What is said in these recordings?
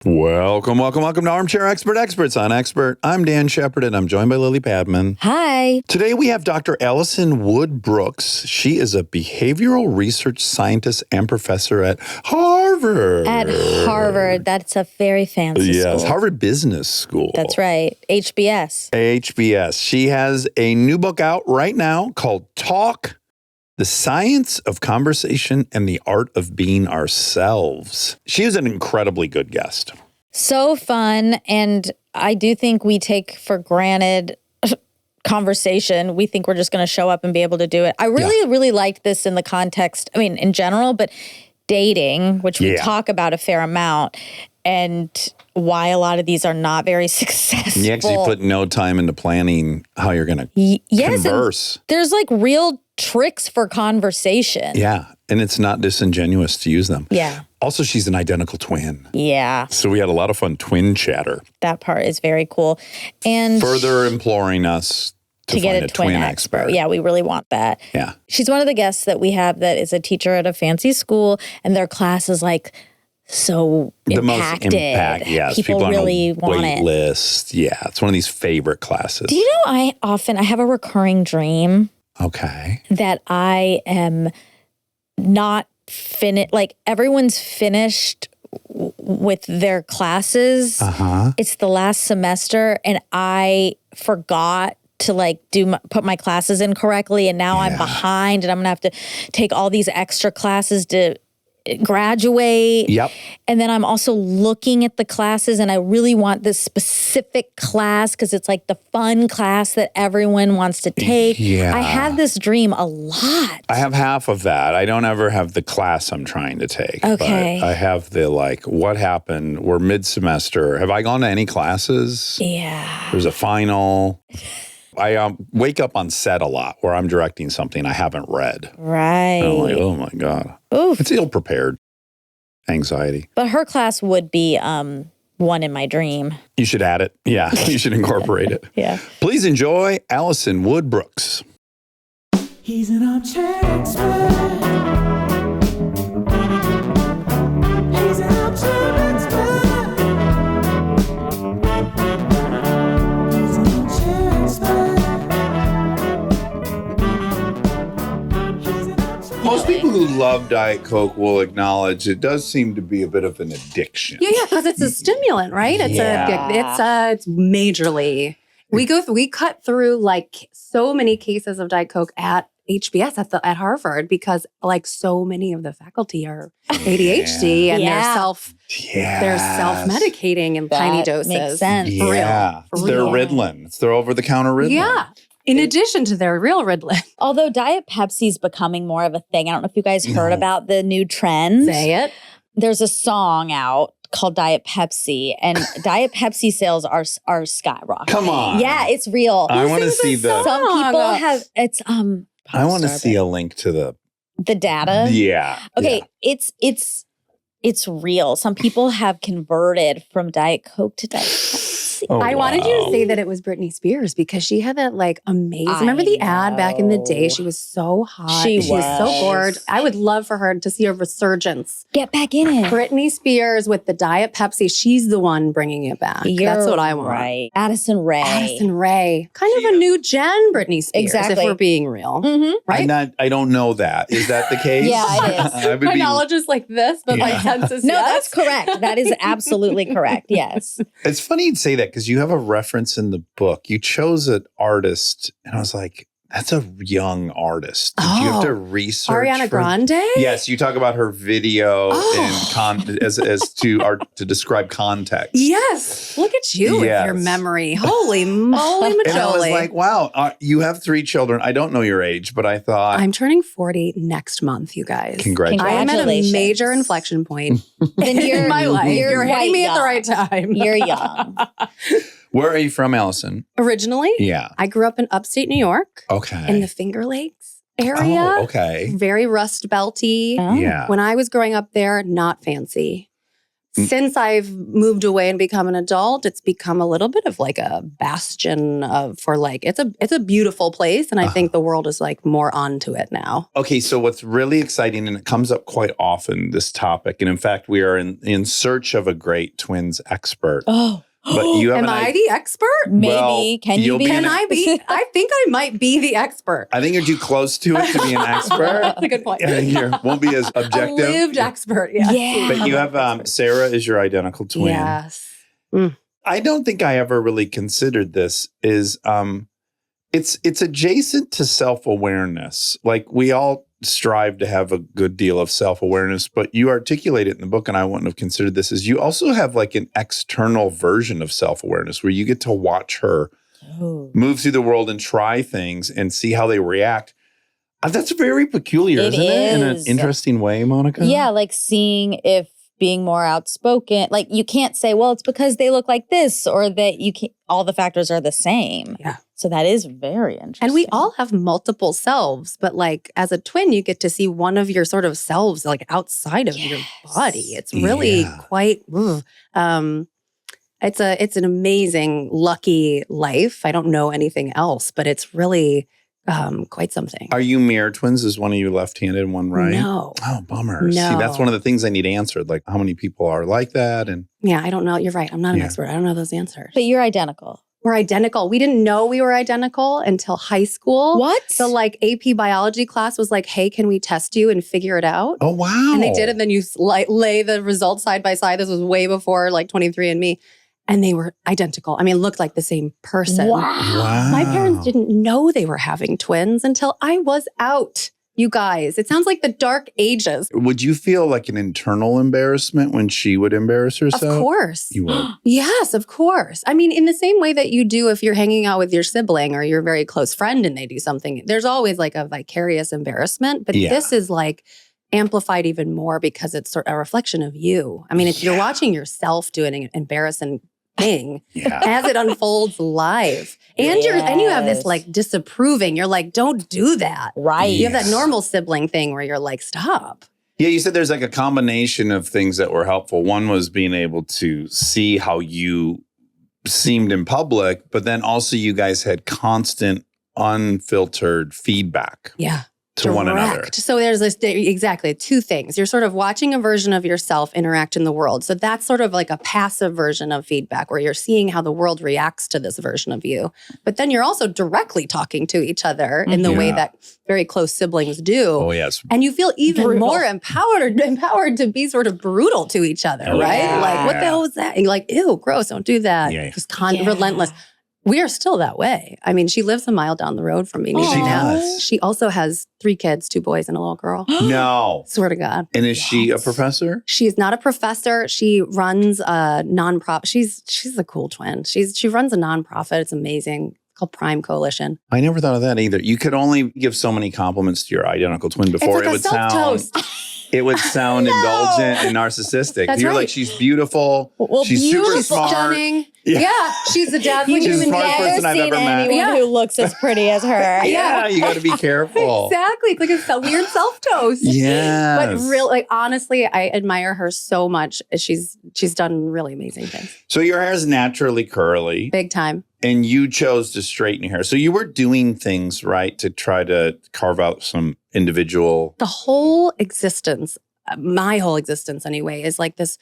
Welcome to Armchair Expert Experts on Expert. I'm Dan Shepard, and I'm joined by Lily Padman. Hi. Today we have Dr. Alison Wood Brooks. She is a behavioral research scientist and professor at Harvard. At Harvard. That's a very fancy school. Yes, Harvard Business School. That's right. HBS. HBS. She has a new book out right now called Talk, The Science of Conversation and the Art of Being Ourselves. She is an incredibly good guest. So fun. And I do think we take for granted conversation. We think we're just going to show up and be able to do it. I really liked this in the context, in general, but dating, which we talk about a fair amount, and why a lot of these are not very successful. You actually put no time into planning how you're going to converse. There's like real tricks for conversation. Yeah. And it's not disingenuous to use them. Yeah. Also, she's an identical twin. Yeah. So we had a lot of fun twin chatter. That part is very cool. And further imploring us to get find a twin expert. Yeah, we really want that. Yeah. She's one of the guests that we have that is a teacher at a fancy school, and their class is like so impacted. Most impact, yes. People really want wait it. List. Yeah, it's one of these favorite classes. Do you know I have a recurring dream Okay. that I am not finished, like everyone's finished with their classes. It's the last semester, and I forgot to put my classes in correctly, and now I'm behind, and I'm gonna have to take all these extra classes to graduate. Yep. And then I'm also looking at the classes, and I really want this specific class because it's like the fun class that everyone wants to take. Yeah. I have this dream a lot. I have half of that. I don't ever have the class I'm trying to take. Okay. But I have the what happened? We're mid-semester. Have I gone to any classes? Yeah. There's a final. I wake up on set a lot where I'm directing something I haven't read. Right. And I'm like, oh my God. Oof. It's ill-prepared. Anxiety. But her class would be one in my dream. You should add it. Yeah, you should incorporate it. Yeah. Please enjoy Alison Wood Brooks. He's an armchair expert. He's an armchair expert. He's an armchair expert. He's an armchair. Most people who love Diet Coke will acknowledge it does seem to be a bit of an addiction. Yeah, because it's a stimulant, right? It's it's majorly. We cut through like so many cases of Diet Coke at HBS at Harvard because like so many of the faculty are ADHD and they're self-medicating in tiny doses. Makes sense. Yeah. For They're real. Ritalin. It's their over-the-counter Ritalin. Yeah. In addition to their real Ritalin. Although Diet Pepsi's becoming more of a thing. I don't know if you guys heard about the new trend. Say it. There's a song out called Diet Pepsi, and Diet Pepsi sales are skyrocketing. Come on. Yeah, it's real. I want to see the. Some people have I want to see a link to the data. Yeah. Okay, it's real. Some people have converted from Diet Coke to Diet Pepsi. Oh, I wanted you to say that it was Britney Spears because she had that like amazing. Remember the ad back in the day? She was so hot. She was so was. gorgeous. I would love for her to see a resurgence. Get back in it. Britney Spears with the Diet Pepsi. She's the one bringing it back. That's what I want. Right. Addison Rae. Addison Rae. Kind of a new gen Britney Spears, Exactly. if we're being real. Mm-hmm. Right? I don't know that. Is that the case? Yeah, it is. I would My be- knowledge is like this, but my sense is No, yes. that's correct. That is absolutely correct. Yes. It's funny you'd say that because you have a reference in the book. You chose an artist, and I was like, that's a young artist. Did you have to research? Ariana Grande? Yes, you talk about her video as to describe context. Yes. Look at you with your memory. Holy moly And I was majoli. like, wow, you have 3 children. I don't know your age, but I thought, I'm turning 40 next month, you guys. congratulations. I am at a Congratulations. major inflection point Then in my life. You're hitting quite me at the young. right time. You're young. Where are you from, Allison? Originally, Yeah. I grew up in upstate New York Okay. in the Finger Lakes area. Oh, okay. Very Rust Belty. Oh. Yeah. When I was growing up there, not fancy. since I've moved away and become an adult, it's become a little bit of like a bastion for like, it's a beautiful place. And I think the world is like more onto it now. Okay, so what's really exciting, and it comes up quite often, this topic, and in fact, we are in search of a great twins expert. Oh. But you have Am I the expert? Maybe. Well, Can you you'll be? be Can I be? I think I might be the expert. I think you're too close to it to be an expert. That's a good point. And you won't be as A objective. lived expert. Yeah. Yeah. But you have Sarah is your identical twin. Yes. I don't think I ever really considered this. It's adjacent to self-awareness. Like we all strive to have a good deal of self-awareness, but you articulate it in the book, and I wouldn't have considered this, is you also have like an external version of self-awareness where you get to watch her move through the world and try things and see how they react. That's very peculiar, isn't it? In an is. interesting way, Monica? Yeah, like seeing if being more outspoken, like you can't say, well, it's because they look like this, or that you can't, all the factors are the same. Yeah. So that is very interesting. And we all have multiple selves, but like as a twin, you get to see one of your sort of selves like outside of your body. It's really quite, it's an amazing, lucky life. I don't know anything else, but it's really quite something. Are you mirror twins? Is one of you left-handed and one right? No. Oh, bummer. No. See, that's one of the things I need answered. Like how many people are like that? And Yeah, I don't know. You're right. I'm not an expert. I don't know those answers. But you're identical. We're identical. We didn't know we were identical until high school. What? So like AP biology class was like, hey, can we test you and figure it out? oh, wow. And they did. And then you lay the results side by side. This was way before like 23andMe. And they were identical. I mean, looked like the same person. Wow. My parents didn't know they were having twins until I was out. You guys, it sounds like the dark ages. Would you feel like an internal embarrassment when she would embarrass herself? Of course. You would. Yes, of course. I mean, in the same way that you do if you're hanging out with your sibling or your very close friend and they do something, there's always like a vicarious embarrassment. But this is like amplified even more because it's sort of a reflection of you. I mean, if you're watching yourself do an embarrassing thing as it unfolds live. And you have this like disapproving. You're like, don't do that. Right. You have that normal sibling thing where you're like, stop. Yeah, you said there's like a combination of things that were helpful. One was being able to see how you seemed in public, but then also you guys had constant, unfiltered feedback. Yeah. To one another. So there's this, exactly, two things. You're sort of watching a version of yourself interact in the world. So that's sort of like a passive version of feedback where you're seeing how the world reacts to this version of you. But then you're also directly talking to each other in the way that very close siblings do. Oh, yes. And you feel even more empowered to be sort of brutal to each other, right? Yeah. Like, what the hell was that? And you're like, ew, gross, don't do that. Yeah. Just relentless. We are still that way. I mean, she lives a mile down the road from me. She does. She also has 3 kids, 2 boys and a little girl. No. Swear to God. And is she a professor? She's not a professor. She runs a nonprofit. She's a cool twin. She runs a nonprofit. It's amazing. It's called Prime Coalition. I never thought of that either. You could only give so many compliments to your identical twin before It's like a sound indulgent and narcissistic. That's You're right. like, she's beautiful. Well, she's beautiful, super smart. Stunning. Yeah. Yeah. She's a dazzling She's the human smartest being. person I've ever met. Anyone who looks as pretty as her. Yeah, you got to be careful. Exactly. It's like a weird self-toast. Yes. But real, like honestly, I admire her so much. She's done really amazing things. So your hair is naturally curly. Big time. And you chose to straighten your hair. So you were doing things, right, to try to carve out some individual. The whole existence, my whole existence anyway, is like this.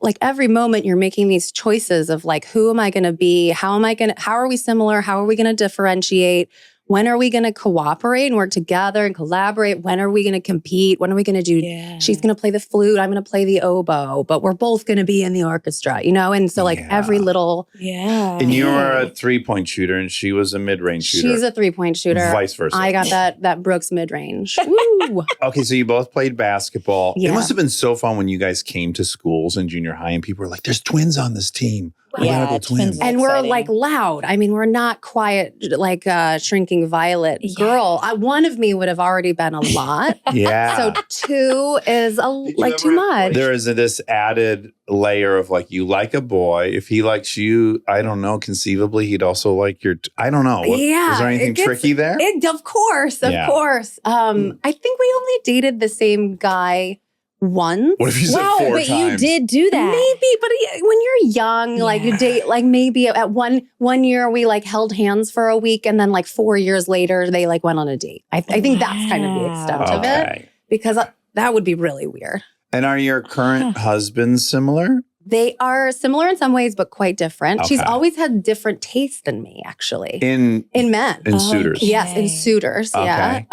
Like every moment you're making these choices of like, who am I going to be? How are we similar? How are we going to differentiate? When are we going to cooperate and work together and collaborate? When are we going to compete? When are we going to do, she's going to play the flute, I'm going to play the oboe, but we're both going to be in the orchestra, you know? And so like every little. Yeah. And you were a 3-point shooter and she was a mid-range shooter. She's a 3-point shooter. Vice versa. I got that Brooks mid-range. Woo. Okay, so you both played basketball. Yeah. It must have been so fun when you guys came to schools in junior high and people were like, there's twins on this team. Yeah, Radical twins. And we're exciting. like loud. I mean, we're not quiet like shrinking violet girl. One of me would have already been a lot. Yeah. So 2 is like too much. There is this added layer of like, you like a boy. If he likes you, I don't know, conceivably, he'd also like your, I don't know. Yeah. Is there anything tricky there? Of course. I think we only dated the same guy once. What if you said Wow, 4 but times? you did do that. Maybe, but when you're young, like you date, like maybe at one year we like held hands for a week, and then like 4 years later they like went on a date. I think that's kind of the extent of it, Okay. because that would be really weird. And are your current husbands similar? They are similar in some ways, but quite different. She's Okay. always had different tastes than me, actually, In men. suitors? Yes, in suitors. Yeah.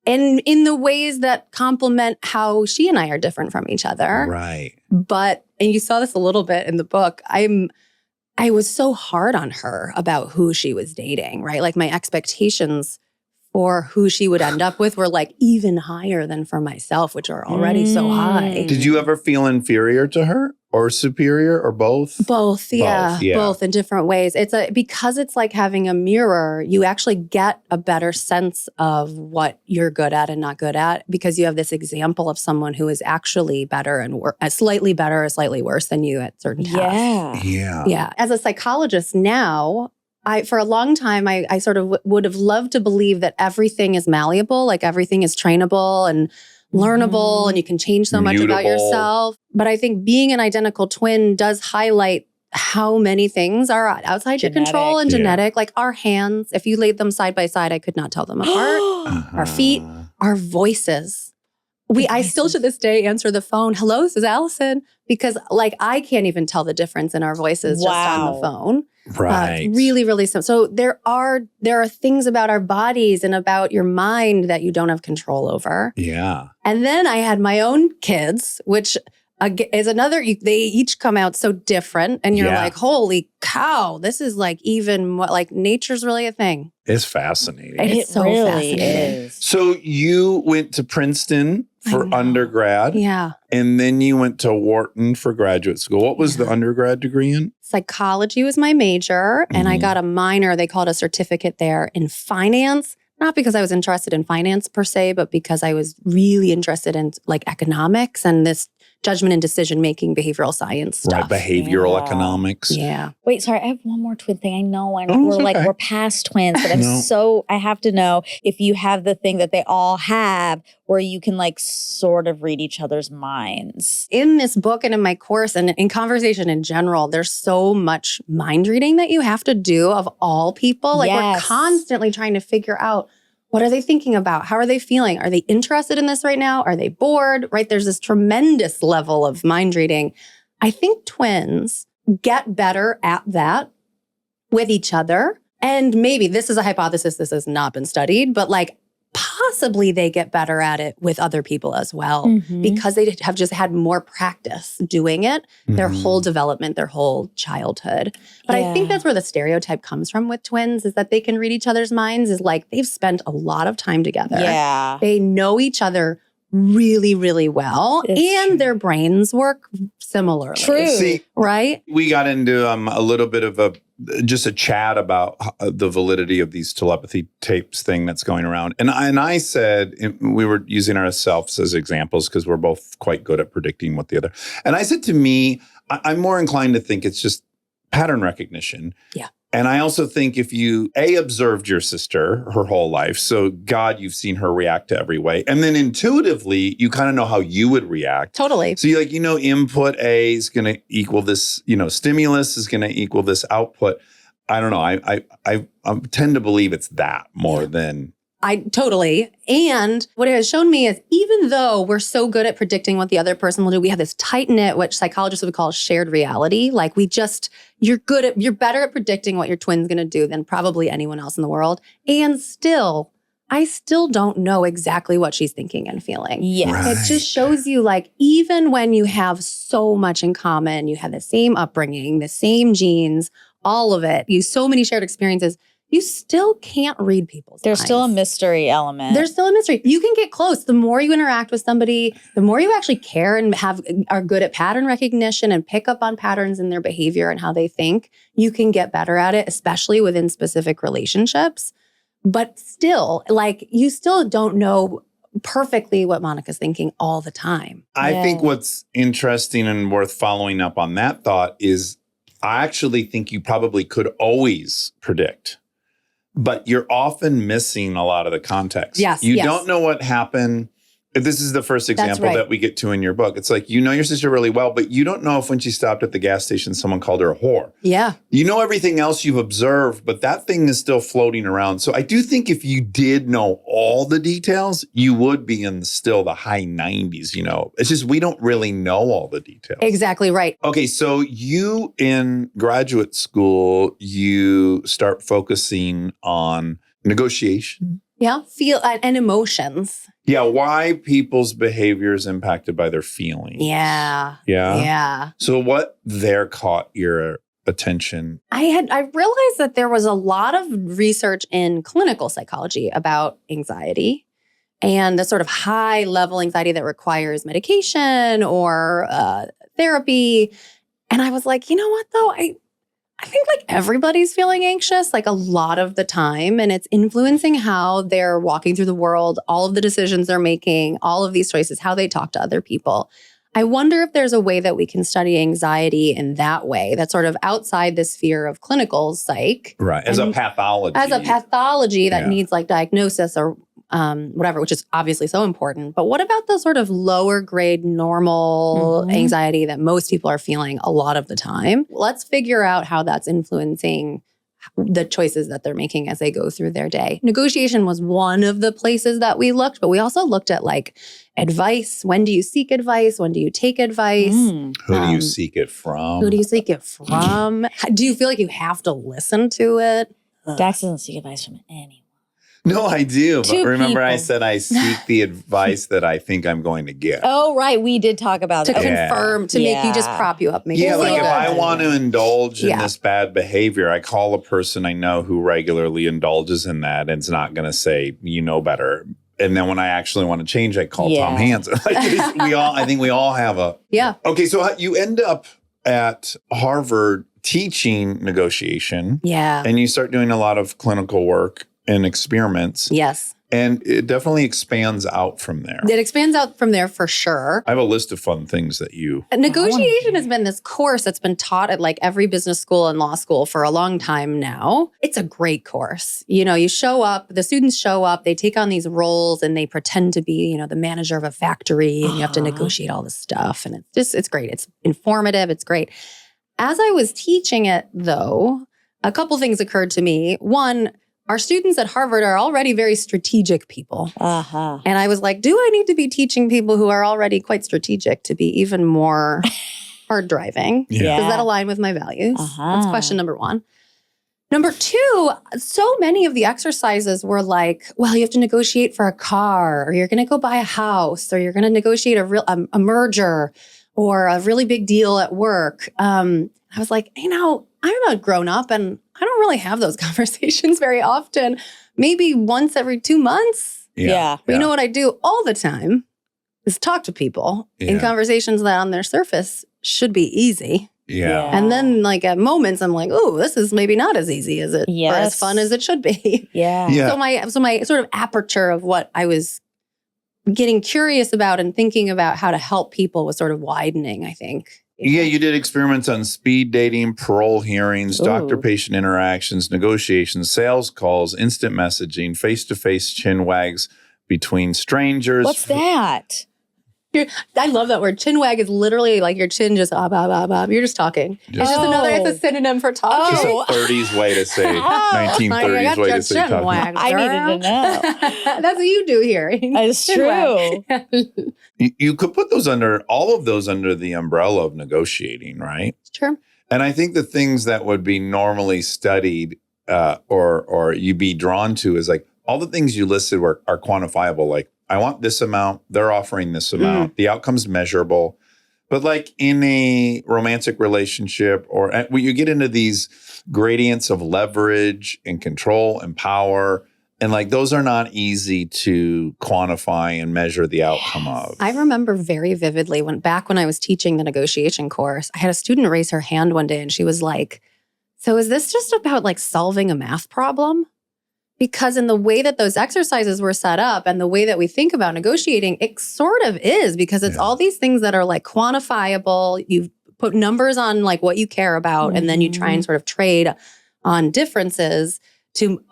And in the ways that complement how she and I are different from each other. Right. But, and you saw this a little bit in the book, I was so hard on her about who she was dating, right? Like my expectations for who she would end up with were like even higher than for myself, which are already so high. Did you ever feel inferior to her or superior or both? Both, yeah. Both in different ways. Because it's like having a mirror, you actually get a better sense of what you're good at and not good at, because you have this example of someone who is actually better and slightly better or slightly worse than you at certain tasks. Yeah. Yeah. As a psychologist now, for a long time, I sort of would have loved to believe that everything is malleable, like everything is trainable and learnable, and you can change so much about Mutable. yourself. But I think being an identical twin does highlight how many things are outside your control and genetic. Like our hands, if you laid them side by side, I could not tell them apart. Our feet, our voices. I still to this day answer the phone, "Hello, this is Alison," because like I can't even tell the difference in our voices just on the phone. Right. Really, really simple. So there are things about our bodies and about your mind that you don't have control over. Yeah. And then I had my own kids, which is another, they each come out so different. And you're like, holy cow, this is like even what, like nature's really a thing. It's fascinating. It's so really fascinating. is. So you went to Princeton for undergrad. Yeah. And then you went to Wharton for graduate school. What was the undergrad degree in? Psychology was my major, and I got a minor, they called a certificate there, in finance. Not because I was interested in finance per se, but because I was really interested in like economics and this judgment and decision-making behavioral science stuff. Right, behavioral economics. Yeah. Wait, sorry, I have one more twin thing. I know it's okay. we're past twins, but I have to know if you have the thing that they all have where you can like sort of read each other's minds. In this book and in my course and in conversation in general, there's so much mind reading that you have to do of all people. Like we're constantly trying to figure out, what are they thinking about? How are they feeling? Are they interested in this right now? Are they bored? Right? There's this tremendous level of mind reading. I think twins get better at that with each other. And maybe this is a hypothesis, this has not been studied, but like possibly they get better at it with other people as well, because they have just had more practice doing it their whole development, their whole childhood. But I think that's where the stereotype comes from with twins, is that they can read each other's minds, is like they've spent a lot of time together. Yeah. They know each other really, really well, and their brains work similarly. True. See, right? we got into a little bit of a chat about the validity of these telepathy tapes thing that's going around. And I said, we were using ourselves as examples because we're both quite good at predicting what the other. And I said, to me, I'm more inclined to think it's just pattern recognition. Yeah. And I also think if you observed your sister her whole life, so God, you've seen her react to every way. And then intuitively, you kind of know how you would react. Totally. So you input A is going to equal this, stimulus is going to equal this output. I don't know. I tend to believe it's that more than. I totally. And what it has shown me is even though we're so good at predicting what the other person will do, we have this tight knit, which psychologists would call shared reality. Like you're better at predicting what your twin's going to do than probably anyone else in the world. And I still don't know exactly what she's thinking and feeling. Yes. Right. It just shows you like, even when you have so much in common, you have the same upbringing, the same genes, all of it, so many shared experiences, you still can't read people's There's minds. still a mystery element. There's still a mystery. You can get close. The more you interact with somebody, the more you actually care and are good at pattern recognition and pick up on patterns in their behavior and how they think, you can get better at it, especially within specific relationships. But still, you still don't know perfectly what Monica's thinking all the time. I think what's interesting and worth following up on that thought is I actually think you probably could always predict, but you're often missing a lot of the context. Yes. You don't know what happened This is the first example right. that we get to in your book. It's like, you know your sister really well, but you don't know if when she stopped at the gas station, someone called her a whore. Yeah. You know everything else you've observed, but that thing is still floating around. So I do think if you did know all the details, you would be in still the high 90s, you know. It's just we don't really know all the details. Exactly right. Okay, so you in graduate school, you start focusing on negotiation. Yeah. Feel and emotions. Yeah, why people's behavior is impacted by their feelings. Yeah. Yeah. Yeah. So what there caught your attention? I realized that there was a lot of research in clinical psychology about anxiety and the sort of high level anxiety that requires medication or therapy. And I was like, you know what though? I think like everybody's feeling anxious like a lot of the time, and it's influencing how they're walking through the world, all of the decisions they're making, all of these choices, how they talk to other people. I wonder if there's a way that we can study anxiety in that way that's sort of outside the sphere of clinical psych. Right, as a pathology. As a pathology that needs like diagnosis or whatever, which is obviously so important. But what about the sort of lower grade normal anxiety that most people are feeling a lot of the time? Let's figure out how that's influencing the choices that they're making as they go through their day. Negotiation was one of the places that we looked, but we also looked at like advice. When do you seek advice? When do you take advice? Who do you seek it from? Who do you seek it from? Do you feel like you have to listen to it? Dax doesn't seek advice from anyone. No, I do. But Two remember I people. said I seek the advice that I think I'm going to get. Oh, right. We did talk about To that. confirm, to make you just prop you up. Make Yeah, you like feel if I good. want to indulge in Yeah. this bad behavior, I call a person I know who regularly indulges in that and is not going to say, you know better. And then when I actually want to change, I call Tom Hansen. I think we all have a... Yeah. Okay, so you end up at Harvard teaching negotiation. Yeah. And you start doing a lot of clinical work and experiments. Yes. And it definitely expands out from there. It expands out from there for sure. I have a list of fun things that you... Negotiation has been this course that's been taught at like every business school and law school for a long time now. It's a great course. You know, you show up, the students show up, they take on these roles and they pretend to be, you know, the manager of a factory and you have to negotiate all this stuff. And it's great. It's informative. It's great. As I was teaching it though, a couple things occurred to me. One, our students at Harvard are already very strategic people. And I was like, do I need to be teaching people who are already quite strategic to be even more hard driving? Yeah. Does that align with my values? That's question number one. Number two, so many of the exercises were like, well, you have to negotiate for a car, or you're going to go buy a house, or you're going to negotiate a merger or a really big deal at work. I was like, you know, I'm a grown up and I don't really have those conversations very often. Maybe once every 2 months. Yeah. But you know what I do all the time is talk to people in conversations that on their surface should be easy. Yeah. And then like at moments I'm like, oh, this is maybe not as easy as it or as fun as it should be. Yeah. So my sort of aperture of what I was getting curious about and thinking about how to help people was sort of widening, I think. Yeah, you did experiments on speed dating, parole hearings, doctor-patient interactions, negotiations, sales calls, instant messaging, face-to-face chin wags between strangers. What's that? I love that word. Chin wag is literally like your chin just you're just talking. It's just it's a synonym for talking. It's a 30s way to say, 1930s way to say talking. Wag, I needed to know. That's what you do here. It's Chin true. wag. You could put all of those under the umbrella of negotiating, right? Sure. And I think the things that would be normally studied or you'd be drawn to is like all the things you listed are quantifiable. Like, I want this amount, they're offering this amount, the outcome's measurable. But like in a romantic relationship or when you get into these gradients of leverage and control and power, and like those are not easy to quantify and measure the outcome of. I remember very vividly when I was teaching the negotiation course, I had a student raise her hand one day and she was like, so is this just about like solving a math problem? Because in the way that those exercises were set up and the way that we think about negotiating, it sort of is, because it's all these things that are like quantifiable. You put numbers on like what you care about, and then you try and sort of trade on differences to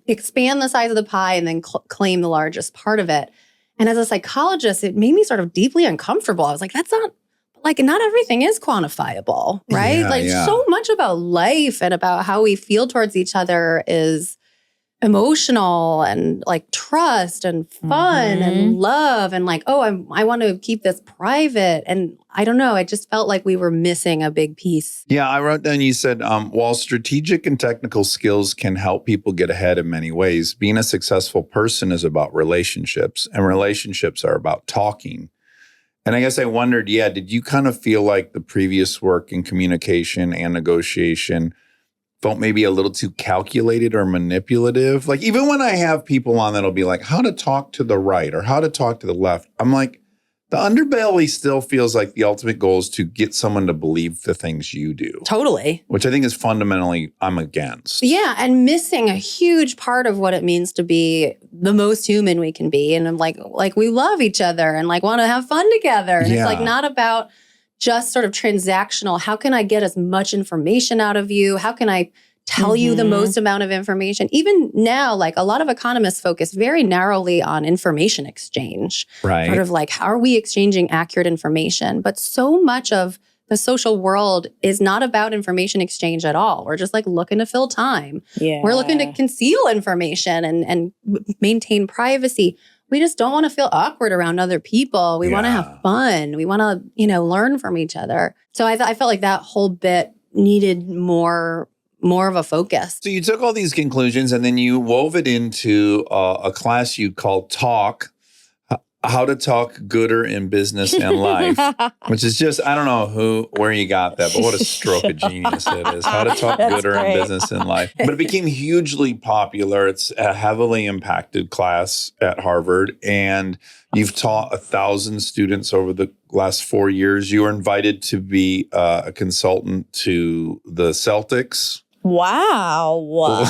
expand the size of the pie and then claim the largest part of it. And as a psychologist, it made me sort of deeply uncomfortable. I was like, that's not, like, not everything is quantifiable, right? Yeah, so much about life and about how we feel towards each other is emotional and like trust and fun and love and like, oh, I want to keep this private. And I don't know, I just felt like we were missing a big piece. Yeah, I wrote down, you said, while strategic and technical skills can help people get ahead in many ways, being a successful person is about relationships, and relationships are about talking. And I guess I wondered, did you kind of feel like the previous work in communication and negotiation felt maybe a little too calculated or manipulative? Like, even when I have people on that'll be like, how to talk to the right or how to talk to the left, I'm like, the underbelly still feels like the ultimate goal is to get someone to believe the things you do. Totally. Which I think is fundamentally I'm against. Yeah, and missing a huge part of what it means to be the most human we can be. And I'm like we love each other and like want to have fun together. And it's like not about just sort of transactional. How can I get as much information out of you? How can I tell you the most amount of information? Even now, like a lot of economists focus very narrowly on information exchange. Right. Sort of like, how are we exchanging accurate information? But so much of the social world is not about information exchange at all. We're just like looking to fill time. Yeah. We're looking to conceal information and maintain privacy. We just don't want to feel awkward around other people. We want to have fun. We want to, learn from each other. So I felt like that whole bit needed more of a focus. So you took all these conclusions and then you wove it into a class you called Talk, How to Talk Gooder in Business and Life, which is just, I don't know where you got that, but what a stroke of genius it is. How to Talk Gooder in Business and Life. But it became hugely popular. It's a heavily impacted class at Harvard, and you've taught 1,000 students over the last 4 years. You were invited to be a consultant to the Celtics. Wow.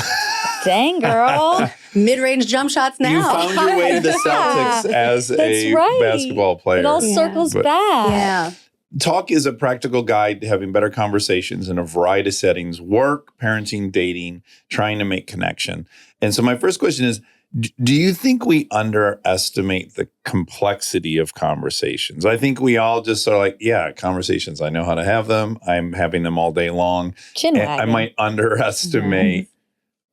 Dang, girl. Mid-range jump shots now. You found your way to the Celtics as a basketball player. It all circles back. Yeah. Talk is a practical guide to having better conversations in a variety of settings: work, parenting, dating, trying to make connection. And so my first question is, do you think we underestimate the complexity of conversations? I think we all just are like, conversations, I know how to have them. I'm having them all day long. I might underestimate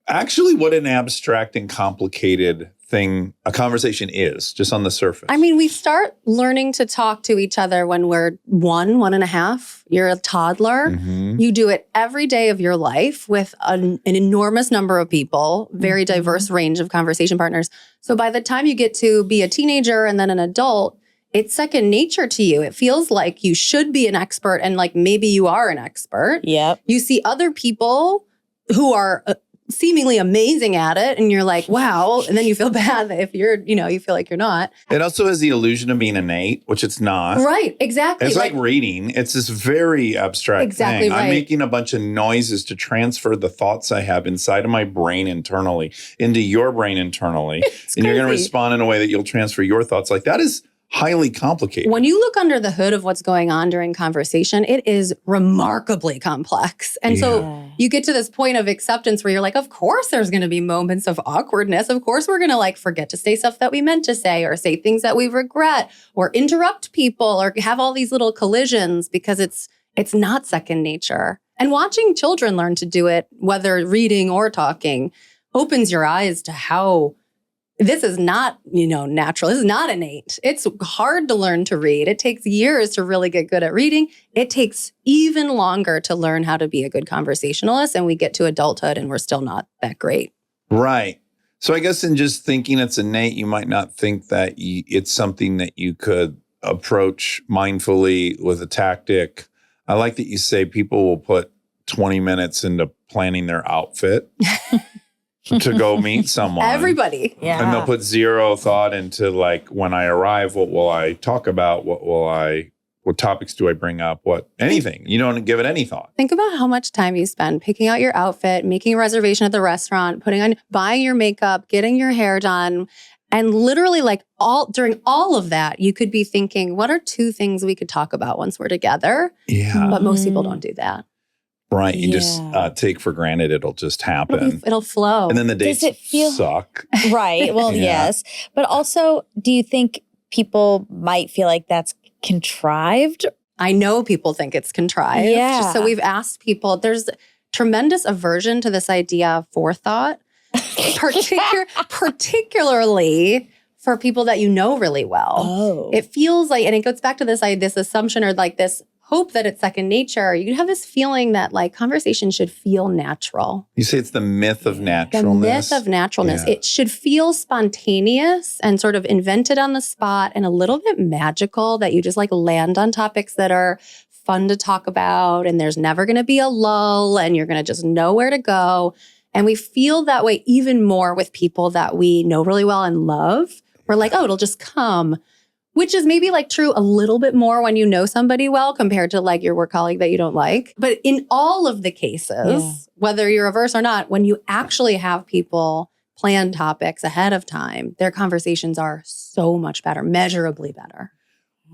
actually what an abstract and complicated thing a conversation is, just on the surface. I mean, we start learning to talk to each other when we're 1.5. You're a toddler. You do it every day of your life with an enormous number of people, very diverse range of conversation partners. So by the time you get to be a teenager and then an adult, it's second nature to you. It feels like you should be an expert, and like maybe you are an expert. Yep. You see other people who are seemingly amazing at it, and you're like, wow. And then you feel bad that if you're, you feel like you're not. It also has the illusion of being innate, which it's not. Right, exactly. It's like reading. It's this very abstract thing. Right. I'm making a bunch of noises to transfer the thoughts I have inside of my brain internally into your brain internally. And you're going to respond in a way that you'll transfer your thoughts. Like, that is highly complicated. When you look under the hood of what's going on during conversation, it is remarkably complex. And so you get to this point of acceptance where you're like, of course there's going to be moments of awkwardness. Of course we're going to like forget to say stuff that we meant to say, or say things that we regret, or interrupt people, or have all these little collisions, because it's not second nature. And watching children learn to do it, whether reading or talking, opens your eyes to how this is not, natural. This is not innate. It's hard to learn to read. It takes years to really get good at reading. It takes even longer to learn how to be a good conversationalist. And we get to adulthood and we're still not that great. Right. So I guess in just thinking it's innate, you might not think that it's something that you could approach mindfully with a tactic. I like that you say people will put 20 minutes into planning their outfit to go meet someone. Everybody. Yeah. And they'll put zero thought into, like, when I arrive, what will I talk about? What topics do I bring up? Anything. You don't give it any thought. Think about how much time you spend picking out your outfit, making a reservation at the restaurant, buying your makeup, getting your hair done. And literally, like, during all of that, you could be thinking, what are 2 things we could talk about once we're together? Yeah. But most people don't do that. Right. You just Yeah. take for granted it'll just happen. It'll flow. And then the Does dates it feel- suck. Right. Well, Yeah. yes. But also, do you think people might feel like that's contrived? I know people think it's contrived. Yeah. So we've asked people, there's tremendous aversion to this idea of forethought, particularly for people that you know really well. Oh. It feels like, and it goes back to this assumption or like this hope that it's second nature. You have this feeling that like conversation should feel natural. You say it's the myth of The naturalness. myth of naturalness. Yeah. It should feel spontaneous and sort of invented on the spot and a little bit magical, that you just like land on topics that are fun to talk about and there's never going to be a lull and you're going to just know where to go. And we feel that way even more with people that we know really well and love. We're like, oh, it'll just come. Which is maybe like true a little bit more when you know somebody well compared to like your work colleague that you don't like. But in all of the cases, whether you're averse or not, when you actually have people plan topics ahead of time, their conversations are so much better, measurably better.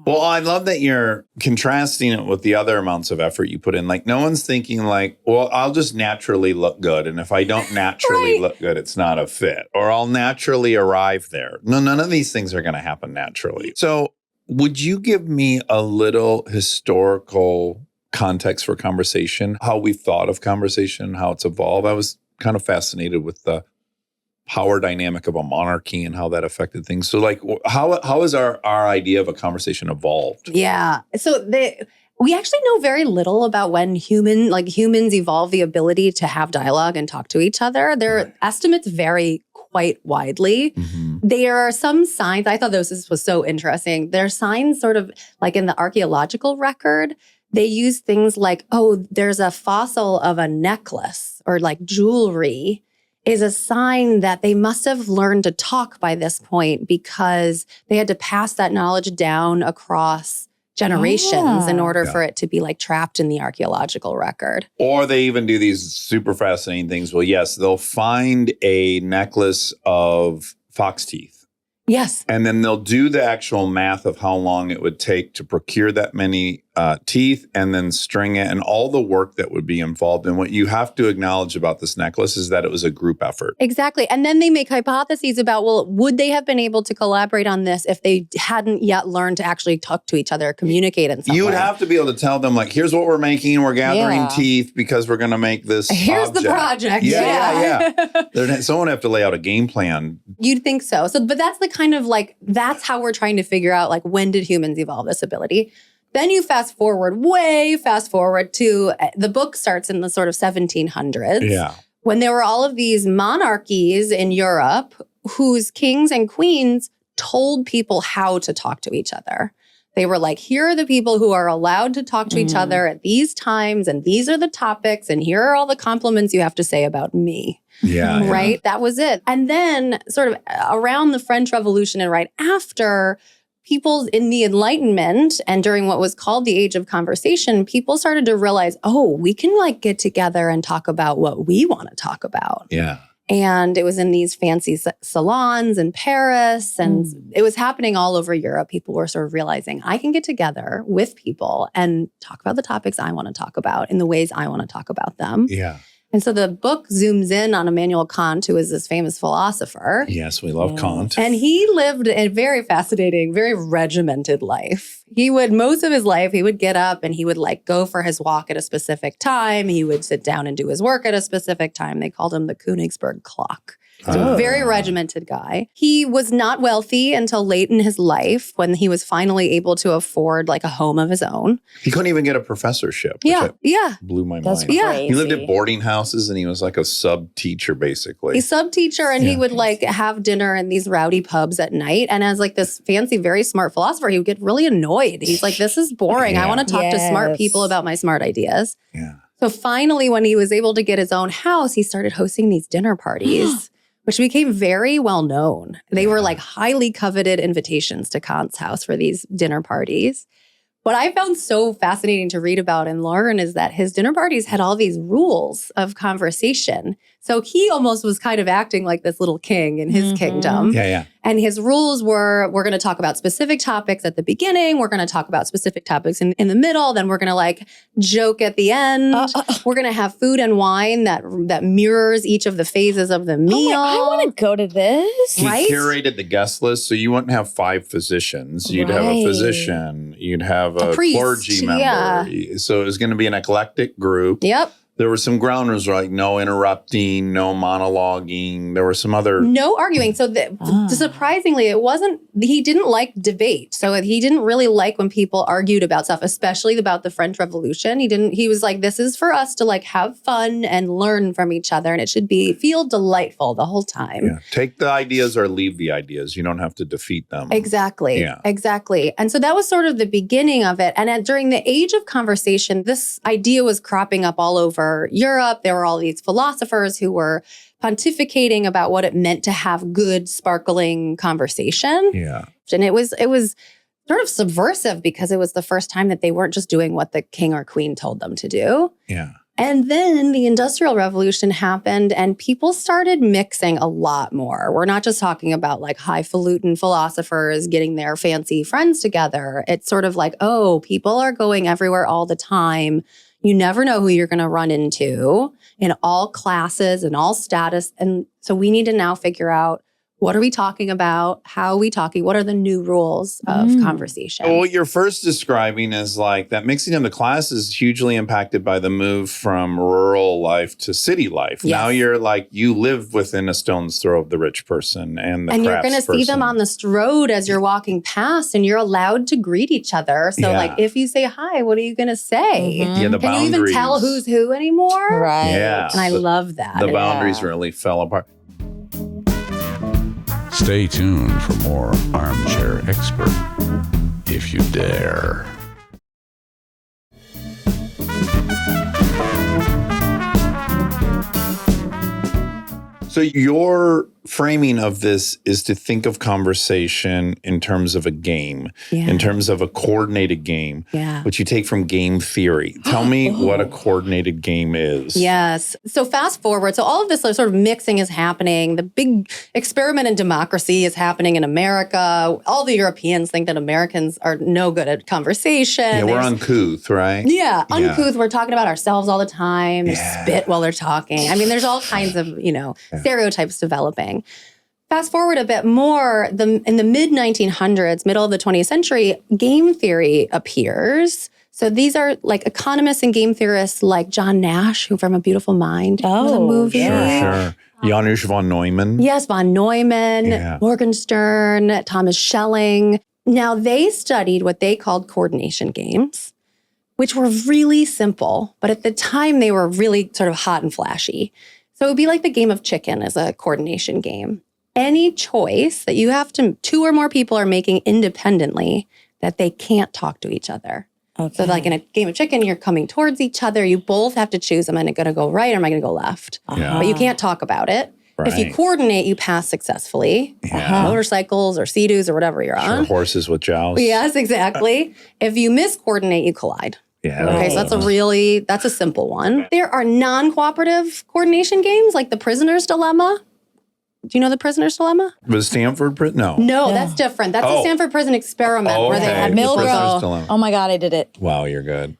Well, I love that you're contrasting it with the other amounts of effort you put in. Like, no one's thinking like, well, I'll just naturally look good. And if I don't naturally Right. look good, it's not a fit. Or I'll naturally arrive there. No, none of these things are going to happen naturally. So would you give me a little historical context for conversation, how we've thought of conversation, how it's evolved? I was kind of fascinated with the power dynamic of a monarchy and how that affected things. So like, how has our idea of a conversation evolved? Yeah. So we actually know very little about when humans evolve the ability to have dialogue and talk to each other. Their estimates vary quite widely. Mm-hmm. There are some signs. I thought this was so interesting. There are signs sort of like in the archaeological record. They use things like, oh, there's a fossil of a necklace or like jewelry is a sign that they must have learned to talk by this point because they had to pass that knowledge down across generations in order for it to be like trapped in the archaeological record. Or they even do these super fascinating things. Well, yes, they'll find a necklace of fox teeth. Yes. And then they'll do the actual math of how long it would take to procure that many teeth and then string it and all the work that would be involved. And what you have to acknowledge about this necklace is that it was a group effort. Exactly. And then they make hypotheses about, well, would they have been able to collaborate on this if they hadn't yet learned to actually talk to each other, communicate in some You would way? have to be able to tell them, like, here's what we're making. We're gathering teeth because we're going to make this Here's object. the project. Yeah. Someone would have to lay out a game plan. You'd think so. But that's the kind of like, that's how we're trying to figure out, like, when did humans evolve this ability? Then you fast forward to the book starts in the sort of 1700s. Yeah. When there were all of these monarchies in Europe whose kings and queens told people how to talk to each other. They were like, here are the people who are allowed to talk to each other at these times, and these are the topics, and here are all the compliments you have to say about me. Yeah. Right? That was it. And then sort of around the French Revolution and right after, people in the Enlightenment and during what was called the Age of Conversation, people started to realize, oh, we can like get together and talk about what we want to talk about. Yeah. And it was in these fancy salons in Paris, and it was happening all over Europe. People were sort of realizing, I can get together with people and talk about the topics I want to talk about in the ways I want to talk about them. Yeah. And so the book zooms in on Immanuel Kant, who is this famous philosopher. Yes, we love Kant. And he lived a very fascinating, very regimented life. Most of his life, he would get up and he would like go for his walk at a specific time. He would sit down and do his work at a specific time. They called him the Königsberg clock. So a very regimented guy. He was not wealthy until late in his life when he was finally able to afford like a home of his own. He couldn't even get a professorship. Which blew my That's mind. crazy. He lived at boarding houses and he was like a sub teacher, basically. He's sub teacher and he would like have dinner in these rowdy pubs at night. And as like this fancy, very smart philosopher, he would get really annoyed. He's like, this is boring. I want to talk to smart people about my smart ideas. Yeah. So finally, when he was able to get his own house, he started hosting these dinner parties, which became very well known. They were like highly coveted invitations to Kant's house for these dinner parties. What I found so fascinating to read about and learn is that his dinner parties had all these rules of conversation. So he almost was kind of acting like this little king in his kingdom. Yeah. And his rules were, we're going to talk about specific topics at the beginning. We're going to talk about specific topics in the middle. Then we're going to like joke at the end. We're going to have food and wine that mirrors each of the phases of the meal. I want to go to this. He Right? curated the guest list, so you wouldn't have 5 physicians. You'd have a physician. You'd have a priest, clergy member. yeah. So it was going to be an eclectic group. Yep. There were some ground rules like no interrupting, no monologuing. There were some other. No arguing. So surprisingly, he didn't like debate. So he didn't really like when people argued about stuff, especially about the French Revolution. He was like, this is for us to like have fun and learn from each other. And it should feel delightful the whole time. Yeah. Take the ideas or leave the ideas. You don't have to defeat them. Exactly. Yeah. Exactly. And so that was sort of the beginning of it. And during the age of conversation, this idea was cropping up all over Europe. There were all these philosophers who were pontificating about what it meant to have good, sparkling conversation. Yeah. And it was sort of subversive because it was the first time that they weren't just doing what the king or queen told them to do. Yeah. And then the Industrial Revolution happened and people started mixing a lot more. We're not just talking about like highfalutin philosophers getting their fancy friends together. It's sort of like, oh, people are going everywhere all the time. You never know who you're going to run into in all classes and all status. And so we need to now figure out, what are we talking about? How are we talking? What are the new rules of conversation? Well, what you're first describing is like that mixing of the classes is hugely impacted by the move from rural life to city life. Yes. Now you're like, you live within a stone's throw of the rich person and the And you're crafts going to see them person. on the road as you're walking past, and you're allowed to greet each other. So, Yeah. like, if you say hi, what are you going to say? Mhm. Yeah, the Can you even boundaries. tell who's who anymore? Right. Yeah. And I love that. The boundaries really fell apart. Stay tuned for more Armchair Expert, if you dare. So your framing of this is to think of conversation in terms of a game, Yeah. in terms of a coordinated game, Yeah. which you take from game theory. Tell me what a coordinated game is. Yes. So fast forward. So all of this sort of mixing is happening. The big experiment in democracy is happening in America. All the Europeans think that Americans are no good at conversation. Yeah, we're There's- uncouth, right? Yeah, uncouth. We're talking about ourselves all the time. They Yeah. spit while they're talking. I mean, there's all kinds of, stereotypes developing. Fast forward a bit more, in the mid-1900s, middle of the 20th century, game theory appears. So these are like economists and game theorists like John Nash, who from A Beautiful Mind was a Oh, movie. yeah. Sure. Janusz von Neumann. Yes, von Neumann, Yeah. Morgenstern, Thomas Schelling. Now, they studied what they called coordination games, which were really simple, but at the time they were really sort of hot and flashy. So it would be like the game of chicken as a coordination game. Any choice that you have to, 2 or more people are making independently that they can't talk to each other. Okay. So like in a game of chicken, you're coming towards each other. You both have to choose, am I going to go right or am I going to go left? Yeah. But you can't talk about it. If you Right. coordinate, you pass successfully. Yeah. Motorcycles or Sea-Doos or whatever you're Sure, on. horses with joust. Yes, exactly. If you miscoordinate, you collide. Yeah. Okay, so that's a simple one. There are non-cooperative coordination games like the Prisoner's Dilemma. Do you know the Prisoner's Dilemma? Was Stanford prison? No. No, that's different. That's Oh. the Stanford Prison Experiment where they Okay. had The people. Prisoner's Milgram. Dilemma. Oh my God, I did it. Wow, you're good.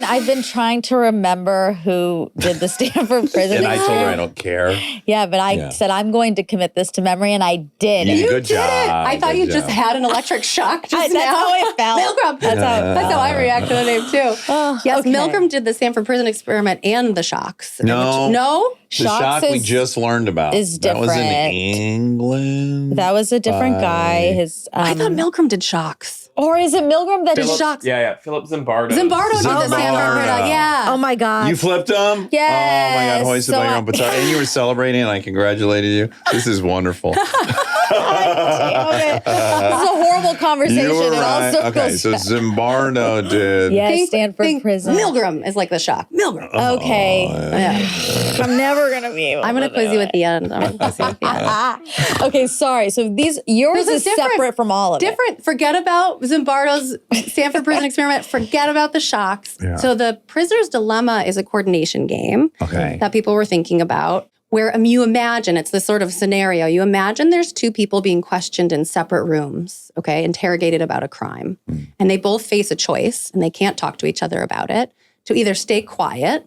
I've been trying to remember who did the Stanford prison. And I told her I experiment. don't care. Yeah, but I Yeah. said I'm going to commit this to memory, and I did. You Did Good it. job. I thought Good you just job. had an electric shock just That's now. how I felt. Milgram. That's how I react to the name too. Oh, Yes, okay. Milgram did the Stanford Prison Experiment and the shocks. No. No? The shock we is- just learned about. is That was in different. England. That was a different guy. By- His I thought Milgram did shocks. or is it Milgram that did Philip- shocks? Yeah, Philip Zimbardo. Zimbardo did the Zimbardo. Stanford Prison. Yeah. Oh my God. You flipped them? Yes. Oh my God, hoisted So by your I- own petard. And you were celebrating and I congratulated you. This is wonderful. Damn it. This is a horrible conversation. You were It all right. circles Okay, so back. Zimbardo did. Yes, Stanford prison. Milgram is like the shock. Milgram. Okay. Yeah. I'm never gonna be able I'm going to to quiz do you it. at the end. I'm going to quiz you at the end. Okay, sorry. So yours This is is different. separate from all of it. Different. Forget about Zimbardo's Stanford Prison Experiment. Forget about the shocks. Yeah. So the Prisoner's Dilemma is a coordination game Okay. that people were thinking about. where you imagine, it's this sort of scenario, you imagine there's two people being questioned in separate rooms, okay, interrogated about a crime. And they both face a choice, and they can't talk to each other about it, to either stay quiet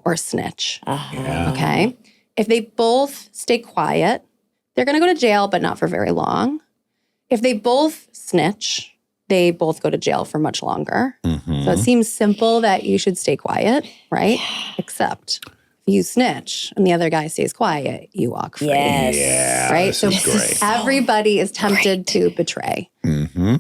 or snitch, okay? If they both stay quiet, they're going to go to jail, but not for very long. If they both snitch, they both go to jail for much longer. So it seems simple that you should stay quiet, right? Except if you snitch and the other guy stays quiet, you walk free. Yeah, Right? this So is great. everybody is tempted to betray.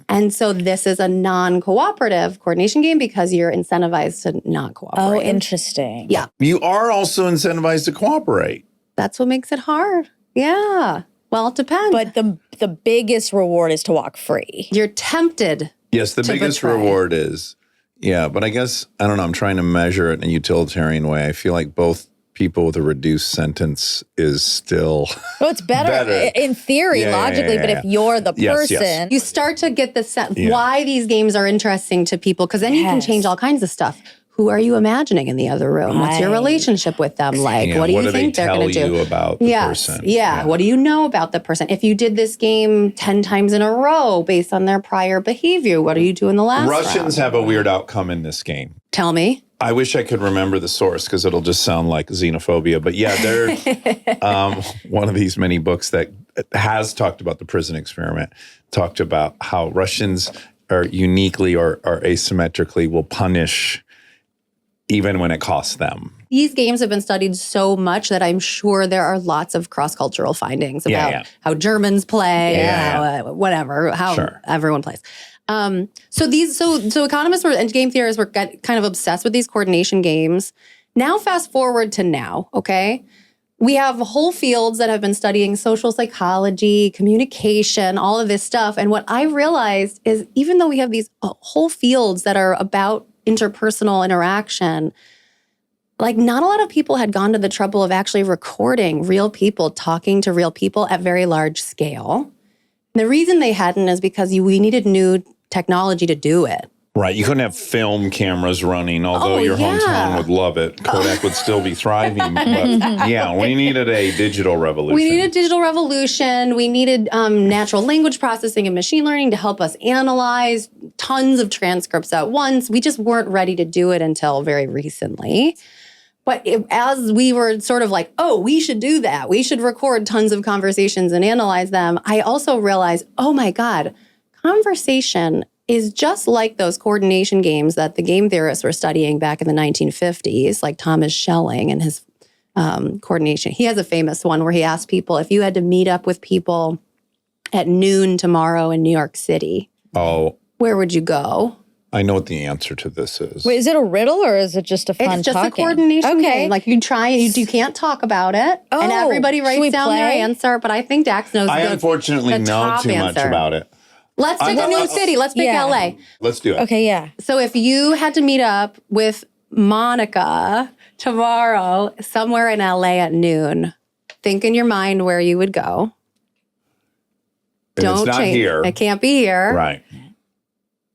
And so this is a non-cooperative coordination game because you're incentivized to not cooperate. Oh, interesting. Yeah. You are also incentivized to cooperate. That's what makes it hard. Yeah. Well, it depends. But the biggest reward is to walk free. You're tempted. Yes, the To biggest betray. reward is, but I guess, I don't know, I'm trying to measure it in a utilitarian way. I feel like both people with a reduced sentence is still Well, it's better, in theory, Yeah, yeah, logically, yeah, but yeah. if you're the Yes, yes. person, You start to get the sense why these games are interesting to people, because then you can Yes. change all kinds of stuff. Who are you imagining in the other room? What's your Right. relationship with them like? Yeah, What do you they think they're tell going to do? you about the Yes. person? Yeah. What do you know about the person? If you did this game 10 times in a row based on their prior behavior, what are you doing the last Russians round? have a weird outcome in this game. Tell me. I wish I could remember the source because it'll just sound like xenophobia. But yeah, they're one of these many books that has talked about the prison experiment, talked about how Russians are uniquely or asymmetrically will punish even when it costs them. These games have been studied so much that I'm sure there are lots of cross-cultural findings Yeah, about yeah. how Germans play, Yeah. how, whatever, how Sure. everyone plays. So economists and game theorists were kind of obsessed with these coordination games. Now, fast forward to now, okay? We have whole fields that have been studying social psychology, communication, all of this stuff. And what I realized is even though we have these whole fields that are about interpersonal interaction, like not a lot of people had gone to the trouble of actually recording real people talking to real people at very large scale. And the reason they hadn't is because we needed new technology to do it. Right. You couldn't have film cameras running, although your hometown would love it. Kodak would still be thriving. But yeah, we needed a digital revolution. We needed digital revolution. We needed natural language processing and machine learning to help us analyze tons of transcripts at once. We just weren't ready to do it until very recently. But as we were sort of like, oh, we should do that. We should record tons of conversations and analyze them. I also realized, oh my God, conversation is just like those coordination games that the game theorists were studying back in the 1950s, like Thomas Schelling and his coordination. He has a famous one where he asked people, if you had to meet up with people at noon tomorrow in New York City, where would you go? I know what the answer to this is. Wait, is it a riddle or is it just a fun It's just talking? a coordination Okay. game. Like you try, you can't talk about it, and Oh, everybody should we writes down their play? answer. But I think Dax knows. I the unfortunately know top too much answer. about it. Let's pick a new city. Let's pick Yeah. LA. Let's do it. Okay, yeah. So if you had to meet up with Monica tomorrow somewhere in LA at noon, think in your mind where you would go. And it's not change. here. It can't be here. Right.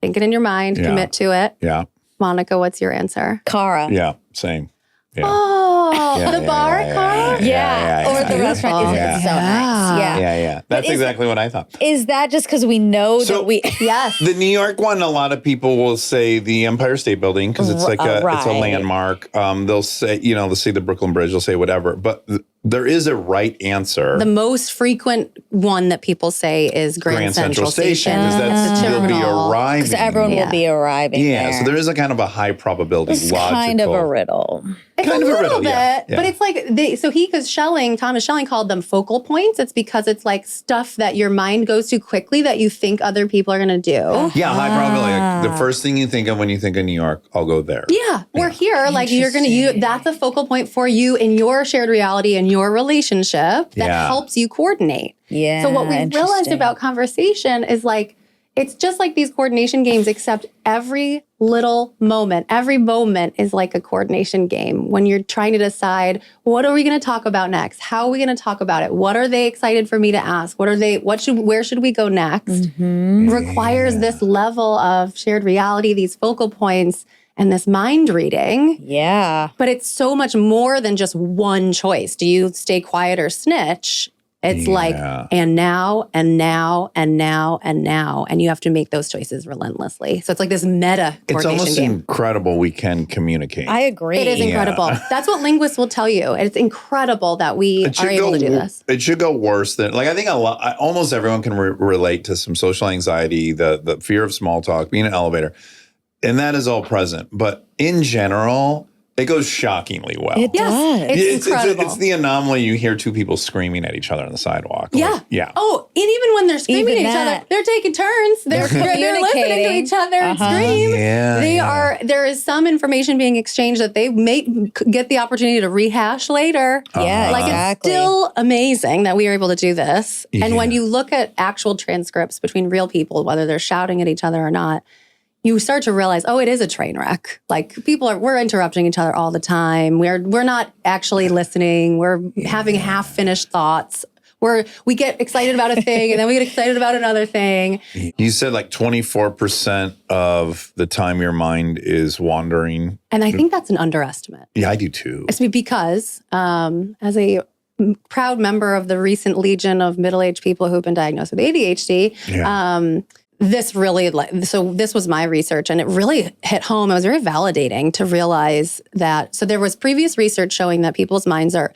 Think it in your mind. Yeah. Commit to it. Yeah. Monica, what's your answer? Cara. Yeah. Same. Yeah. Oh, Yeah, the yeah, bar, yeah, Cara? yeah, Or yeah, the yeah. restaurant is Yeah. so nice. Yeah. Yeah. That's is- exactly what I thought. Is that just because we know So- that we... Yes. The New York one, a lot of people will say the Empire State Building because it's like it's a Right. landmark. They'll say, they'll say the Brooklyn Bridge, they'll say whatever. But there is a right answer. The most frequent one that people say is Grand Central Station. because It's the you'll be terminal. arriving. Because everyone will be arriving there. so there is a kind of a high probability It's logical. kind of a riddle. It's Kind a of a little riddle, bit, yeah. but it's like because Thomas Schelling called them focal points. It's because it's like stuff that your mind goes to quickly that you think other people are going to do. Yeah, high probability. Like, the first thing you think of when you think of New York, I'll go there. Yeah, we're here. Like that's a focal point for you in your shared reality and your relationship that Yeah. helps you coordinate. Yeah. So what we realized interesting. about conversation is like, it's just like these coordination games, except every little moment, every moment is like a coordination game when you're trying to decide, what are we going to talk about next? How are we going to talk about it? What are they excited for me to ask? Where should we go next? Requires this level of shared reality, these focal points. and this mind reading. Yeah. But it's so much more than just one choice. Do you stay quiet or snitch? It's like, and now, and now, and now, and now. And you have to make those choices relentlessly. So it's like this meta It's coordination almost game. incredible we can communicate. I agree. It is incredible. That's what linguists will tell you. It's incredible that we are able to do this. It should go worse than, like, I think almost everyone can relate to some social anxiety, the fear of small talk, being in an elevator. And that is all present. But in general, it goes shockingly well. It does. It's incredible. It's the anomaly you hear two people screaming at each other on the sidewalk. Yeah. Like, yeah. Oh, and even when they're screaming Even at each that. other, they're taking turns. They're listening to communicating. each other and scream. Yeah, There is some information being exchanged that they may get the opportunity to rehash later. Yeah, Like exactly. it's still amazing that we are able to do this. And when Yeah. you look at actual transcripts between real people, whether they're shouting at each other or not, you start to realize, oh, it is a train wreck. Like we're interrupting each other all the time. We're not actually listening. We're having half-finished thoughts. We get excited about a thing and then we get excited about another thing. You said like 24% of the time your mind is wandering. And I think that's an underestimate. Yeah, I do too. It's because as a proud member of the recent legion of middle-aged people who've been diagnosed with ADHD, this was my research and it really hit home. It was very validating to realize that. So there was previous research showing that people's minds are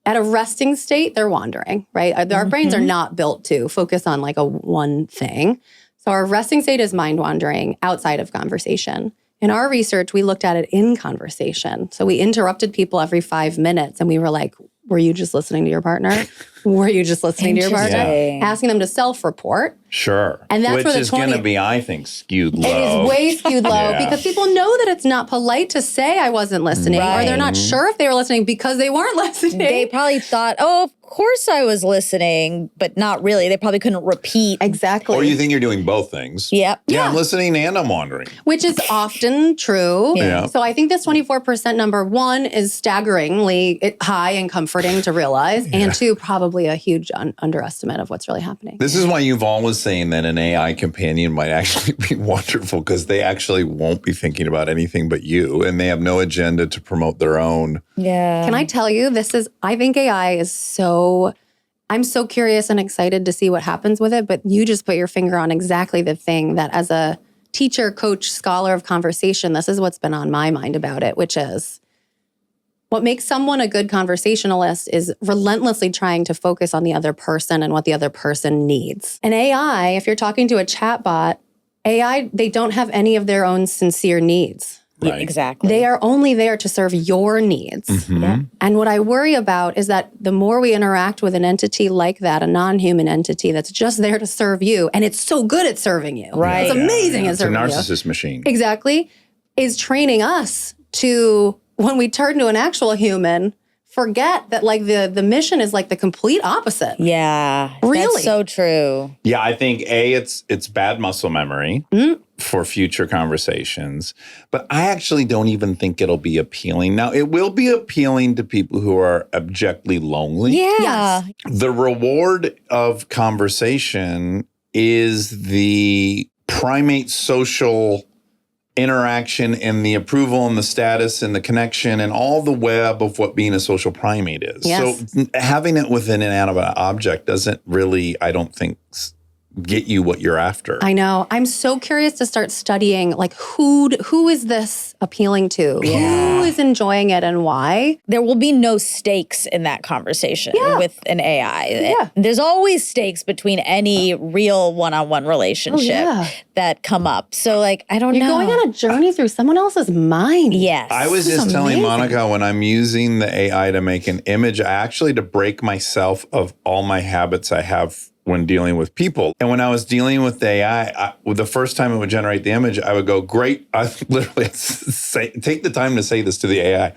at a resting state, they're wandering, right? Our brains are not built to focus on like one thing. So our resting state is mind wandering outside of conversation. In our research, we looked at it in conversation. So we interrupted people every 5 minutes and we were like, were you just listening to your partner? Were you just listening to your partner? Interesting. Asking them to self-report. Sure. And that's Which where the is going 20 to be, I think, skewed low. It is way skewed low Yeah. because people know that it's not polite to say I wasn't listening or they're not sure if they were listening because they weren't listening. They probably thought, oh, of course I was listening, but not really. They probably couldn't repeat. Exactly. Or you think you're doing both things. Yep. Yeah, I'm listening and I'm wandering. Which is often true. Yeah. So I think this 24% number, one, is staggeringly high and comforting to realize, and two, probably a huge underestimate of what's really happening. This is why you've always saying that an AI companion might actually be wonderful because they actually won't be thinking about anything but you and they have no agenda to promote their own. Yeah. Can I tell you, I think AI is I'm so curious and excited to see what happens with it, but you just put your finger on exactly the thing that as a teacher, coach, scholar of conversation, this is what's been on my mind about it, which is what makes someone a good conversationalist is relentlessly trying to focus on the other person and what the other person needs. And AI, if you're talking to a chatbot, AI, they don't have any of their own sincere needs. Right. Exactly. They are only there to serve your needs. Mm-hmm. And what I worry about is that the more we interact with an entity like that, a non-human entity that's just there to serve you, and it's so good at serving you. Right. It's amazing at It's a serving you. narcissist machine. Exactly. Is training us to, when we turn to an actual human, forget that like the mission is like the complete opposite. Yeah. Really? That's so true. Yeah, I think it's bad muscle memory for future conversations, but I actually don't even think it'll be appealing. Now, it will be appealing to people who are abjectly lonely. Yeah. Yes. The reward of conversation is the primate social interaction and the approval and the status and the connection and all the web of what being a social primate is. Yes. So having it with an inanimate object doesn't really, I don't think, get you what you're after. I know. I'm so curious to start studying like who is this appealing to? Yeah. Who is enjoying it and why? There will be no stakes in that conversation with an AI. Yeah. There's always stakes between any real one-on-one relationship that come up. So like, I don't You're know. going on a journey through someone else's mind. Yes. I was This is just telling amazing. Monica when I'm using the AI to make an image, to break myself of all my habits I have when dealing with people. And when I was dealing with the AI, the first time it would generate the image, I would go, great. I literally take the time to say this to the AI.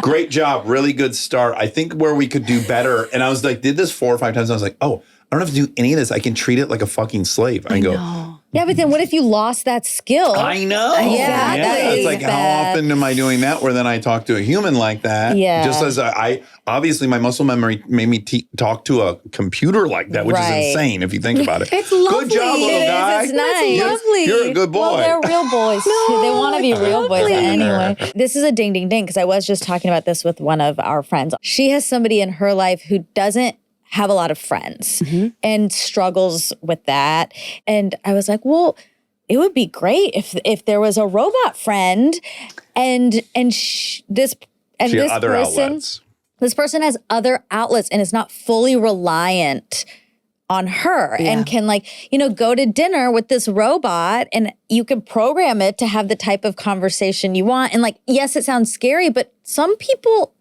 Great job. Really good start. I think where we could do better. And I was like, did this 4 or 5 times. And I was like, oh, I don't have to do any of this. I can treat it like a fucking slave. I go, Yeah, but then what if you lost that skill? I know. Yeah, that It's is like, bad. how often am I doing that where then I talk to a human like that? Yeah. Just as I obviously, my muscle memory made me talk to a computer like that, which Right. is insane if you think about it. It's lovely. Good job, little It is, guy. it's nice. You're- lovely. You're a good boy. Well, they're real boys too. They want to be real boys lovely. anyway. This is a ding, ding, ding, because I was just talking about this with one of our friends. She has somebody in her life who doesn't have a lot of friends and struggles with that. And I was like, well, it would be great if there was a robot friend and this She had other person, outlets. this person has other outlets and is not fully reliant on her and can go to dinner with this robot and you can program it to have the type of conversation you want. And yes, it sounds scary, but some people,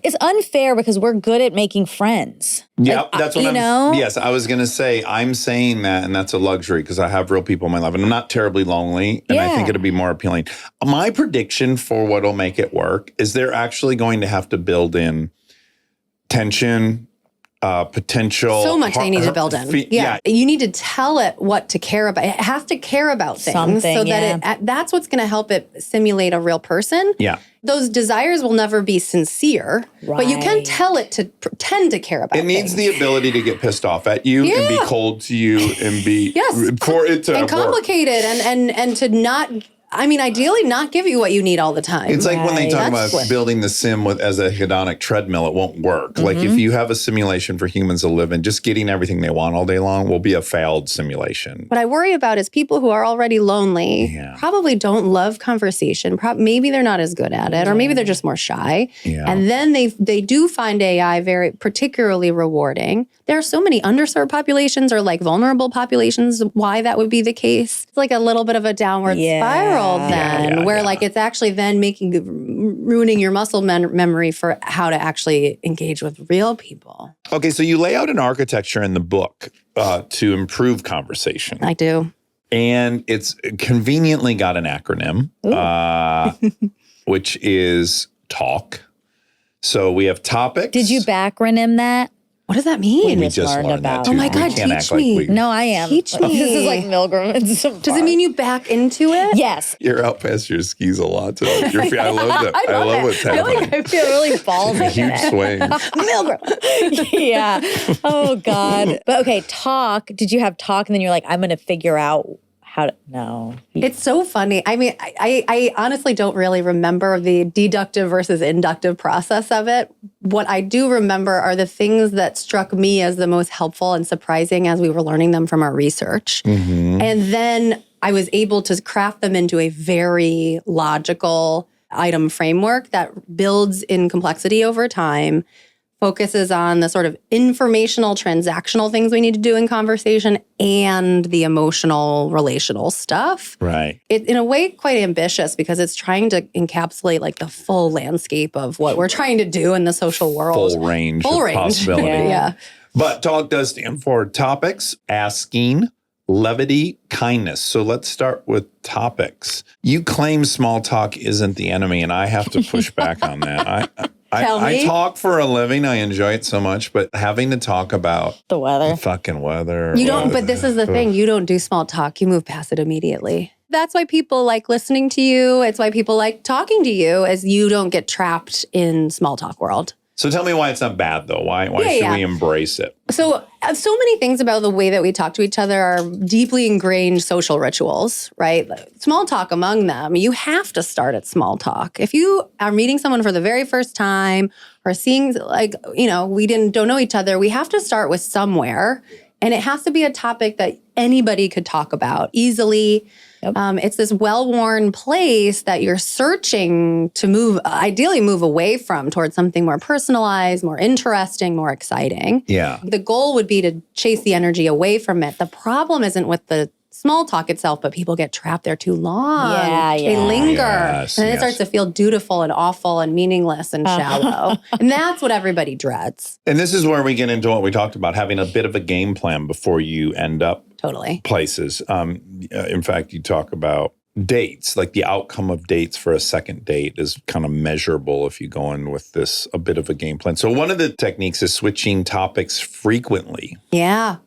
it's unfair because we're good at making friends. Yeah, that's what know? Yes, I was going to say, I'm saying that, and that's a luxury because I have real people in my life, and I'm not terribly lonely, and I think Yeah. it'd be more appealing. My prediction for what'll make it work is they're actually going to have to build in tension, potential. So much they need to build in. Yeah. You need to tell it what to care about. It has to care about things Something, so that that's what's going to help it simulate a real person. Yeah. Those desires will never be sincere, but you can Right. tell it to pretend to care about It needs things. the ability to get pissed off at you and be Yeah. cold to you and be Yes. for it to and work. complicated and to not, ideally not give you what you need all the time. It's like when they Right. talk That's about what- building the sim as a hedonic treadmill, it won't work. Like if you have a simulation for humans to live in, just getting everything they want all day long will be a failed simulation. What I worry about is people who are already lonely Yeah. probably don't love conversation. Maybe they're not as good at it, or maybe they're just more shy. Yeah. And then they do find AI very particularly rewarding. There are so many underserved populations or vulnerable populations. Why that would be the case? It's like a little bit of a downward spiral then, where it's actually then ruining your muscle memory for how to actually engage with real people. Okay, so you lay out an architecture in the book to improve conversation. I do. And it's conveniently got an acronym, which is TALK. So we have topics. Did you backronym that? What does that mean? We just just learned learned about that it. too. Oh my We God, can't teach act like me. we- No, I am. Teach This is me. like Milgram and some Does it mean you back into it? Yes. You're out past your skis a lot today. I love that. I love what's I feel happening. I feel really ballsy. Huge swing. Milgram. Yeah. Oh God. But okay, talk. Did you have talk and then you're like, I'm gonna figure out how to no. It's so funny. I honestly don't really remember the deductive versus inductive process of it. What I do remember are the things that struck me as the most helpful and surprising as we were learning them from our research. And then I was able to craft them into a very logical item framework that builds in complexity over time, focuses on the sort of informational, transactional things we need to do in conversation and the emotional, relational stuff. Right. It, in a way, quite ambitious because it's trying to encapsulate the full landscape of what we're trying to do in the social world. Full range Full of range. possibility. Yeah. But TALK does stand for topics, asking, levity, kindness. So let's start with topics. You claim small talk isn't the enemy, and I have to push back on that. Tell I me. talk for a living. I enjoy it so much, but having to talk about The weather. fucking weather. You don't, but this is the thing. You don't do small talk. You move past it immediately. That's why people like listening to you. It's why people like talking to you, as you don't get trapped in small talk world. So tell me why it's not bad, though. Why should we embrace it? So many things about the way that we talk to each other are deeply ingrained social rituals, right? Small talk among them. You have to start at small talk. If you are meeting someone for the very first time or seeing we don't know each other, we have to start with somewhere. And it has to be a topic that anybody could talk about easily. It's this well-worn place that you're searching to ideally move away from towards something more personalized, more interesting, more exciting. Yeah. The goal would be to chase the energy away from it. The problem isn't with the small talk itself, but people get trapped there too long. Yeah, They yeah. linger. Yes, and then it yes. starts to feel dutiful and awful and meaningless and shallow. And that's what everybody dreads. And this is where we get into what we talked about, having a bit of a game plan before you end up Totally. places. In fact, you talk about dates, like the outcome of dates for a second date is kind of measurable if you go in with a bit of a game plan. So one of the techniques is switching topics frequently. Yeah.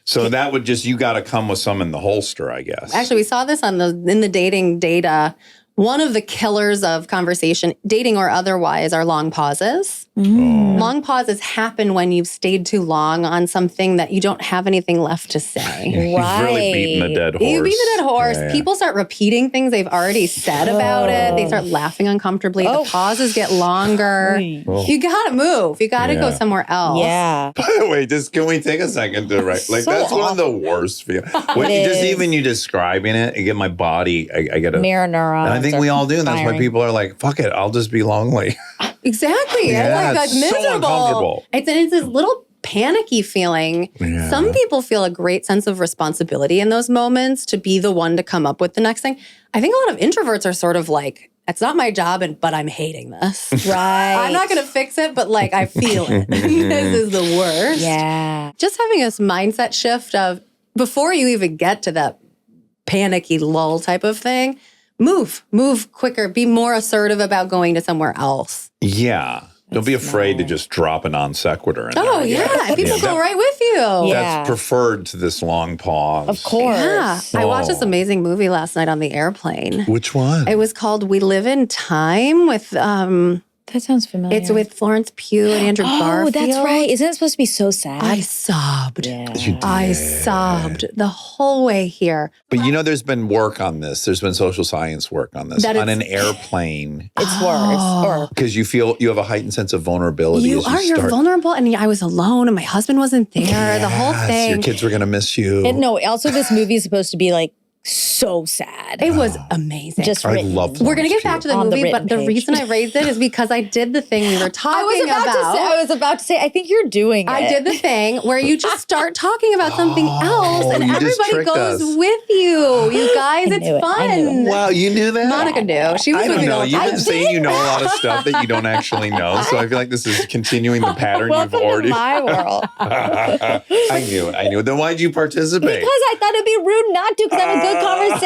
So that would just, you got to come with some in the holster, I guess. Actually, we saw this in the dating data. One of the killers of conversation, dating or otherwise, are long pauses. Long pauses happen when you've stayed too long on something that you don't have anything left to say. You've really beaten a dead horse. You beat the dead horse. Yeah. People start repeating things they've already said about it. They start laughing uncomfortably. The pauses get longer. You got to move. You got to go somewhere else. Yeah. By the way, just can we take a second to like So that's one of the worst feelings. When you just even you describing it, I get my body, I get a Mirror neurons. and I think we all do, and that's why firing. people are like, fuck it, I'll just be lonely. Exactly. Yeah, It's like it's so miserable. uncomfortable. It's this little panicky feeling. Yeah. Some people feel a great sense of responsibility in those moments to be the one to come up with the next thing. I think a lot of introverts are sort of like, it's not my job, but I'm hating this. Right. I'm not going to fix it, but like I feel it. This is the worst. Yeah. Just having this mindset shift of before you even get to that panicky lull type of thing, move quicker, be more assertive about going to somewhere else. Yeah. Don't be afraid to just drop a non sequitur in Oh, there. yeah. People go right with you. Yeah. That's preferred to this long pause. Of course. Yeah. I watched this Oh. amazing movie last night on the airplane. Which one? It was called We Live in Time with That sounds familiar. it's with Florence Pugh and Andrew Oh, Garfield. that's right. Isn't it supposed to be so sad? I sobbed. Yeah. I sobbed the whole way here. But you know, there's been work on this. There's been social science work on this. That On it's- an airplane. It's worse. Or Because you feel you have a heightened sense of vulnerability. You're start. vulnerable, and I was alone, and my husband wasn't there. The whole Yes, thing. Your kids were going to miss you. no, also this movie is supposed to be like so sad. It was amazing. Just I written. love We're going to get back to the On the movie, but written the page. reason I raised it is because I did the thing we were talking about. I was about to say, I think you're doing it. I did the thing where you just start talking about something else and you just everybody tricked goes us. with you. You guys, I it's knew it. I knew fun. it. Wow, you knew that? Monica knew. She was I with don't me know. all the You've time. been saying you know a lot of stuff that you don't actually know. So I feel like this is continuing the pattern Welcome you've already. to my world. I knew it. Then why'd you participate? Because I thought it'd be rude not to, because I'm a good conversationalist.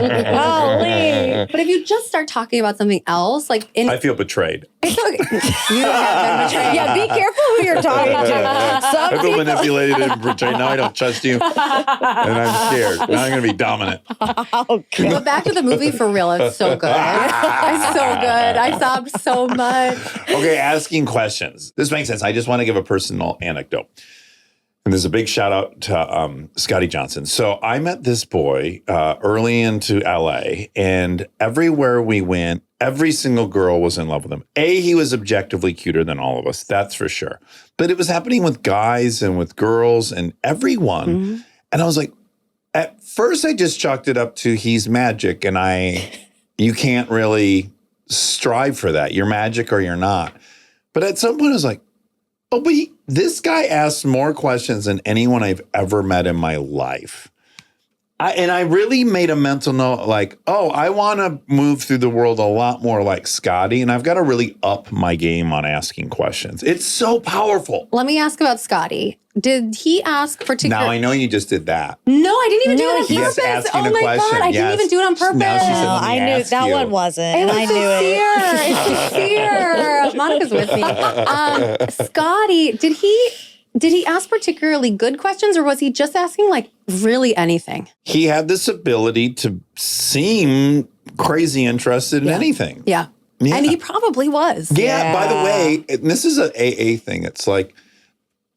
Golly. But if you just start talking about something else, like in I feel betrayed. it's okay. You have been betrayed. Yeah, be careful who you're talking to. I Some feel people, manipulated and betrayed. Now I don't trust you. And I'm scared. Now I'm going to be dominant. But back to the movie for real. It's so good. It's so good. I sobbed so much. Okay, asking questions. This makes sense. I just want to give a personal anecdote. And there's a big shout out to Scotty Johnson. So I met this boy early into LA, and everywhere we went, every single girl was in love with him. He was objectively cuter than all of us, that's for sure. But it was happening with guys and with girls and everyone. Mm-hmm. And I was like, at first I just chalked it up to he's magic, and you can't really strive for that. You're magic or you're not. But at some point I was like, oh, but this guy asks more questions than anyone I've ever met in my life. I really made a mental note like, oh, I want to move through the world a lot more like Scotty, and I've got to really up my game on asking questions. It's so powerful. Let me ask about Scotty. Did he ask particular? Now, I know you just did that. No, I didn't even do No, it on he was purpose. asking Oh a my question. God, I didn't Yes. even do it on purpose. Now she said, No, let me I knew ask that you. one wasn't. It And was I knew it. It's sincere. Monica's with me. Scotty, did he ask particularly good questions, or was he just asking like really anything? He had this ability to seem crazy interested in anything. Yeah. Yeah. And he probably was. Yeah, by the way, and this is an AA thing. It's like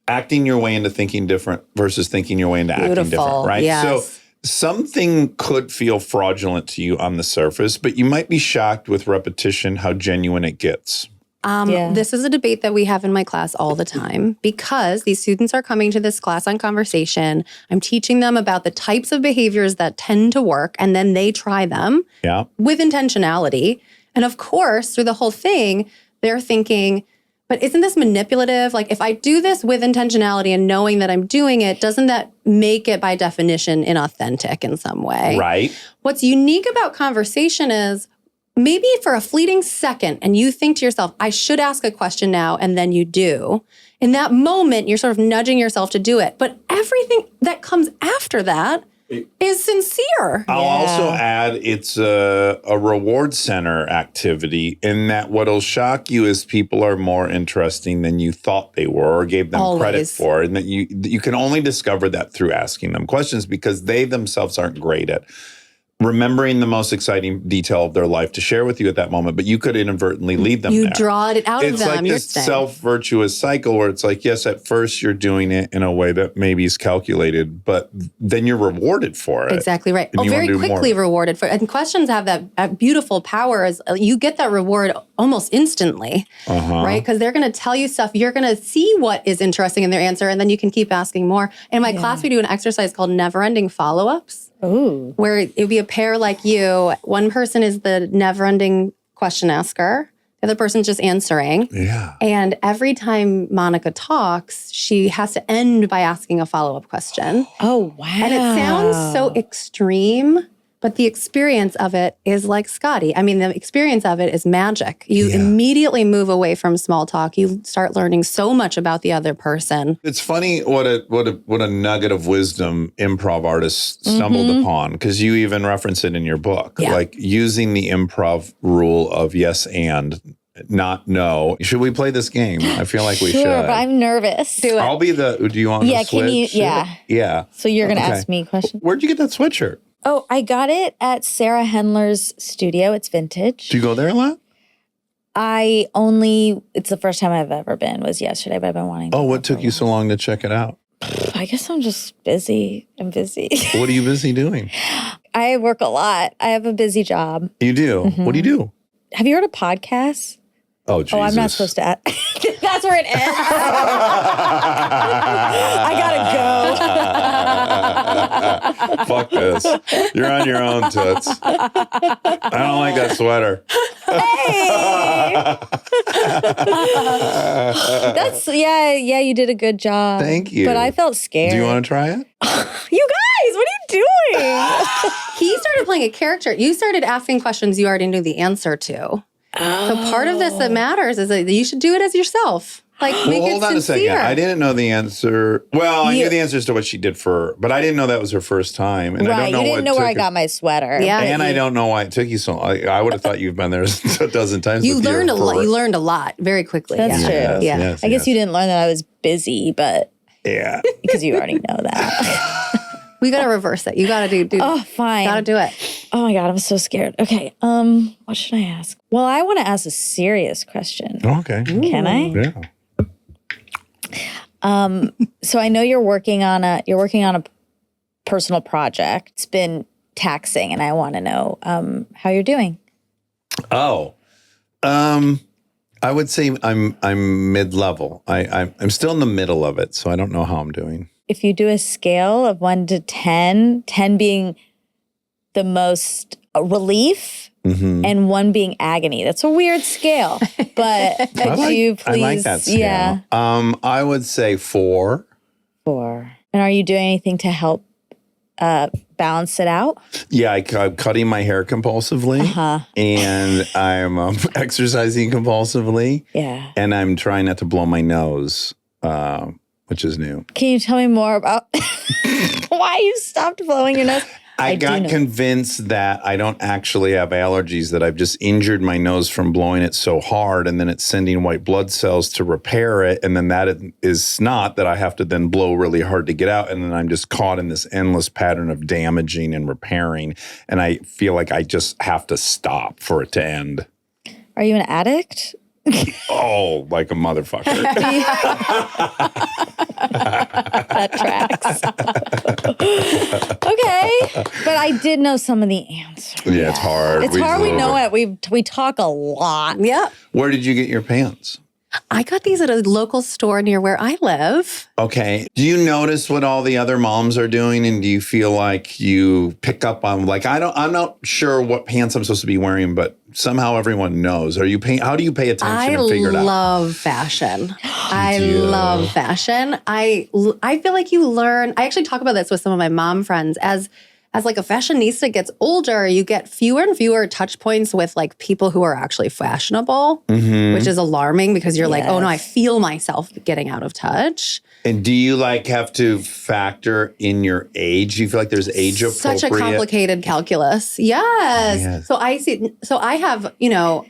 acting your way into thinking different versus thinking your way into acting Beautiful, different, right? yes. So something could feel fraudulent to you on the surface, but you might be shocked with repetition how genuine it gets. Yeah. This is a debate that we have in my class all the time because these students are coming to this class on conversation. I'm teaching them about the types of behaviors that tend to work, and then they try them Yeah. with intentionality. And of course, through the whole thing, they're thinking, but isn't this manipulative? Like, if I do this with intentionality and knowing that I'm doing it, doesn't that make it by definition inauthentic in some way? Right. What's unique about conversation is maybe for a fleeting second, and you think to yourself, I should ask a question now, and then you do. In that moment, you're sort of nudging yourself to do it. But everything that comes after that is sincere. I'll also add it's a reward center activity in that what'll shock you is people are more interesting than you thought they were or gave them credit Always. for. And that you can only discover that through asking them questions because they themselves aren't great at remembering the most exciting detail of their life to share with you at that moment, but you could inadvertently lead them You there. draw it out of It's them. like You're this saying. self-virtuous cycle where it's like, yes, at first you're doing it in a way that maybe is calculated, but then you're rewarded for it. Exactly right. And you Very wanna do more. quickly rewarded for it. And questions have that beautiful power is you get that reward almost instantly, right? Because they're going to tell you stuff. You're going to see what is interesting in their answer, and then you can keep asking more. In my class, we do an exercise called never-ending follow-ups. Ooh. Where it would be a pair like you. One person is the never-ending question asker. The other person's just answering. Yeah. And every time Monica talks, she has to end by asking a follow-up question. Oh, wow. And it sounds so extreme, but the experience of it is like Scotty. I mean, the experience of it is magic. You immediately move away from small talk. You start learning so much about the other person. It's funny what a nugget of wisdom improv artists stumbled upon, because you even reference it in your book, Yeah. like using the improv rule of yes and not no. Should we play this game? I feel like we Sure, should. but I'm nervous. Do it. I'll be the. Do you want? Yeah, to can you- switch? yeah. Yeah. So you're going to Okay. ask me a question? Where'd you get that sweatshirt? Oh, I got it at Sarah Hendler's studio. It's vintage. Do you go there a lot? It's the first time I've ever been, was yesterday, but I've been wanting to Oh, go what for took a you so long to check it out? while. I guess I'm just busy. I'm busy. What are you busy doing? I work a lot. I have a busy job. You do? What do you do? Have you heard of podcasts? Oh, Jesus. Oh, I'm not supposed to add. That's where it ends. I gotta go. Fuck this. You're on your own, Toots. I don't like that sweater. Yeah, you did a good job. Thank you. But I felt scared. Do you want to try it? You guys, what are you doing? He started playing a character. You started asking questions you already knew the answer to. So part of this that matters is that you should do it as yourself. Like, make Well, hold it on a sincere. second. I didn't know the answer. Well, I knew the answers to what she did for her, but I didn't know that was her first time. And I Right, don't know you didn't what know where I took got my sweater. Yeah. And I don't know why it took you so long. I would have thought you've been there a dozen times. You with your learned a lot. first- You learned a lot very quickly. That's yeah. true. Yes, Yeah. yes, I guess yes. you didn't learn that I was busy, but Yeah. because you already know that. We got to reverse it. You got to do. Oh, fine. Got to do it. Oh my God, I'm so scared. Okay, what should I ask? Well, I want to ask a serious question. Okay. Can I? Yeah. So I know you're working on a personal project. It's been taxing, and I want to know how you're doing. Oh, I would say I'm mid-level. I'm still in the middle of it, so I don't know how I'm doing. If you do a scale of 1 to 10, 10 being the most relief and 1 being agony. That's a weird scale, but could you please? I like that scale. Yeah. I would say 4. 4. And are you doing anything to help balance it out? Yeah, I'm cutting my hair compulsively, and I'm exercising compulsively, Yeah. and I'm trying not to blow my nose, which is new. Can you tell me more about why you stopped blowing your nose? I do got know. convinced that I don't actually have allergies, that I've just injured my nose from blowing it so hard, and then it's sending white blood cells to repair it. And then that is snot that I have to then blow really hard to get out. And then I'm just caught in this endless pattern of damaging and repairing. And I feel like I just have to stop for it to end. Are you an addict? Oh, like a motherfucker. That tracks. Okay. But I did know some of the answers. Yeah, it's hard. It's hard. We know it. We talk a lot. Yeah. Where did you get your pants? I got these at a local store near where I live. Okay. Do you notice what all the other moms are doing, and do you feel like you pick up on, like, I'm not sure what pants I'm supposed to be wearing, but somehow everyone knows. How do you pay attention I and figure it out? love fashion. I do. love fashion. I feel like you learn. I actually talk about this with some of my mom friends as as like a fashionista gets older, you get fewer and fewer touch points with like people who are actually fashionable, which is alarming because you're like, oh no, I feel myself getting out of touch. And do you like have to factor in your age? Do you feel like there's age appropriate? Such a complicated calculus. Yes. So I have,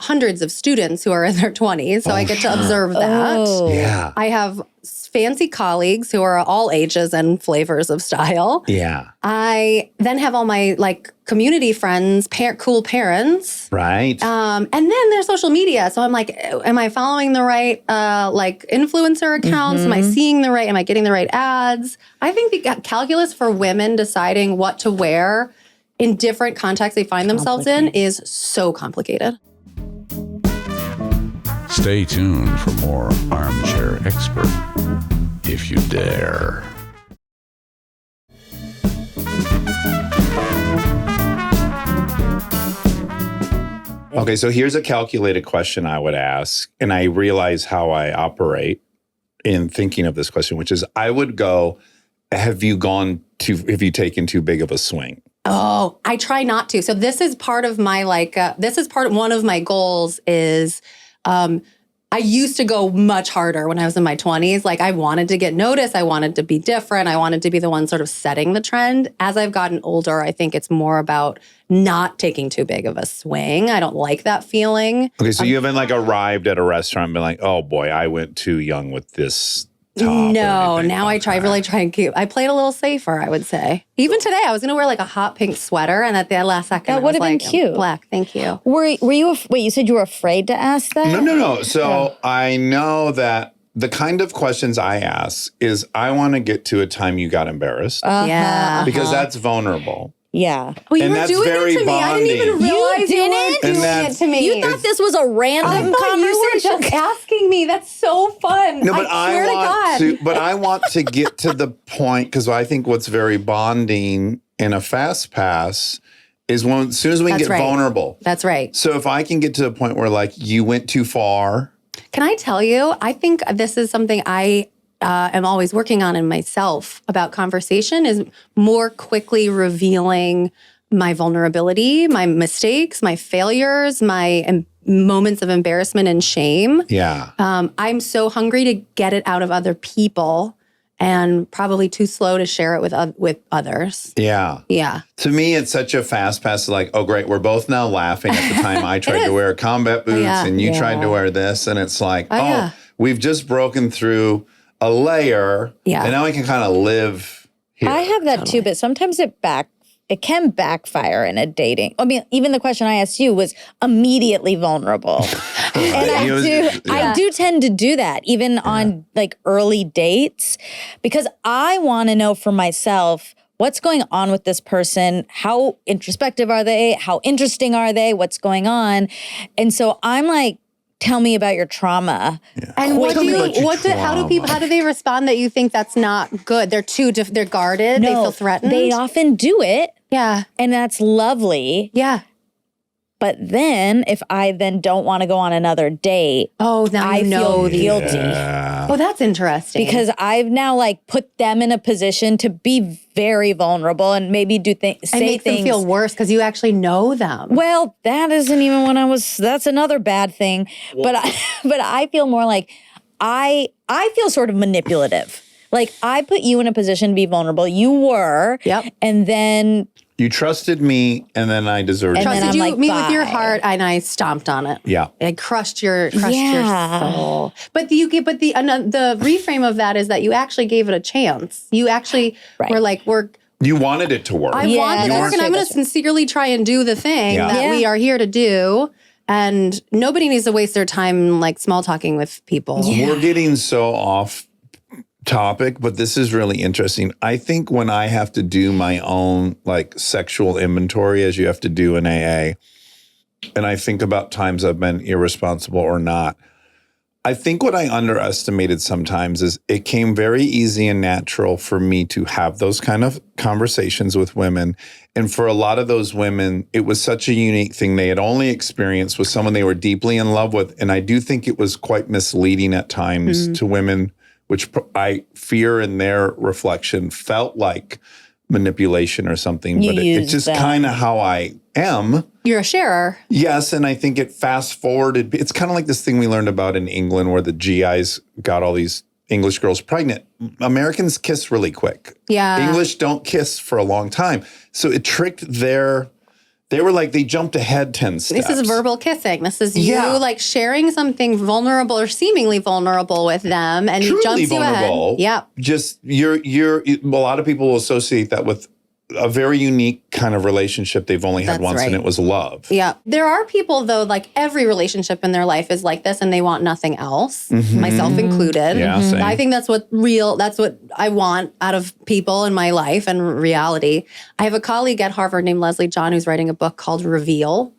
hundreds of students who are in their 20s. So I get to observe that. Yeah. I have fancy colleagues who are all ages and flavors of style. Yeah. I then have all my like community friends, cool parents. Right. And then there's social media. So I'm like, am I following the right like influencer accounts? Am I seeing the right, am I getting the right ads? I think the calculus for women deciding what to wear in different contexts they find themselves in is so complicated. Stay tuned for more Armchair Expert, if you dare. Okay, so here's a calculated question I would ask, and I realize how I operate in thinking of this question, which is I would go, have you taken too big of a swing? Oh, I try not to. So this is part of my one of my goals is I used to go much harder when I was in my 20s. Like I wanted to get noticed. I wanted to be different. I wanted to be the one sort of setting the trend. As I've gotten older, I think it's more about not taking too big of a swing. I don't like that feeling. Okay, so you haven't like arrived at a restaurant and been like, oh boy, I went too young with this top. No, now I really try and keep. I played a little safer, I would say. Even today, I was going to wear like a hot pink sweater, and at the last second, That I was would have been like, cute. Black, thank you. Were you? Wait, you said you were afraid to ask that? No. So I know that the kind of questions I ask is I want to get to a time you got embarrassed Yeah. because that's vulnerable. Yeah. Well, you And were that's doing very it to me. I didn't even bonding. realize you didn't? were And doing it that's- to me. You thought this was a random I thought conversation. you were just asking me. That's so fun. No, but I swear to God. But I want to get to the point because I think what's very bonding in a fast pass is as soon as we can That's get right. vulnerable. That's right. So if I can get to the point where like you went too far. Can I tell you, I think this is something I am always working on in myself about conversation is more quickly revealing my vulnerability, my mistakes, my failures, my moments of embarrassment and shame. Yeah. I'm so hungry to get it out of other people and probably too slow to share it with others. Yeah. Yeah. To me, it's such a fast pass. Like, oh, great. We're both now laughing at the time I tried to wear combat boots and you tried to wear this. And it's like, yeah. we've just broken through a layer. Yeah. And now we can kind of live here. I have that too, but sometimes it can backfire in a dating. I mean, even the question I asked you was immediately vulnerable. And I do tend to do that even on like early dates because I want to know for myself what's going on with this person, how introspective are they, how interesting are they, what's going on. And so I'm like, tell me about your trauma. Yeah. And how do they respond that you think that's not good? They're they're guarded, they feel threatened. They often do it. Yeah. And that's lovely. Yeah. But then if I then don't want to go on another date, Oh, now I you know feel guilty. Oh, that's interesting. Because I've now like put them in a position to be very vulnerable and maybe say it makes things. them feel worse because you actually know them. Well, that isn't even when that's another bad thing. But I feel more like I feel sort of manipulative. Like I put you in a position to be vulnerable. You were. Yep. And then You trusted me, and then I deserved And you. then Trusted I'm you like, me with your bye. heart, and I stomped on it. Yeah. I crushed your Yeah. soul. But the reframe of that is that you actually gave it a chance. You actually were like, You wanted it to work. I Yeah, want it to that's work, and I'm true, going that's to sincerely try and do the thing Yeah. that we are here to do. And nobody needs to waste their time like small talking with people. We're getting so off topic, but this is really interesting. I think when I have to do my own like sexual inventory, as you have to do in AA, and I think about times I've been irresponsible or not, I think what I underestimated sometimes is it came very easy and natural for me to have those kind of conversations with women. And for a lot of those women, it was such a unique thing they had only experienced with someone they were deeply in love with. And I do think it was quite misleading at times to women, which I fear in their reflection felt like manipulation or something, You but use it's just them. kind of how I am. You're a sharer. Yes, and I think it fast forwarded. It's kind of like this thing we learned about in England where the GIs got all these English girls pregnant. Americans kiss really quick. Yeah. English don't kiss for a long time. So it tricked they were like, they jumped ahead 10 steps. This is verbal kissing. This is Yeah. you like sharing something vulnerable or seemingly vulnerable with them, and it Truly jumps you vulnerable. ahead. Yeah. Just a lot of people will associate that with a very unique kind of relationship they've only had That's once, and right. it was love. Yeah. There are people, though, like every relationship in their life is like this and they want nothing else, myself included. Yeah, same. I think that's what I want out of people in my life and reality. I have a colleague at Harvard named Leslie John who's writing a book called Reveal.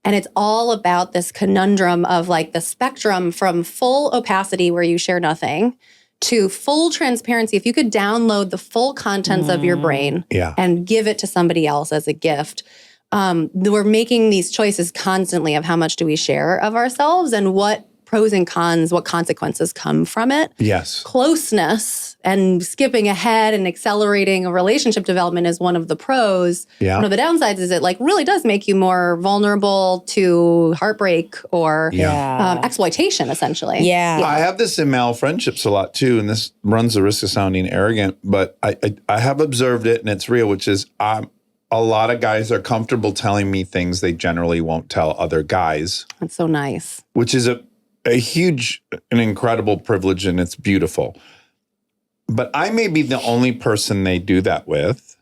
And it's all about this conundrum of like the spectrum from full opacity where you share nothing to full transparency. If you could download the full contents of your brain Yeah. and give it to somebody else as a gift, we're making these choices constantly of how much do we share of ourselves and what pros and cons, what consequences come from it. Yes. Closeness and skipping ahead and accelerating a relationship development is one of the pros. Yeah. One of the downsides is it like really does make you more vulnerable to heartbreak or exploitation, essentially. Yeah. I have this in male friendships a lot too, and this runs the risk of sounding arrogant, but I have observed it and it's real, which is a lot of guys are comfortable telling me things they generally won't tell other guys, That's so nice. which is a huge and incredible privilege, and it's beautiful. But I may be the only person they do that with.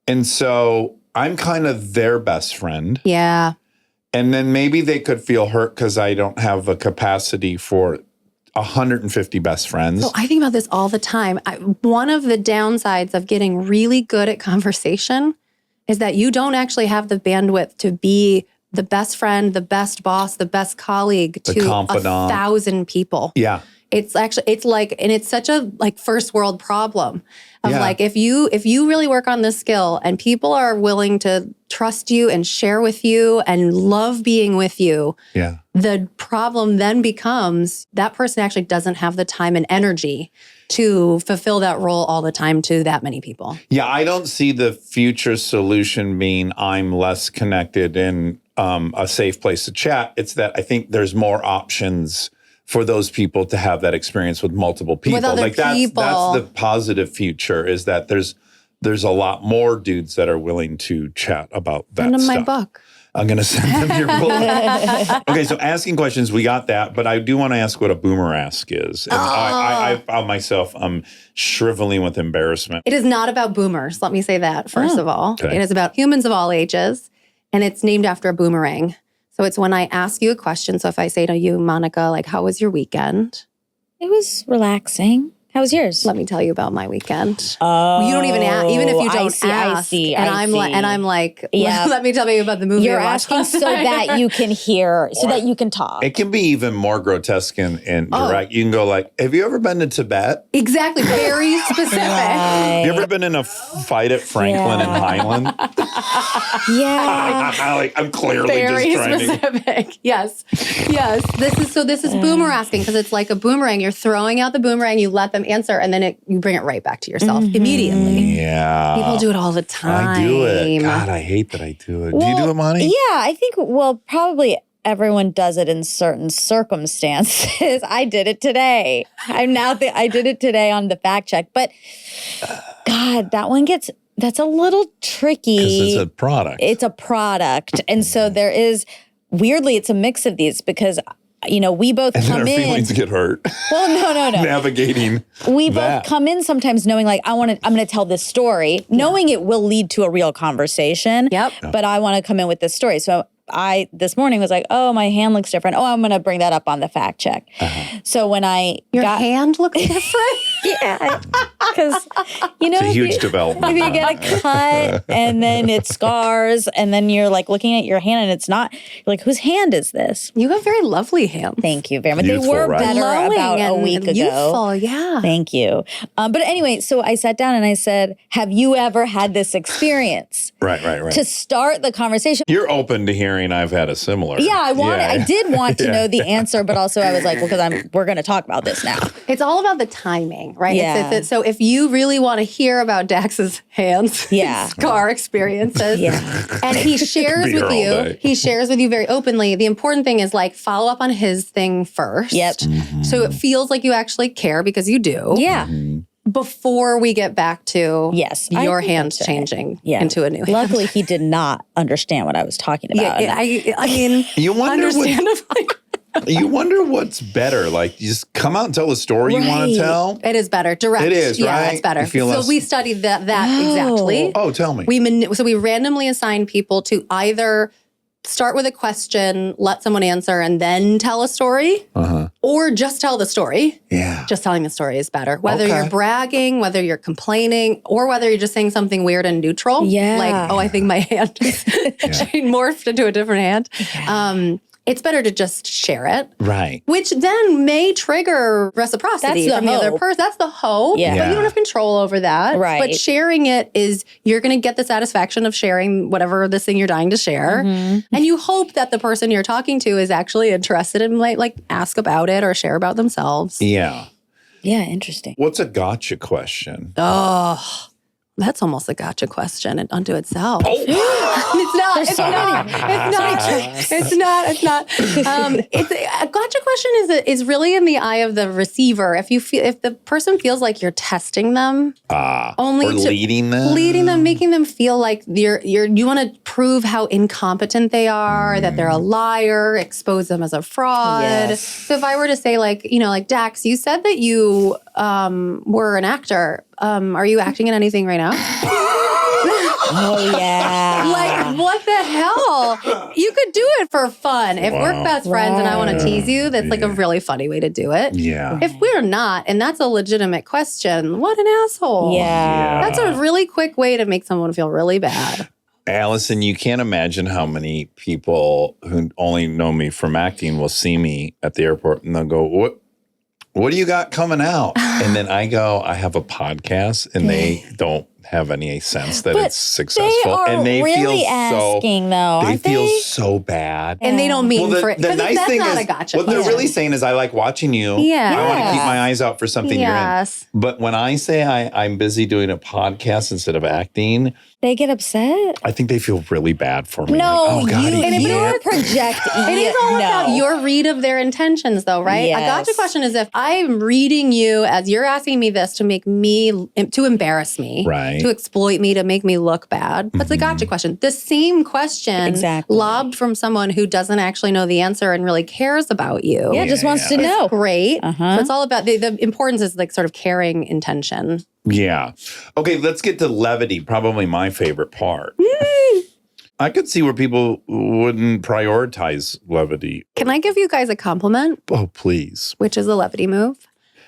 And so I'm kind of their best friend. Yeah. And then maybe they could feel hurt because I don't have a capacity for 150 best friends. So I think about this all the time. One of the downsides of getting really good at conversation is that you don't actually have the bandwidth to be the best friend, the best boss, the best colleague The to confidant. 1,000 people. Yeah. It's like, and it's such a like first world problem of Yeah. like, if you really work on this skill and people are willing to trust you and share with you and love being with you, Yeah. the problem then becomes that person actually doesn't have the time and energy to fulfill that role all the time to that many people. Yeah. I don't see the future solution being I'm less connected in a safe place to chat. It's that I think there's more options for those people to have that experience with multiple people. With other people. That's the positive future, is that there's a lot more dudes that are willing to chat about that Send them stuff. my book. I'm going to send them your book. Okay, so asking questions, we got that, but I do want to ask what a boomer ask is. And I found myself shriveling with embarrassment. It is not about boomers. Let me say that first of all. Okay. It is about humans of all ages, and it's named after a boomerang. So it's when I ask you a question. So if I say to you, Monica, like, how was your weekend? It was relaxing. How was yours? Let me tell you about my weekend. Oh, You don't even ask, even if you don't I ask. see. And I I'm like, Yeah. let me tell you about the movie. You're I watched asking last so night. that you can hear, so that you can talk. It can be even more grotesque and direct. You can go like, have you ever been to Tibet? Exactly, very specific. Have you ever been in a fight at Franklin and Highland? Yeah. I'm clearly Very just trying to... specific. Yes. This is boomer asking because it's like a boomerang. You're throwing out the boomerang, you let them answer, and then you bring it right back to yourself immediately. Yeah. People do it all the time. I do it. God, I hate that I do it. Do you do it, Monty? Yeah, I think, probably everyone does it in certain circumstances. I did it today. I did it today on the fact check. But God, that's a little tricky. Because it's a product. It's a product. And so weirdly, it's a mix of these because, we both and then come our in. feelings get hurt. Well, no. Navigating We both that. come in sometimes knowing like, I'm going to tell this story, knowing it will lead to a real conversation. Yep. But I want to come in with this story. So I, this morning was like, oh, my hand looks different. Oh, I'm going to bring that up on the fact check. So when Your hand looks different? yeah, because, It's a if huge you- development. If you get a cut and then it scars and then you're like looking at your hand and it's not, you're like, whose hand is this? You have very lovely hands. Thank you very much. Youthful, They were right? better Glowing about a and week ago. youthful, yeah. Thank you. But anyway, so I sat down and I said, have you ever had this experience? Right. To start the conversation. You're open to hearing I've had a similar. Yeah, I did want to Yeah. know the answer, but also I was like, well, because we're going to talk about this now. It's all about the timing, right? Yeah. So if you really want to hear about Dax's hands, Yeah. scar experiences, and he shares Be here with all you, day. he shares with you very openly. The important thing is like follow up on his thing first. Yep. So it feels like you actually care because you do. Yeah. Before we get back to Yes, I your think hands that's right. changing Yeah. into a new hand. Luckily, he did not understand what I was talking about. Yeah, I mean, You wonder what- understandably. You wonder what's better. Like, you just come out and tell the story you want Right. to tell. It is better. Direct. It is, Yeah, right? it's better. You feel So less- we studied that exactly. Oh, tell me. We randomly assign people to either start with a question, let someone answer, and then tell a story, or just tell the story. Yeah. Just telling the story is better. Whether Okay. you're bragging, whether you're complaining, or whether you're just saying something weird and neutral. Yeah. Like, oh, I think my hand is morphed into a different hand. It's better to just share it. Right. Which then may trigger reciprocity That's the from the other hope. person. That's the hope. Yeah. But you don't have control over that. Right. But sharing it is, you're going to get the satisfaction of sharing whatever this thing you're dying to share. And you hope that the person you're talking to is actually interested and might like ask about it or share about themselves. Yeah. Yeah, interesting. What's a gotcha question? Oh, that's almost a gotcha question unto itself. Oh. It's not. There's It's so not. It's not. It's not. It's a gotcha question is really in the eye of the receiver. If the person feels like you're testing them, only Or to leading them? leading them, making them feel like you want to prove how incompetent they are, that they're a liar, expose them as a fraud. Yes. So if I were to say like Dax, you said that you were an actor. Are you acting in anything right now? Oh, yeah. Like, what the hell? You could do it for fun. If we're best friends and I want to tease you, that's like a really funny way to do it. Yeah. If we're not, and that's a legitimate question, what an asshole. Yeah. That's a really quick way to make someone feel really bad. Allison, you can't imagine how many people who only know me from acting will see me at the airport and they'll go, What do you got coming out? And then I go, I have a podcast, and they don't have any sense that But it's successful. They are and they really feel asking, though, they aren't feel they? so bad. And they don't mean for it. The 'cause nice that's thing not is, a gotcha. what they're question. really saying is, I like watching you. Yeah. I want to keep Yeah. my eyes out for something Yes. you're in. But when I say I'm busy doing a podcast instead of acting, They get upset. I think they feel really bad for me. No, Like, oh, God, you he project. It is all about your read of their intentions, though, right? Yes. A gotcha question is if I'm reading you as you're asking me this to make me, to embarrass me, Right. to exploit me, to make me look bad. That's a gotcha question. The same question Exactly. lobbed from someone who doesn't actually know the answer and really cares about you. Yeah, just wants to It's know. great. Uh-huh. So it's all about the importance is like sort of caring intention. Yeah. Okay, let's get to levity, probably my favorite part. I could see where people wouldn't prioritize levity. Can I give you guys a compliment, Oh, please. which is a levity move?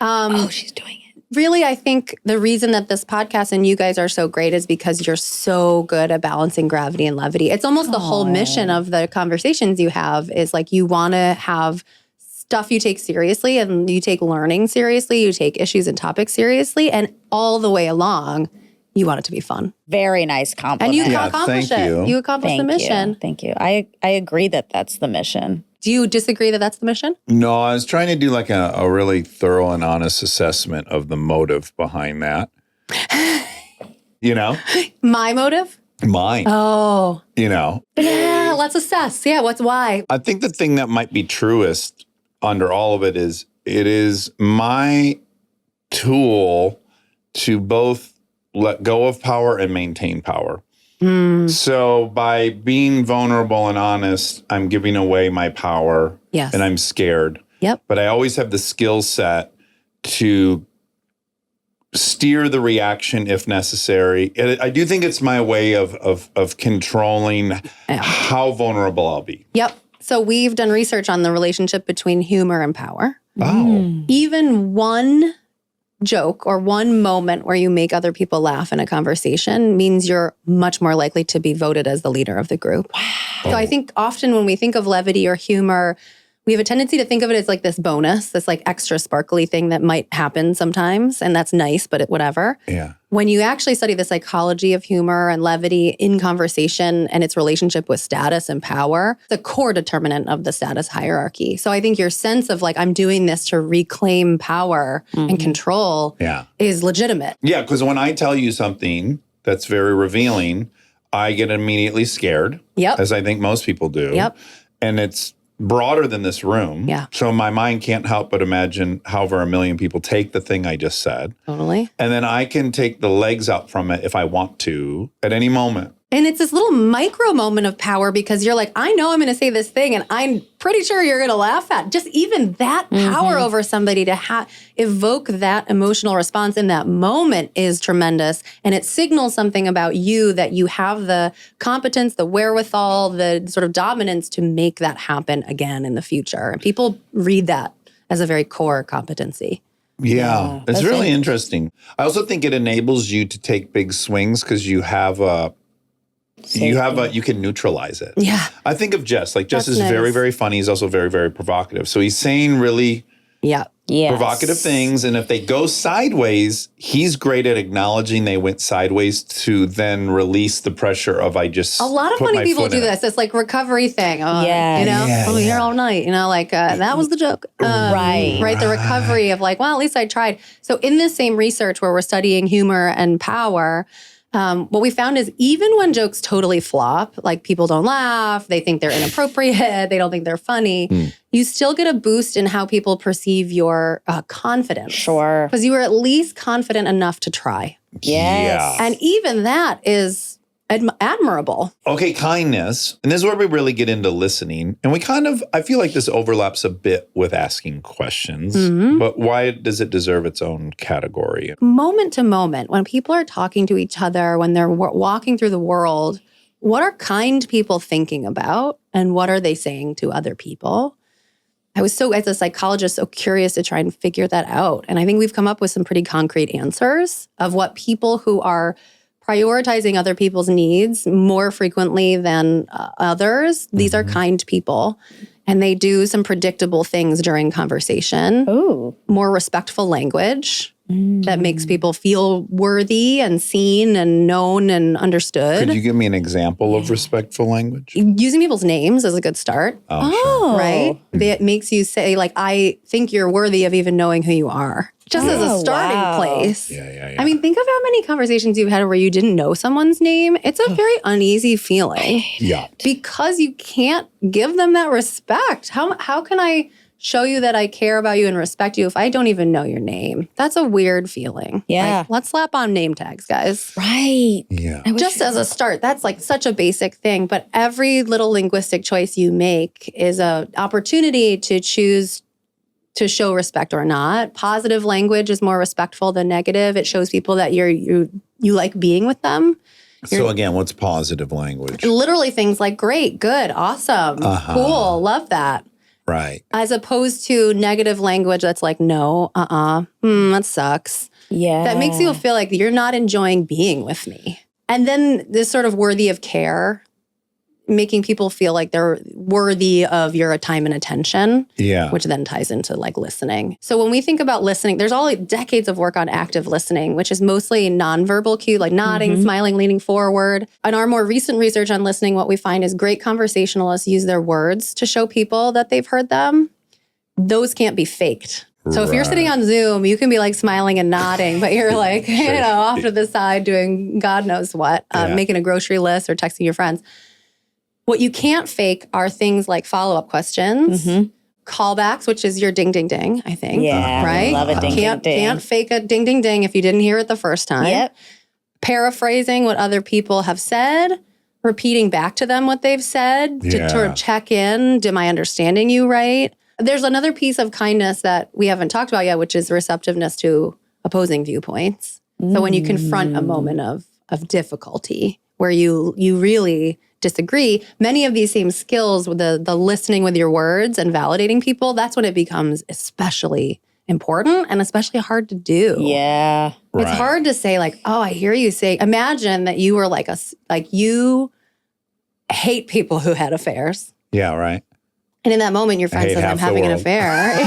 Oh, she's doing it. Really, I think the reason that this podcast and you guys are so great is because you're so good at balancing gravity and levity. It's almost the whole mission of the conversations you have is like you want to have stuff you take seriously and you take learning seriously, you take issues and topics seriously, and all the way along, you want it to be fun. Very nice compliment. And you Yeah, accomplish thank it. you. You accomplish the mission. Thank you. I agree that that's the mission. Do you disagree that that's the mission? No, I was trying to do like a really thorough and honest assessment of the motive behind that. You know? My motive? Mine. Oh. You know? Yeah, let's assess. Yeah, what's why? I think the thing that might be truest under all of it is my tool to both let go of power and maintain power. So by being vulnerable and honest, I'm giving away my power. Yes. And I'm scared. Yep. But I always have the skill set to steer the reaction if necessary. I do think it's my way of controlling how vulnerable I'll be. Yep. So we've done research on the relationship between humor and power. Oh. Even one joke or one moment where you make other people laugh in a conversation means you're much more likely to be voted as the leader of the group. Wow. So I think often when we think of levity or humor, we have a tendency to think of it as like this bonus, this like extra sparkly thing that might happen sometimes. And that's nice, but whatever. Yeah. when you actually study the psychology of humor and levity in conversation and its relationship with status and power, the core determinant of the status hierarchy. So I think your sense of like, I'm doing this to reclaim power and control is legitimate. Yeah, because when I tell you something that's very revealing, I get immediately scared, as I think most people do. And it's broader than this room. So my mind can't help but imagine however a million people take the thing I just said. Totally. And then I can take the legs out from it if I want to at any moment. And it's this little micro moment of power because you're like, I know I'm going to say this thing and I'm pretty sure you're going to laugh at. Just even that power over somebody to evoke that emotional response in that moment is tremendous. And it signals something about you that you have the competence, the wherewithal, the sort of dominance to make that happen again in the future. And people read that as a very core competency. Yeah, it's really interesting. I also think it enables you to take big swings because you have you can neutralize it. Yeah. I think of Jess. Like Jess That's is very, nice. very funny. He's also very, very provocative. So he's saying really provocative things. And if they go sideways, he's great at acknowledging they went sideways to then release the pressure of I just A lot of put funny my people foot do in it. this. It's like recovery thing. You know, Yeah, I'm here all night. You know, like that was the joke. Right. The recovery of like, well, at least I tried. So in this same research where we're studying humor and power, what we found is even when jokes totally flop, like people don't laugh, they think they're inappropriate, they don't think they're funny, you still get a boost in how people perceive your confidence. Sure. Because you were at least confident enough to try. Yes. And even that is admirable. Okay, kindness. And this is where we really get into listening. And I feel like this overlaps a bit with asking questions. But why does it deserve its own category? Moment to moment, when people are talking to each other, when they're walking through the world, what are kind people thinking about? And what are they saying to other people? I was as a psychologist, so curious to try and figure that out. And I think we've come up with some pretty concrete answers of what people who are prioritizing other people's needs more frequently than others. These are kind people. And they do some predictable things during conversation. Ooh. More respectful language that makes people feel worthy and seen and known and understood. Could you give me an example of respectful language? Using people's names is a good start. Oh, Right? It makes you say, like, I think you're worthy of even knowing who you are. Just as a starting place. Yeah. I mean, think of how many conversations you've had where you didn't know someone's name. It's a very uneasy feeling. Yeah. Because you can't give them that respect. How can I show you that I care about you and respect you if I don't even know your name? That's a weird feeling. Yeah. Like, let's slap on name tags, guys. Right. Yeah. Just as a start, that's like such a basic thing. But every little linguistic choice you make is an opportunity to choose to show respect or not. Positive language is more respectful than negative. It shows people that you like being with them. So again, what's positive language? Literally things like great, good, awesome, cool, love that. Right. As opposed to negative language that's like, no, that sucks. Yeah. That makes you feel like you're not enjoying being with me. And then this sort of worthy of care, making people feel like they're worthy of your time and attention, which then ties into like listening. So when we think about listening, there's all like decades of work on active listening, which is mostly nonverbal cue, like nodding, smiling, leaning forward. In our more recent research on listening, what we find is great conversationalists use their words to show people that they've heard them. Those can't be faked. So if you're sitting on Zoom, you can be like smiling and nodding, but you're like, off to the side doing God knows what, making a grocery list or texting your friends. What you can't fake are things like follow-up questions, callbacks, which is your ding, ding, ding, I think. Yeah, right? love a ding, ding, ding. Can't fake a ding, ding, ding if you didn't hear it the first time. Yep. Paraphrasing what other people have said, repeating back to them what they've said to sort of check in. Am I understanding you right? There's another piece of kindness that we haven't talked about yet, which is receptiveness to opposing viewpoints. So when you confront a moment of difficulty where you really disagree, many of these same skills with the listening with your words and validating people, that's when it becomes especially important and especially hard to do. Yeah. It's hard to say like, oh, I hear you say, imagine that you were like you hate people who had affairs. Yeah, right. And in that moment, your friend hate says, I'm half the having an world. affair.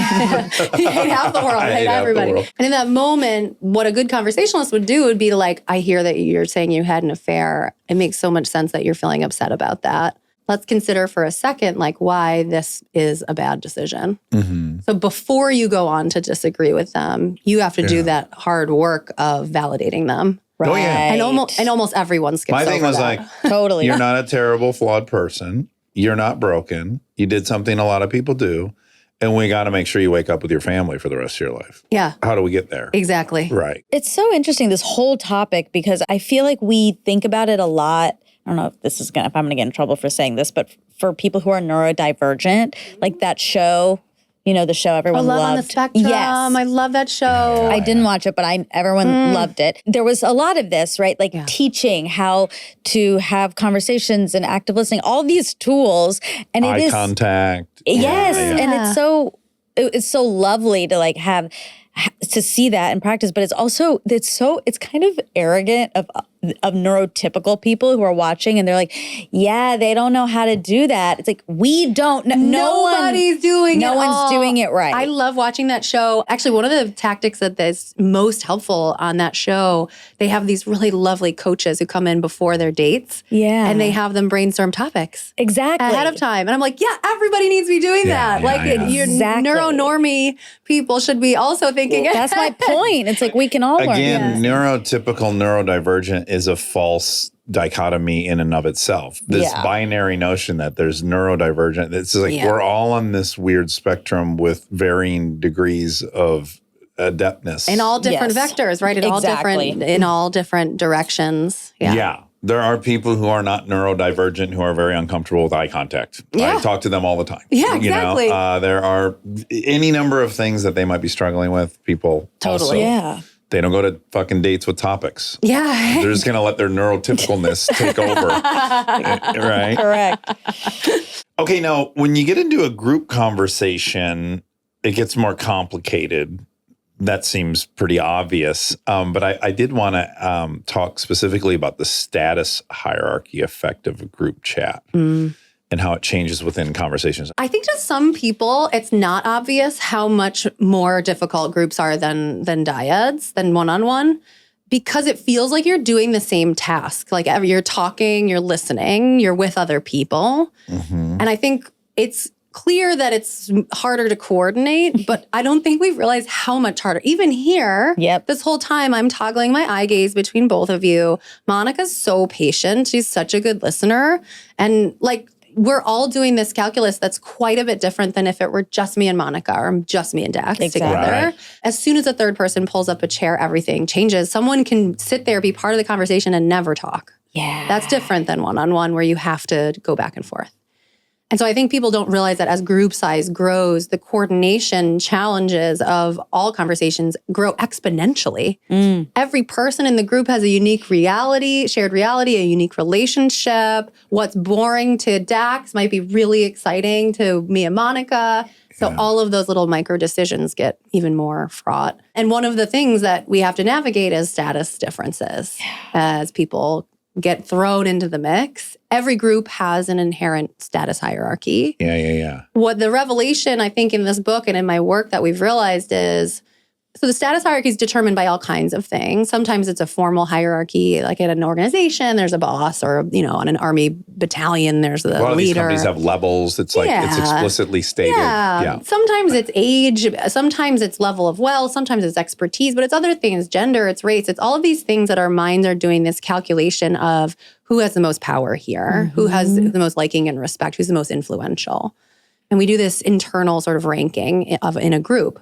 You hate half the world. I I hate hate half the everybody. world. And in that moment, what a good conversationalist would do would be to like, I hear that you're saying you had an affair. It makes so much sense that you're feeling upset about that. Let's consider for a second, like, why this is a bad decision. Mm-hmm. So before you go on to disagree with them, you have to do that hard work of validating them. Right. Oh, yeah. And almost everyone skips My over thing was that. like, Totally. you're not a terrible, flawed person. You're not broken. You did something a lot of people do. And we got to make sure you wake up with your family for the rest of your life. Yeah, How do we get there? exactly. Right. It's so interesting, this whole topic, because I feel like we think about it a lot. I don't know if I'm going to get in trouble for saying this, but for people who are neurodivergent, like that show, the show everyone Love loved. on the Spectrum. Yes. I love that show. I didn't watch it, but everyone loved it. There was a lot of this, right? Like teaching how to have conversations and active listening, all these tools. And it Eye is contact. Yes, Yeah. and it's so lovely to like have to see that in practice, but it's kind of arrogant of neurotypical people who are watching and they're like, yeah, they don't know how to do that. It's like, we don't know. Nobody's doing it. No one's doing it right. I love watching that show. Actually, one of the tactics that is most helpful on that show, they have these really lovely coaches who come in before their dates. Yeah. And they have them brainstorm topics. Exactly. Ahead of time. And I'm like, yeah, everybody needs to be doing that. Yeah, Like, yeah. your Exactly. neuronormie people should be also thinking it. That's my point. It's like we can all learn. Again, neurotypical, neurodivergent is a false dichotomy in and of itself. This binary notion that there's neurodivergent, it's like we're all on this weird spectrum with varying degrees of adeptness. In all different Yes. vectors, right? Exactly. In all different directions. Yeah. There are people who are not neurodivergent who are very uncomfortable with eye contact. Yeah. I talk to them all the time. Yeah, exactly. There are any number of things that they might be struggling with. People also, Yeah. they don't go to fucking dates with topics. Yeah. They're just going to let their neurotypicalness take over. Right? Correct. Okay, now, when you get into a group conversation, it gets more complicated. That seems pretty obvious. But I did want to talk specifically about the status hierarchy effect of a group chat and how it changes within conversations. I think to some people, it's not obvious how much more difficult groups are than dyads, than one-on-one, because it feels like you're doing the same task. Like you're talking, you're listening, you're with other people. Mm-hmm. And I think it's clear that it's harder to coordinate, but I don't think we've realized how much harder. Even here, this whole time I'm toggling my eye gaze between both of you. Monica's so patient. She's such a good listener. And like, we're all doing this calculus that's quite a bit different than if it were just me and Monica or just me and Dax together. Right. As soon as a third person pulls up a chair, everything changes. Someone can sit there, be part of the conversation and never talk. Yeah. That's different than one-on-one where you have to go back and forth. And so I think people don't realize that as group size grows, the coordination challenges of all conversations grow exponentially. Every person in the group has a unique reality, shared reality, a unique relationship. What's boring to Dax might be really exciting to me and Monica. So all of those little micro decisions get even more fraught. And one of the things that we have to navigate is status differences as people get thrown into the mix. Every group has an inherent status hierarchy. Yeah. What the revelation, I think, in this book and in my work that we've realized is, so the status hierarchy is determined by all kinds of things. Sometimes it's a formal hierarchy, like at an organization, there's a boss, or, on an army battalion, there's the leader. A lot of these companies have levels. It's like, it's explicitly stated. Yeah. Sometimes it's age, sometimes it's level of wealth, sometimes it's expertise, but it's other things, gender, it's race, it's all of these things that our minds are doing this calculation of who has the most power here, who has the most liking and respect, who's the most influential. And we do this internal sort of ranking in a group.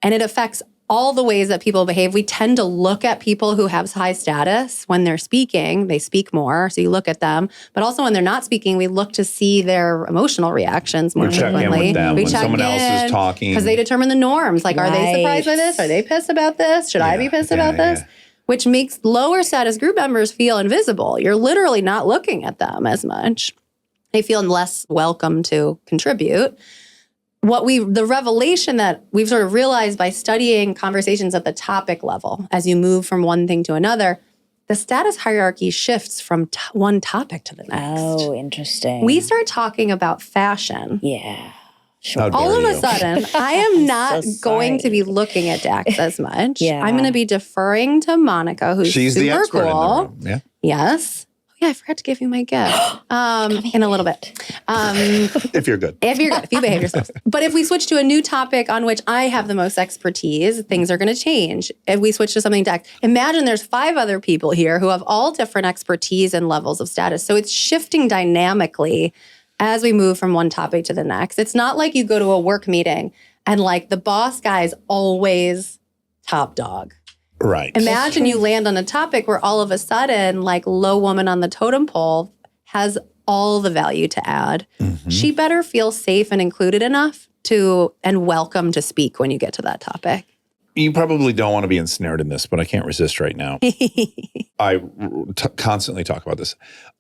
And it affects all the ways that people behave. We tend to look at people who have high status when they're speaking. They speak more, so you look at them. But also when they're not speaking, we look to see their emotional reactions more We check in frequently. with them We when check someone else is talking. because they determine the norms. Like, are they surprised by this? Are they pissed about this? Should I be pissed about this? Which makes lower status group members feel invisible. You're literally not looking at them as much. They feel less welcome to contribute. The revelation that we've sort of realized by studying conversations at the topic level, as you move from one thing to another, the status hierarchy shifts from one topic to the next. Oh, interesting. We start talking about fashion. Yeah. How All dare of a you. sudden, I am not so going to be sorry. looking at Dax as much. Yeah. I'm going to be deferring to Monica, who's She's super the expert cool. in the room. Yeah. Yes. Oh, yeah, I forgot to give you my gift in a little bit. If you're good. If you're good, if you behave yourselves. But if we switch to a new topic on which I have the most expertise, things are going to change. If we switch to something Dax, imagine there's 5 other people here who have all different expertise and levels of status. So it's shifting dynamically as we move from one topic to the next. It's not like you go to a work meeting and like the boss guy is always top dog. Right. Imagine you land on a topic where all of a sudden, like low woman on the totem pole has all the value to add. Mm-hmm. She better feel safe and included enough to and welcome to speak when you get to that topic. You probably don't want to be ensnared in this, but I can't resist right now. I constantly talk about this.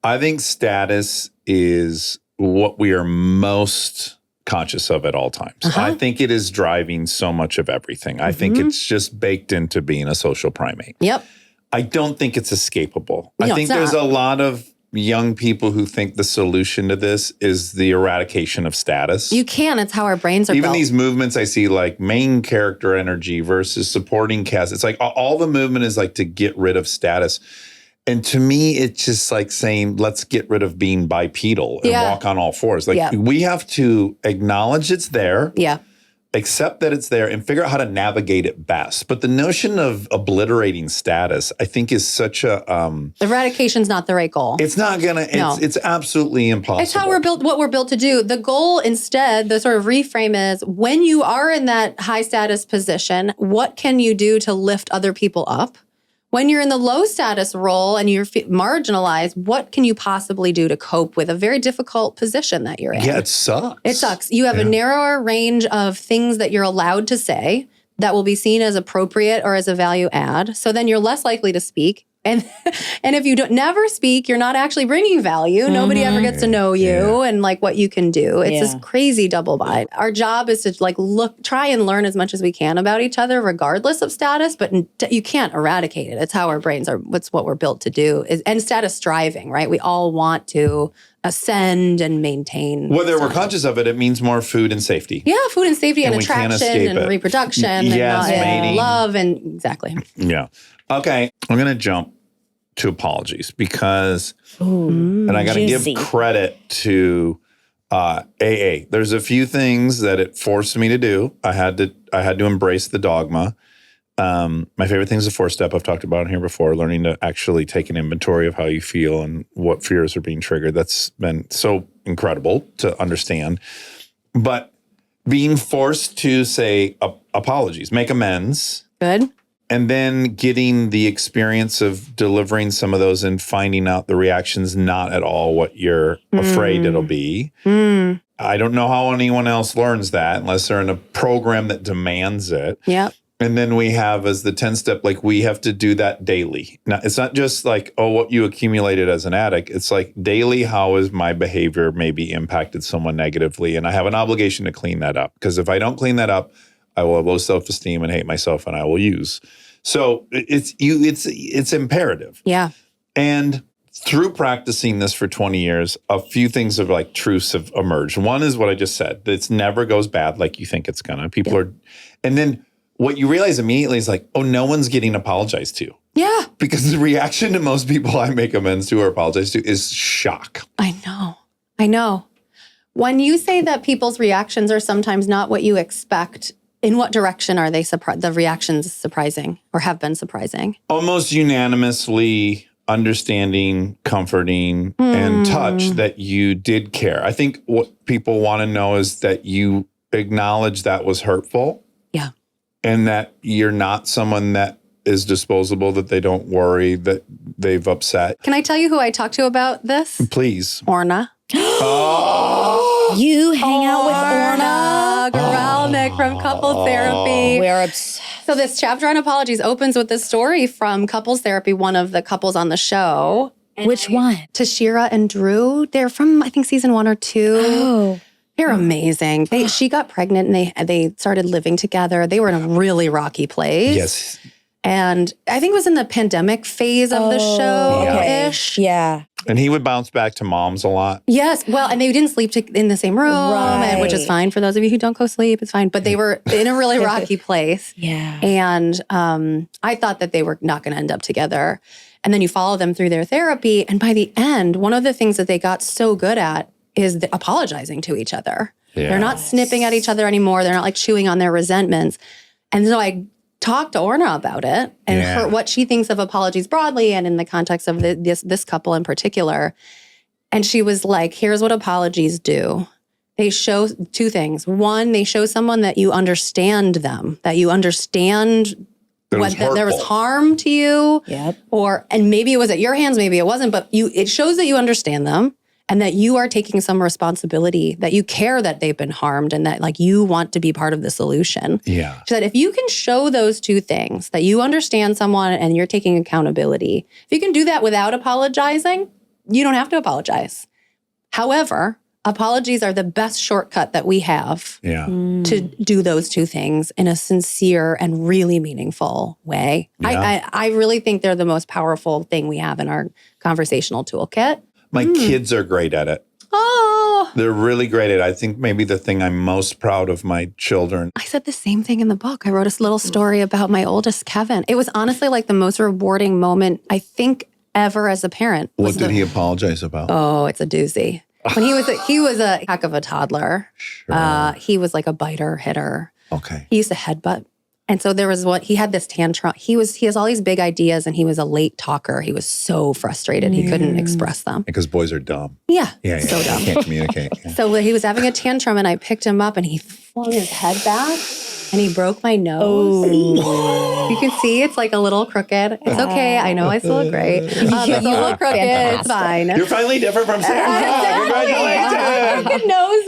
I think status is what we are most conscious of at all times. I think it is driving so much of everything. I think it's just baked into being a social primate. Yep. I don't think it's escapable. I No, think it's there's not. a lot of young people who think the solution to this is the eradication of status. You can. It's how our brains are Even built. these movements I see, like main character energy versus supporting cast. It's like all the movement is like to get rid of status. And to me, it's just like saying, let's get rid of being bipedal and Yeah. walk on all fours. Like Yeah. we have to acknowledge it's there, Yeah. accept that it's there, and figure out how to navigate it best. But the notion of obliterating status, I think, is such a Eradication's not the right goal. it's not gonna No. it's absolutely impossible. It's how we're built, what we're built to do. The goal instead, the sort of reframe is when you are in that high status position, what can you do to lift other people up? When you're in the low status role and you're marginalized, what can you possibly do to cope with a very difficult position that you're in? Yeah, it sucks. It sucks. You have a narrower range of things that you're allowed to say that will be seen as appropriate or as a value add. So then you're less likely to speak. And if you don't never speak, you're not actually bringing value. Nobody ever gets to know you and like what you can do. It's this crazy double bind. Our job is to like try and learn as much as we can about each other, regardless of status. But you can't eradicate it. It's how our brains are. It's what we're built to do. And status striving, right? We all want to ascend and maintain. Whether we're status. conscious of it, it means more food and safety. Yeah, food and safety and And we can't attraction escape and it. reproduction Yes, and mating. love and exactly. Yeah. Okay. I'm going to jump to apologies because, and I got to give juicy. credit to AA. There's a few things that it forced me to do. I had to embrace the dogma. My favorite thing is the 4-step I've talked about in here before, learning to actually take an inventory of how you feel and what fears are being triggered. That's been so incredible to understand. But being forced to say apologies, make amends, Good. and then getting the experience of delivering some of those and finding out the reaction's not at all what you're afraid it'll be. I don't know how anyone else learns that unless they're in a program that demands it. Yep. And then we have as the 10-step, like we have to do that daily. Now, it's not just like, oh, what you accumulated as an addict. It's like daily, how is my behavior maybe impacted someone negatively? And I have an obligation to clean that up. Because if I don't clean that up, I will have low self-esteem and hate myself and I will use. So it's imperative. Yeah. And through practicing this for 20 years, a few things of like truths have emerged. One is what I just said. It never goes bad like you think it's gonna. People are, and then what you realize immediately is like, oh, no one's getting apologized to. Yeah. Because the reaction to most people I make amends to or apologize to is shock. I know. When you say that people's reactions are sometimes not what you expect, in what direction are they the reactions surprising or have been surprising? Almost unanimously understanding, comforting, and touch that you did care. I think what people want to know is that you acknowledge that was hurtful. Yeah. And that you're not someone that is disposable, that they don't worry, that they've upset. Can I tell you who I talked to about this? Please. Orna. You hang out with Orna. Goralnik from Couple Therapy. We're obsessed. So this chapter on apologies opens with this story from Couples Therapy, one of the couples on the show. Which one? Tashira and Drew. They're from, I think, season 1 or 2. Oh. They're amazing. She got pregnant and they started living together. They were in a really rocky place. Yes. And I think it was in the pandemic phase of the show-ish. Yeah. And he would bounce back to mom's a lot. Yes. Well, and they didn't sleep in the same room, and, which is Right. fine for those of you who don't go sleep. It's fine. But they were in a really rocky place. Yeah. And I thought that they were not going to end up together. And then you follow them through their therapy. And by the end, one of the things that they got so good at is apologizing to each other. Yeah. They're not snipping at each other anymore. They're not like chewing on their resentments. And so I talked to Orna about it and Yeah. what she thinks of apologies broadly and in the context of this couple in particular. And she was like, here's what apologies do. They show two things. One, they show someone that you understand them, that you understand It was that there was hurtful. harm to you. Yep. And maybe it was at your hands, maybe it wasn't, but it shows that you understand them and that you are taking some responsibility, that you care that they've been harmed and that like you want to be part of the solution. Yeah. She said, if you can show those two things, that you understand someone and you're taking accountability, if you can do that without apologizing, you don't have to apologize. However, apologies are the best shortcut that we have Yeah. to do those two things in a sincere and really meaningful way. Yeah. I really think they're the most powerful thing we have in our conversational toolkit. My kids are great at it. Oh, They're really great at it. I think maybe the thing I'm most proud of my children. I said the same thing in the book. I wrote a little story about my oldest, Kevin. It was honestly like the most rewarding moment, I think, ever as a parent. What was did he apologize about? Oh, it's a doozy. When he was a heck of a toddler. Sure. He was like a biter, hitter. Okay. He used to headbutt. And so there was he had this tantrum. He has all these big ideas and he was a late talker. He was so frustrated. He couldn't express them. Because boys are dumb. Yeah. Yeah. So dumb. Can't communicate. Yeah. So he was having a tantrum and I picked him up and he flung his head back and he broke my nose. You can see it's like a little crooked. It's okay. I know I still look great. It's a little crooked. It's fine. You're finally different from Sarah. Congratulations. Crooked nose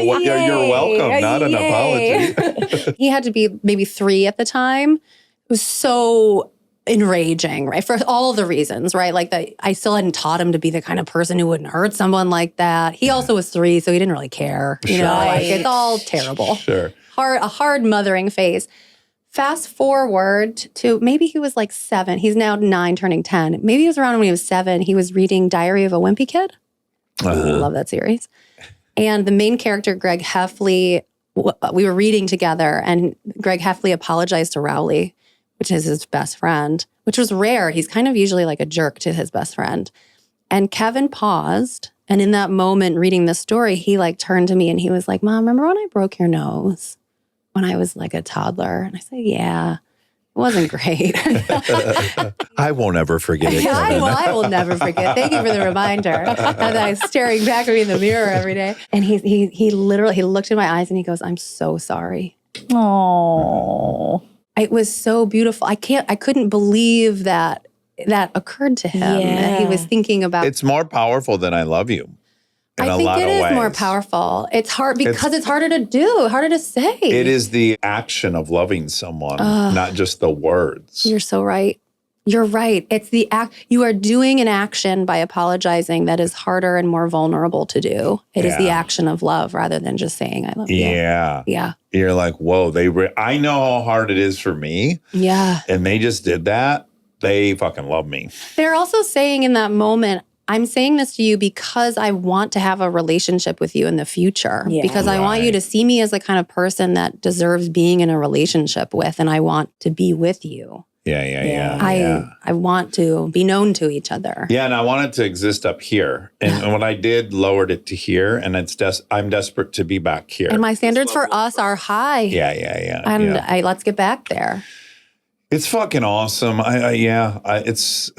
one. You're welcome, not an Yay. apology. He had to be maybe 3 at the time. It was so enraging, right? For all the reasons, right? Like that I still hadn't taught him to be the kind of person who wouldn't hurt someone like that. He also was 3, so he didn't really care. You know, like it's all terrible. Sure. A hard mothering phase. Fast forward to maybe he was like 7. He's now 9, turning 10. Maybe it was around when he was 7. He was reading Diary of a Wimpy Kid. Love that series. And the main character, Greg Heffley, we were reading together and Greg Heffley apologized to Rowley, which is his best friend, which was rare. He's kind of usually like a jerk to his best friend. And Kevin paused. And in that moment, reading the story, he like turned to me and he was like, Mom, remember when I broke your nose when I was like a toddler? And I said, yeah, it wasn't great. I won't ever forget it. Kevin. I will never forget. Thank you for the reminder. And that I was staring back at me in the mirror every day. And he literally looked in my eyes and he goes, I'm so sorry. Oh. It was so beautiful. I couldn't believe that occurred to him. Yeah. He was thinking about It's more powerful than I love you. In I a think lot it of is ways. more powerful. It's hard because it's harder to do, harder to say. It is the action of loving someone, not just the words. You're so right. You're right. It's the act. You are doing an action by apologizing that is harder and more vulnerable to do. It is the Yeah. action of love rather than just saying I love you. Yeah. Yeah. You're like, whoa, I know how hard it is for me. Yeah. And they just did that. They fucking love me. They're also saying in that moment, I'm saying this to you because I want to have a relationship with you in the future. Yeah. Because I want you Right. to see me as the kind of person that deserves being in a relationship with, and I want to be with you. Yeah. I want to be known to each other. Yeah, and I want it to exist up here. And when I did, lowered it to here, and I'm desperate to be back here. And my standards for us are high. Yeah. And let's get back there. It's fucking awesome. It's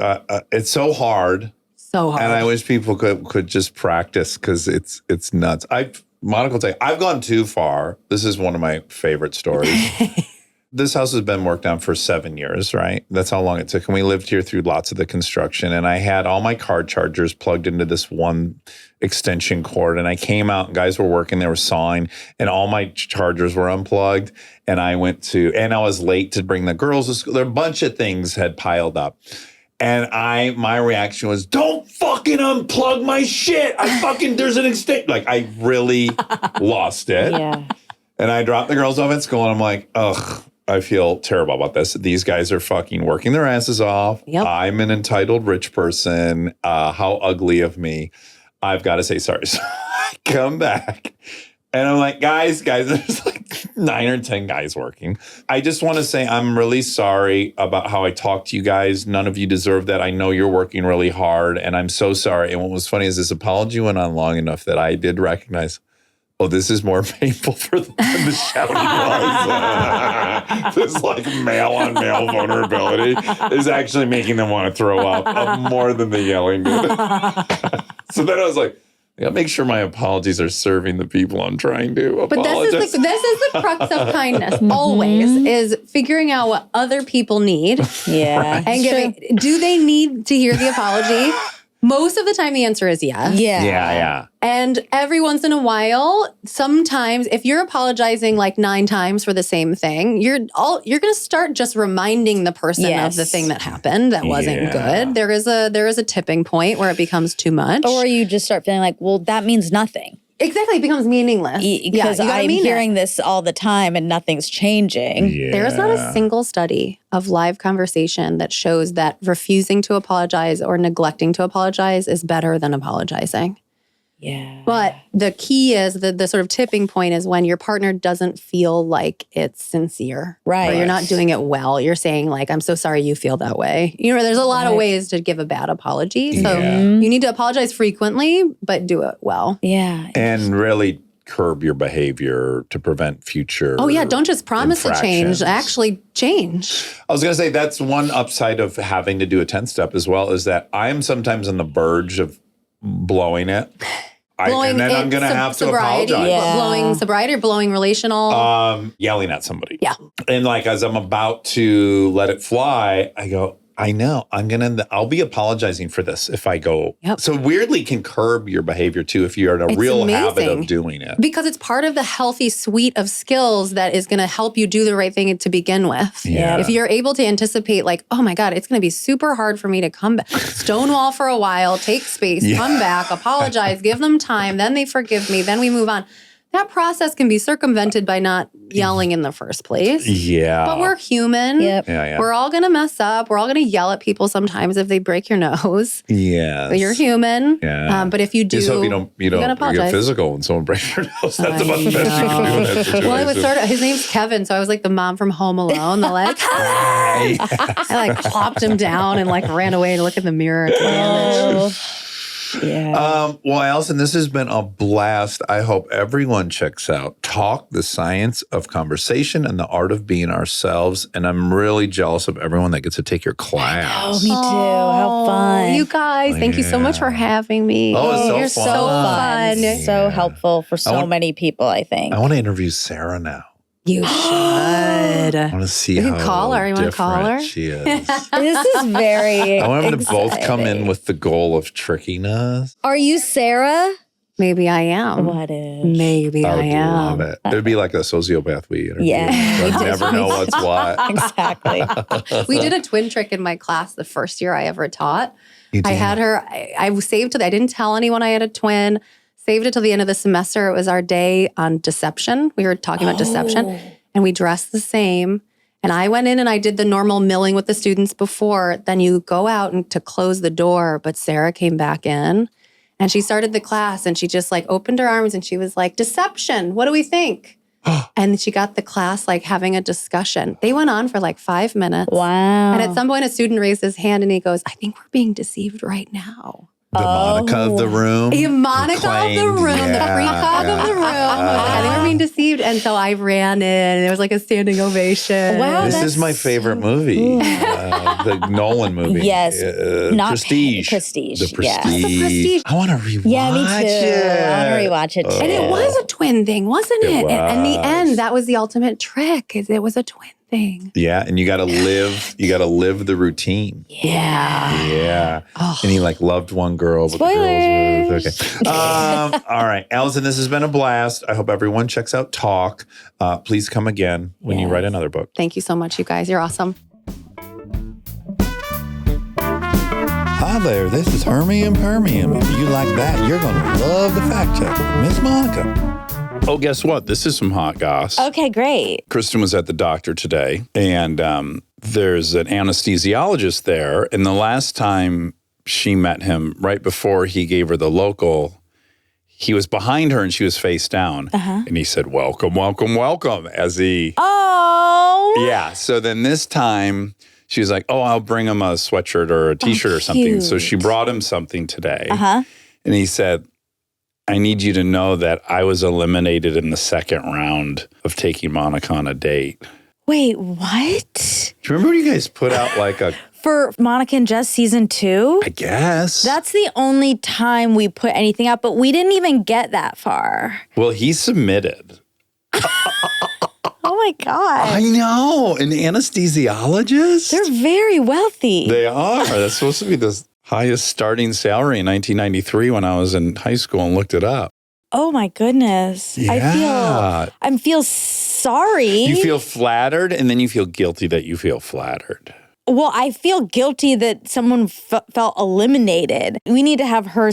so hard. So hard. And I wish people could just practice because it's nuts. Monica will tell you, I've gone too far. This is one of my favorite stories. This house has been worked on for 7 years, right? That's how long it took. And we lived here through lots of the construction. And I had all my car chargers plugged into this one extension cord. And I came out and guys were working, they were sawing, and all my chargers were unplugged. And I was late to bring the girls to school. There a bunch of things had piled up. And my reaction was, don't fucking unplug my shit. There's an extent. Like, I really lost it. Yeah. And I dropped the girls off at school and I'm like, ugh, I feel terrible about this. These guys are fucking working their asses off. Yep. I'm an entitled rich person. How ugly of me. I've got to say sorry. So I come back and I'm like, guys, there's like 9 or 10 guys working. I just want to say I'm really sorry about how I talked to you guys. None of you deserve that. I know you're working really hard and I'm so sorry. And what was funny is this apology went on long enough that I did recognize, oh, this is more painful for them than the shouting was. This like male on male vulnerability is actually making them want to throw up more than the yelling did. So then I was like, I gotta make sure my apologies are serving the people I'm trying to But apologize. this is the crux of kindness. Always is figuring out what other people need Yeah. and giving. Do they need to hear the apology? Most of the time, the answer is yes. Yeah. Yeah. And every once in a while, sometimes if you're apologizing like 9 times for the same thing, you're going to start just reminding the person Yes. of the thing that happened that wasn't Yeah. good. There is a tipping point where it becomes too much. Or you just start feeling like, well, that means nothing. Exactly, it becomes meaningless. Because you gotta I'm mean it. hearing this all the time and nothing's changing. Yeah. There is not a single study of live conversation that shows that refusing to apologize or neglecting to apologize is better than apologizing. Yeah. But the key is the sort of tipping point is when your partner doesn't feel like it's sincere. Right. Or you're not doing it well. You're saying like, I'm so sorry you feel that way. You know, there's a lot of Right. ways to give a bad apology. So Yeah. you need to apologize frequently, but do it well. Yeah. And really curb your behavior to prevent future. Oh yeah, don't just promise to change. infractions. Actually change. I was going to say that's one upside of having to do a 10-step as well, is that I am sometimes on the verge of blowing it. And then I'm going to have to sobriety, apologize. Yeah. blowing sobriety or blowing relational. Yelling at somebody. Yeah. And like as I'm about to let it fly, I go, I know I'll be apologizing for this if I go. Yep. So weirdly can curb your behavior too if you're in a It's real habit amazing. of doing it. Because it's part of the healthy suite of skills that is going to help you do the right thing to begin with. Yeah. If you're able to anticipate, like, oh my God, it's going to be super hard for me to come back, stonewall for a while, take space, come back, apologize, give them time, then they forgive me, then we move on. That process can be circumvented by not yelling in the first place. Yeah. But we're human. Yep. Yeah. We're all going to mess up. We're all going to yell at people sometimes if they break your nose. Yeah. But you're human. Yeah. But if you do, Just hope you don't gotta apologize. get physical when someone breaks your nose. That's I about the best you can do in that situation. Well, I was sort of, his name's Kevin, so I was like the mom from Home Alone. The like, I like plopped him down and like ran away to look in the mirror at the image. Yeah. Well, Alison, this has been a blast. I hope everyone checks out Talk, the Science of Conversation and the Art of Being Ourselves. And I'm really jealous of everyone that gets to take your class. Oh, me too. How fun. You guys, thank you so much for having me. Oh, it's so You're fun. so fun. Yeah. So helpful for so want- many people, I think. I want to interview Sarah now. You should. I want to see You how can call her. You wanna call different her? she is. This is very I want them to both come in exciting. with the goal of tricking us. Are you Sarah? Maybe I am. What is? Maybe I I would am. love it. It'd be like a sociopath we interview. Yeah. But never know what's what. Exactly. We did a twin trick in my class the first year I ever taught. You I did. had her, I saved it. I didn't tell anyone I had a twin. Saved it till the end of the semester. It was our day on deception. We were talking about deception. And we dressed the same. And I went in and I did the normal milling with the students before. Then you go out and to close the door. But Sarah came back in and she started the class and she just like opened her arms and she was like, deception, what do we think? And she got the class like having a discussion. They went on for like 5 minutes. Wow. And at some point, a student raised his hand and he goes, I think we're being deceived right now. The Monica of the room. The Monica of the claimed, room, the yeah, precog of the room. I think we're being deceived. And so I ran in and it was like a standing ovation. Wow, This that's is my favorite movie, the Nolan movie. Yes, not Prestige. Prestige, The yeah. Prestige. The Prestige. I want to rewatch Yeah, me too. it. I want to rewatch it too. And it was a twin thing, wasn't It it? And in the was. end, that was the ultimate trick, is it was a twin thing. Yeah, and you got to live. You got to live the routine. Yeah. Yeah. Oh. And he like loved one girl, but the girls were okay. All right, Alison, this has been a blast. I hope everyone checks out Talk. Please come again when you write another book. Thank you so much, you guys. You're awesome. Hi there, this is Hermie and Permium. If you like that, you're going to love the fact check with Miss Monica. Oh, guess what? This is some hot goss. Okay, great. Kristen was at the doctor today, and there's an anesthesiologist there. And the last time she met him, right before he gave her the local, he was behind her and she was face down. And he said, welcome, welcome, welcome, as he... Oh. Yeah. So then this time, she was like, oh, I'll bring him a sweatshirt or a T-shirt or something. cute. So she brought him something today. And he said, I need you to know that I was eliminated in the second round of taking Monica on a date. Wait, what? Do you remember when you guys put out like a... For Monica and Jess season 2? I guess. That's the only time we put anything out, but we didn't even get that far. Well, he submitted. Oh my God. I know. An anesthesiologist? They're very wealthy. They are. That's supposed to be the highest starting salary in 1993 when I was in high school and looked it up. Oh my goodness. Yeah. I feel sorry. You feel flattered and then you feel guilty that you feel flattered. Well, I feel guilty that someone felt eliminated. We need to have her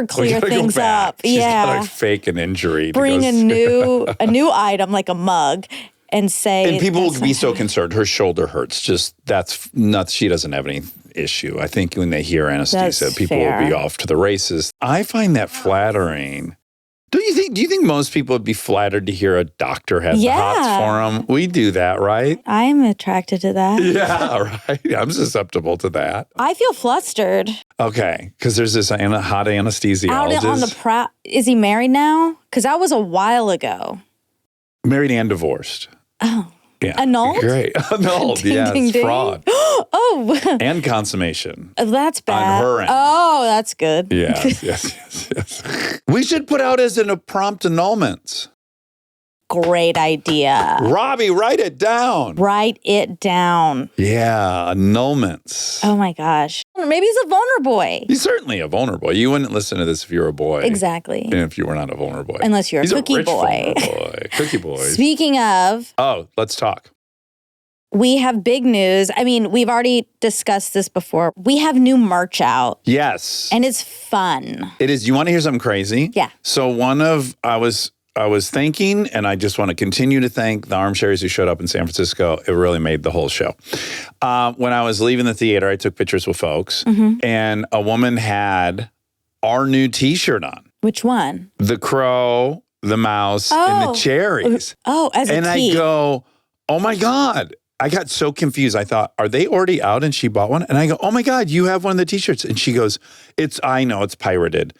clear things up. She's yeah. got to fake an injury. Bring a new item like a mug and say. And people will be so concerned. Her shoulder hurts. Just that's nuts. She doesn't have any issue. I think when they hear anesthesia, That's people fair. will be off to the races. I find that flattering. Do you think most people would be flattered to hear a doctor has the hots for them? We do that, right? I'm attracted to that. Yeah, right. I'm susceptible to that. I feel flustered. Okay, because there's this hot anesthesiologist. Out on the is he married now? Because that was a while ago. Married and divorced. Oh. Yeah. Annulled? Great. Annulled. Ding, Yes. ding, ding. Fraud. Oh. And consummation. That's bad. On her end. Oh, that's good. Yes. We should put out as a prompt annulments. Great idea. Robbie, write it down. Write it down. Yeah, annulments. Oh my gosh. Maybe he's a vulnerable boy. He's certainly a vulnerable. You wouldn't listen to this if you were a boy. Exactly. And if you were not a vulnerable boy. Unless you're a He's cookie rich boy. vulnerable boy. Cookie boys. Speaking of, Oh, let's talk. we have big news. I mean, we've already discussed this before. We have new merch out Yes. and it's fun. It is. You want to hear something crazy? Yeah. So I was thanking, and I just want to continue to thank the armchairs who showed up in San Francisco. It really made the whole show. When I was leaving the theater, I took pictures with folks, and a woman had our new T-shirt on. Which one? The crow, the mouse, and the cherries. Oh, as a And I T. go, oh my God. I got so confused. I thought, are they already out? And she bought one. And I go, oh my God, you have one of the T-shirts. And she goes, I know it's pirated.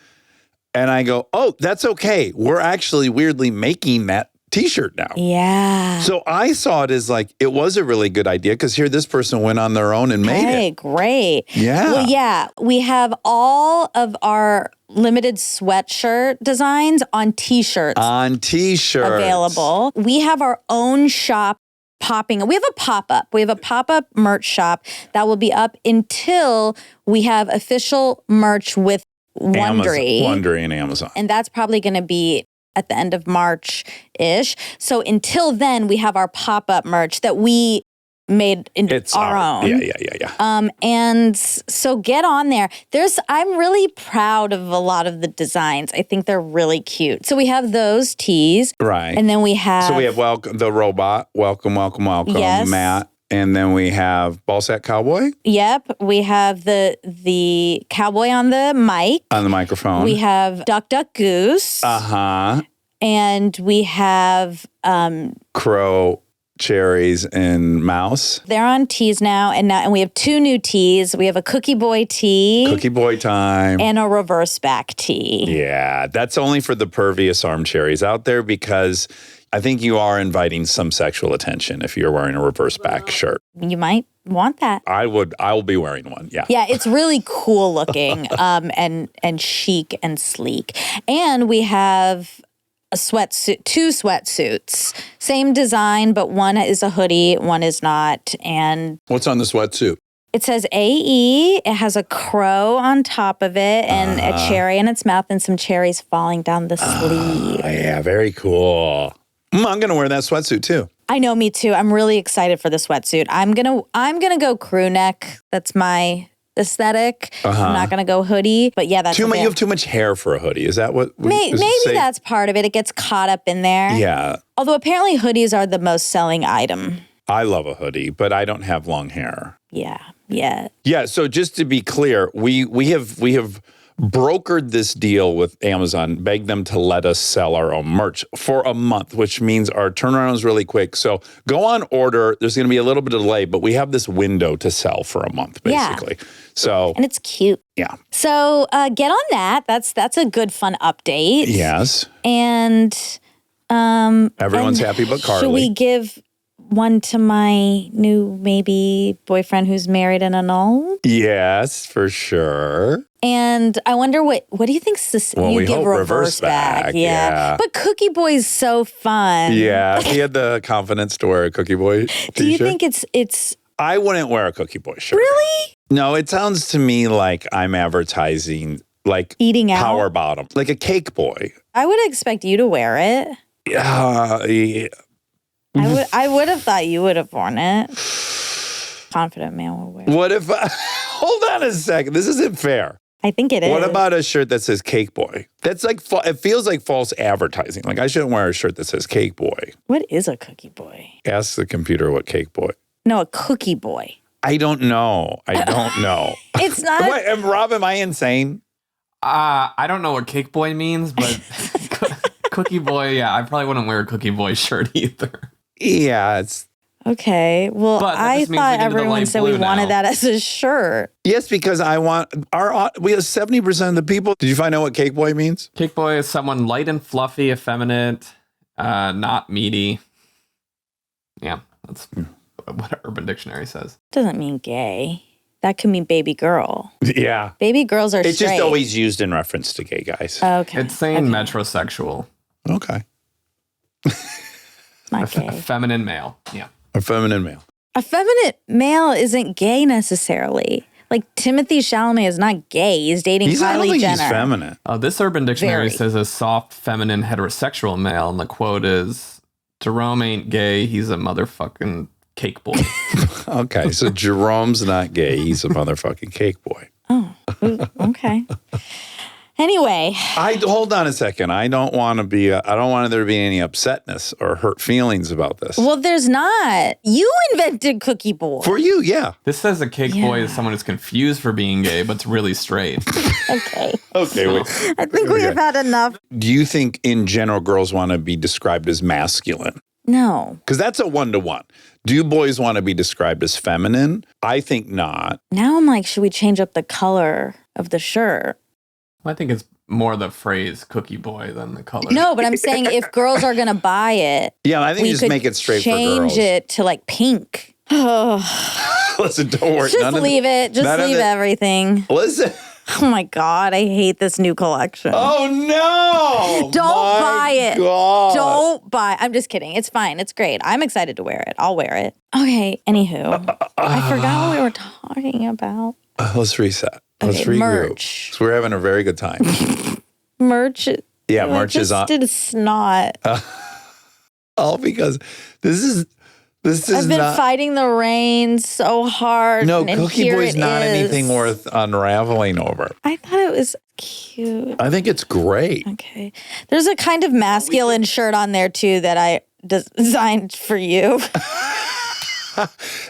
And I go, oh, that's okay. We're actually weirdly making that T-shirt now. Yeah. So I saw it as like, it was a really good idea because here this person went on their own and made Hey, it. great. Yeah. Well, yeah, we have all of our limited sweatshirt designs on T-shirts On T-shirts. available. We have our own shop popping. We have a pop-up. We have a pop-up merch shop that will be up until we have official merch with Wondery. Wondery and Amazon. And that's probably going to be at the end of March-ish. So until then, we have our pop-up merch that we made It's our own. Yeah. And so get on there. I'm really proud of a lot of the designs. I think they're really cute. So we have those tees. Right. And then we have... So we have the robot. Welcome, Yes. Matt. And then we have Ballsack Cowboy Yep. We have the cowboy on the mic. on the microphone. We have Duck, Duck, Goose. Uh-huh. And we have... Crow, cherries, and mouse. They're on tees now, and we have 2 new tees. We have a Cookie Boy tee Cookie boy time. and a reverse back tee. Yeah, that's only for the pervious armchairs out there because I think you are inviting some sexual attention if you're wearing a reverse back shirt. You might want that. I will be wearing one. Yeah. Yeah, it's really cool looking, and chic and sleek. And we have a sweatsuit, 2 sweatsuits, same design, but one is a hoodie, one is not. And What's on the sweatsuit? it says AE. It has a crow on top of it and a cherry in its mouth and some cherries falling down the sleeve. Yeah, very cool. I'm gonna wear that sweatsuit too. I know, me too. I'm really excited for the sweatsuit. I'm gonna go crew neck. That's my aesthetic. I'm not going to go hoodie, but yeah, that's You have too much hair for a hoodie. Is that what? Maybe that's part of it. It gets caught up in there. Yeah. Although apparently hoodies are the most selling item. I love a hoodie, but I don't have long hair. Yeah. Yeah. So just to be clear, we have brokered this deal with Amazon, begged them to let us sell our own merch for a month, which means our turnaround is really quick. So go on order. There's going to be a little bit of delay, but we have this window to sell for a month, basically. Yeah. So and it's cute. Yeah. So get on that. That's a good fun update. Yes. And Everyone's happy but Carly. Should we give one to my new maybe boyfriend who's married and annulled? Yes, for sure. And I wonder what do you think you give reverse back. Yeah. But Cookie Boy's so fun. Yeah. He had the confidence to wear a Cookie Boy t-shirt. Do you think it's I wouldn't wear a Cookie Boy shirt. Really? No, it sounds to me like I'm advertising like eating out? Power Bottom, like a Cake Boy. I would expect you to wear it. Yeah. I would have thought you would have worn it. Confident man will wear it. What if hold on a second. This isn't fair. I think it is. What about a shirt that says Cake Boy? That's like it feels like false advertising. Like I shouldn't wear a shirt that says Cake Boy. What is a Cookie Boy? Ask the computer what Cake Boy. No, a Cookie Boy. I don't know. It's not. Wait, Rob, am I insane? I don't know what Cake Boy means, but Cookie Boy, yeah, I probably wouldn't wear a Cookie Boy shirt either. Yeah, it's okay. Well, But that I just means thought we can do the everyone light said we blue wanted now. that as a shirt. yes, because we have 70% of the people. Did you find out what Cake Boy means? Cake Boy is someone light and fluffy, effeminate, not meaty. Yeah, that's what Urban Dictionary says. Doesn't mean gay. That could mean baby girl. Yeah. Baby girls are It's straight. just always used in reference to gay guys. Okay. It's saying metrosexual. Okay. Not gay. Feminine male. Yeah. A feminine male. Effeminate male isn't gay necessarily. Like Timothy Chalamet is not gay. He's dating I don't Kylie think Jenner. he's feminine. This Urban Dictionary Very. says a soft, feminine, heterosexual male, and the quote is, Jerome ain't gay, he's a motherfucking cake boy. Okay, so Jerome's not gay. He's a motherfucking Cake Boy. Oh, okay. Anyway, Hold on a second. I don't want there to be any upsetness or hurt feelings about this. well, there's not. You invented Cookie Boy. For you, yeah. This says a cake boy is someone who's confused for being gay, but's really straight. Okay. Okay, wait. I think we have had enough. Do you think in general girls want to be described as masculine? No. Because that's a 1-to-1. Do boys want to be described as feminine? I think not. Now I'm like, should we change up the color of the shirt? I think it's more the phrase cookie boy than the color. No, but I'm saying if girls are going to buy it, Yeah, I think we just could make it straight for girls. change it to like pink. Listen, don't worry. Just leave it. Just leave everything. Listen. Oh my God, I hate this new collection. Oh no! Don't buy it. God. Don't buy. I'm just kidding. It's fine. It's great. I'm excited to wear it. I'll wear it. Okay. Anywho, I forgot what we were talking about. Let's reset. Let's Okay, regroup. merch. So we're having a very good time. Merch. Yeah, merch is on. Did snot. All because this is I've been not. fighting the rain so hard. No, and Cookie here Boy's it not is. anything worth unraveling over. I thought it was cute. I think it's great. Okay. There's a kind of masculine shirt on there too that I designed for you.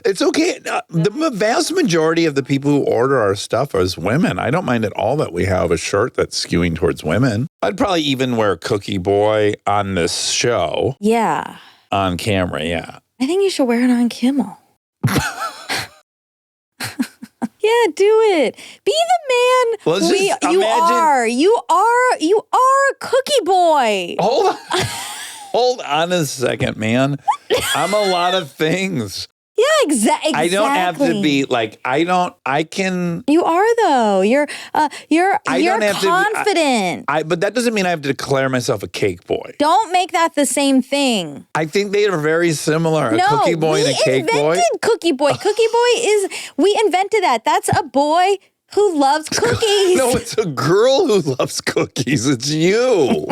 It's okay. The vast majority of the people who order our stuff is women. I don't mind at all that we have a shirt that's skewing towards women. I'd probably even wear Cookie Boy on this show. Yeah. On camera, yeah. I think you should wear it on Kimmel. Yeah, do it. Be the man. Let's just you imagine- are. You are a Cookie Boy. Hold on a second, man. I'm a lot of things. Yeah, exactly. I don't have to be like, I can. You are though. You're don't have to be- confident. But that doesn't mean I have to declare myself a Cake Boy. Don't make that the same thing. I think they are very similar. A No, Cookie Boy and a Cake Boy. we invented Cookie Boy. We invented that. That's a boy who loves cookies. No, it's a girl who loves cookies. It's you.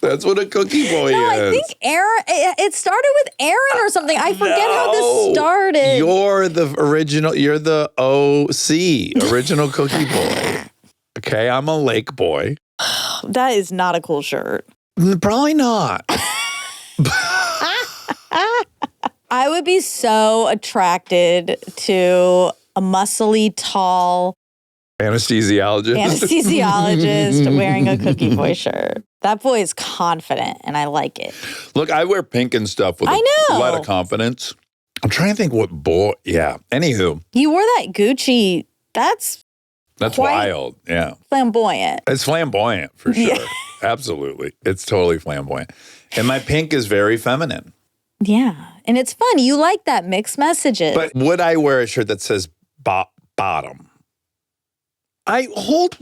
That's what a cookie boy No, is. I think Aaron, it started with Aaron or something. I forget how this started. You're the original. You're the OC, original cookie boy. Okay, I'm a lake boy. That is not a cool shirt. Probably not. I would be so attracted to a muscly, tall anesthesiologist wearing a cookie boy shirt. That boy is confident, and I like it. Look, I wear pink and stuff with I a know. lot of confidence. I'm trying to think what boy. Yeah. Anywho, You wore that Gucci. That's that's Quite- wild. Yeah. flamboyant. It's flamboyant for sure. Yeah. Absolutely. It's totally flamboyant. And my pink is very feminine. Yeah, and it's fun. You like that mixed messages. But would I wear a shirt that says bottom?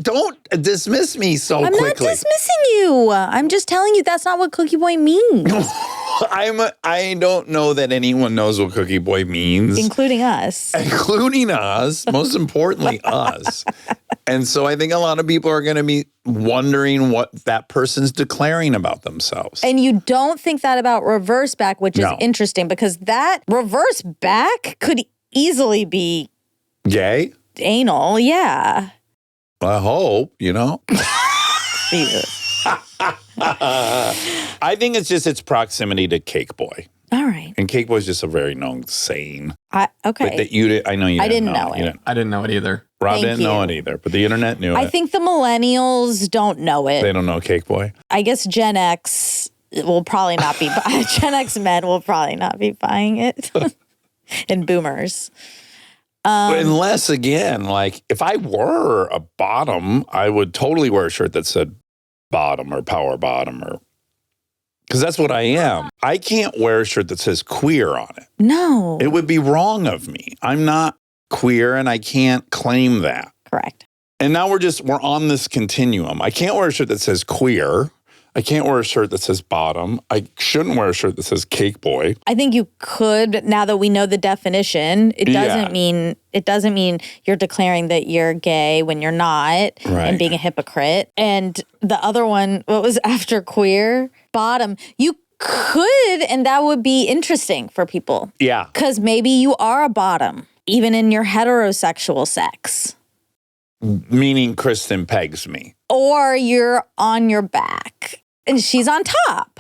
Don't dismiss me so I'm not quickly. dismissing you. I'm just telling you that's not what cookie boy means, I don't know that anyone knows what cookie boy means. including us. Including us, most importantly, us. And so I think a lot of people are going to be wondering what that person's declaring about themselves. And you don't think that about reverse back, which is No. interesting because that reverse back could easily be Gay? anal. Yeah. I hope, Jesus. I think it's proximity to Cake Boy. All right. And Cake Boy is just a very known saying. Okay. But that you did, I know you I didn't didn't know it. You didn't. I didn't know it either. Rob Thank didn't know you. it either, but the internet knew I it. think the millennials don't know it. They don't know Cake Boy. I guess Gen X will probably not be Gen X men will probably not be buying it. And boomers. Unless, again, like if I were a bottom, I would totally wear a shirt that said bottom or power bottom or because that's what I am. I can't wear a shirt that says queer on it. No. It would be wrong of me. I'm not queer and I can't claim that. Correct. And now we're on this continuum. I can't wear a shirt that says queer. I can't wear a shirt that says bottom. I shouldn't wear a shirt that says Cake Boy. I think you could, now that we know the definition, it doesn't mean you're declaring that you're gay when you're not and being a hypocrite. And the other one, what was after queer? Bottom. You could, and that would be interesting for people. Yeah. Because maybe you are a bottom, even in your heterosexual sex. Meaning Kristen pegs me. Or you're on your back and she's on top.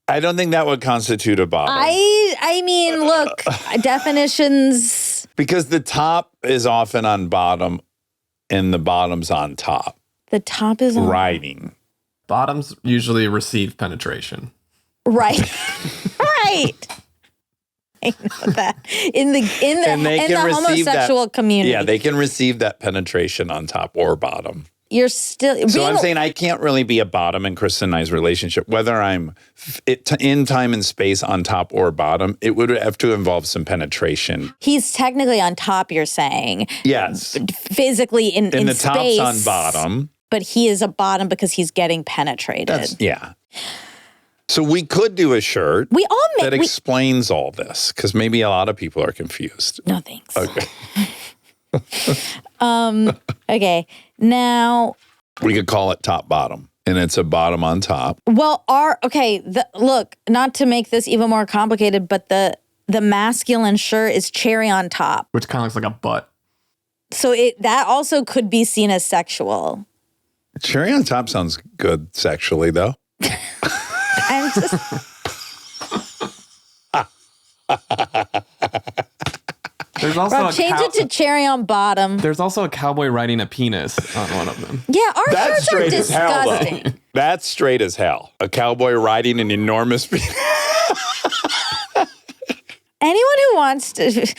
I don't think that would constitute a bottom. I mean, look, definitions. Because the top is often on bottom and the bottom's on top. The top is on. Riding. Bottoms usually receive penetration. Right. Right. I know that. In the And they can receive homosexual community. Yeah, they can receive that penetration on top or bottom. You're still So I'm saying I can't really be a bottom in Kristen and I's relationship. Whether I'm in time and space on top or bottom, it would have to involve some penetration. he's technically on top, you're saying. Yes. Physically in And the space. top's on bottom. But he is a bottom because he's getting penetrated. Yeah. So we could do a shirt We all make that explains all this because maybe a lot of people are confused. No thanks. Okay. Okay. Now, We could call it top bottom and it's a bottom on top. well, look, not to make this even more complicated, but the masculine shirt is cherry on top. Which kind of looks like a butt. So that also could be seen as sexual. Cherry on top sounds good sexually though. I'm just There's also Rob, change it to cherry on bottom. There's also a cowboy riding a penis on one of them. Yeah, our That's shirts are straight as hell disgusting. though. That's straight as hell. A cowboy riding an enormous Anyone who wants to,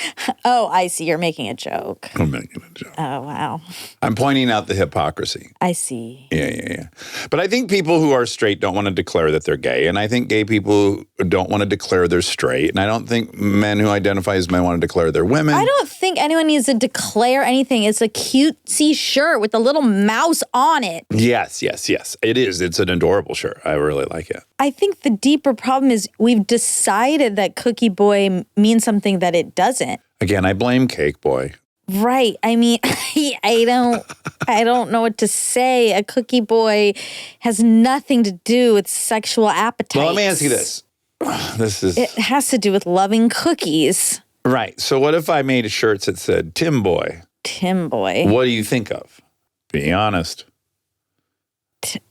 oh, I see. You're making a joke. I'm making a joke. Oh, wow. I'm pointing out the hypocrisy. I see. Yeah. But I think people who are straight don't want to declare that they're gay. And I think gay people don't want to declare they're straight. And I don't think men who identify as men want to declare they're women. I don't think anyone needs to declare anything. It's a cutesy shirt with a little mouse on it. Yes. It is. It's an adorable shirt. I really like it. I think the deeper problem is we've decided that Cookie Boy means something that it doesn't. Again, I blame Cake Boy. Right. I mean, I don't know what to say. A cookie boy has nothing to do with sexual appetite. Well, let me ask you this. It has to do with loving cookies. Right. So what if I made shirts that said Tim Boy? Tim Boy. What do you think of? Be honest.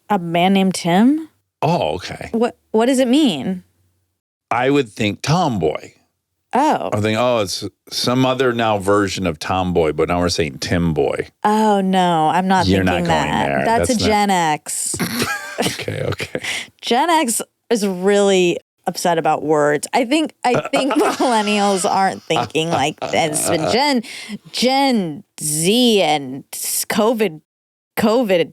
A man named Tim? Oh, okay. What does it mean? I would think Tomboy. Oh. I think, it's some other now version of Tomboy, but now we're saying Tim Boy. Oh, no. I'm not You're thinking not going that. there. That's a That's Gen X. Okay. Gen X is really upset about words. I think millennials aren't thinking like this. But Gen Z and COVID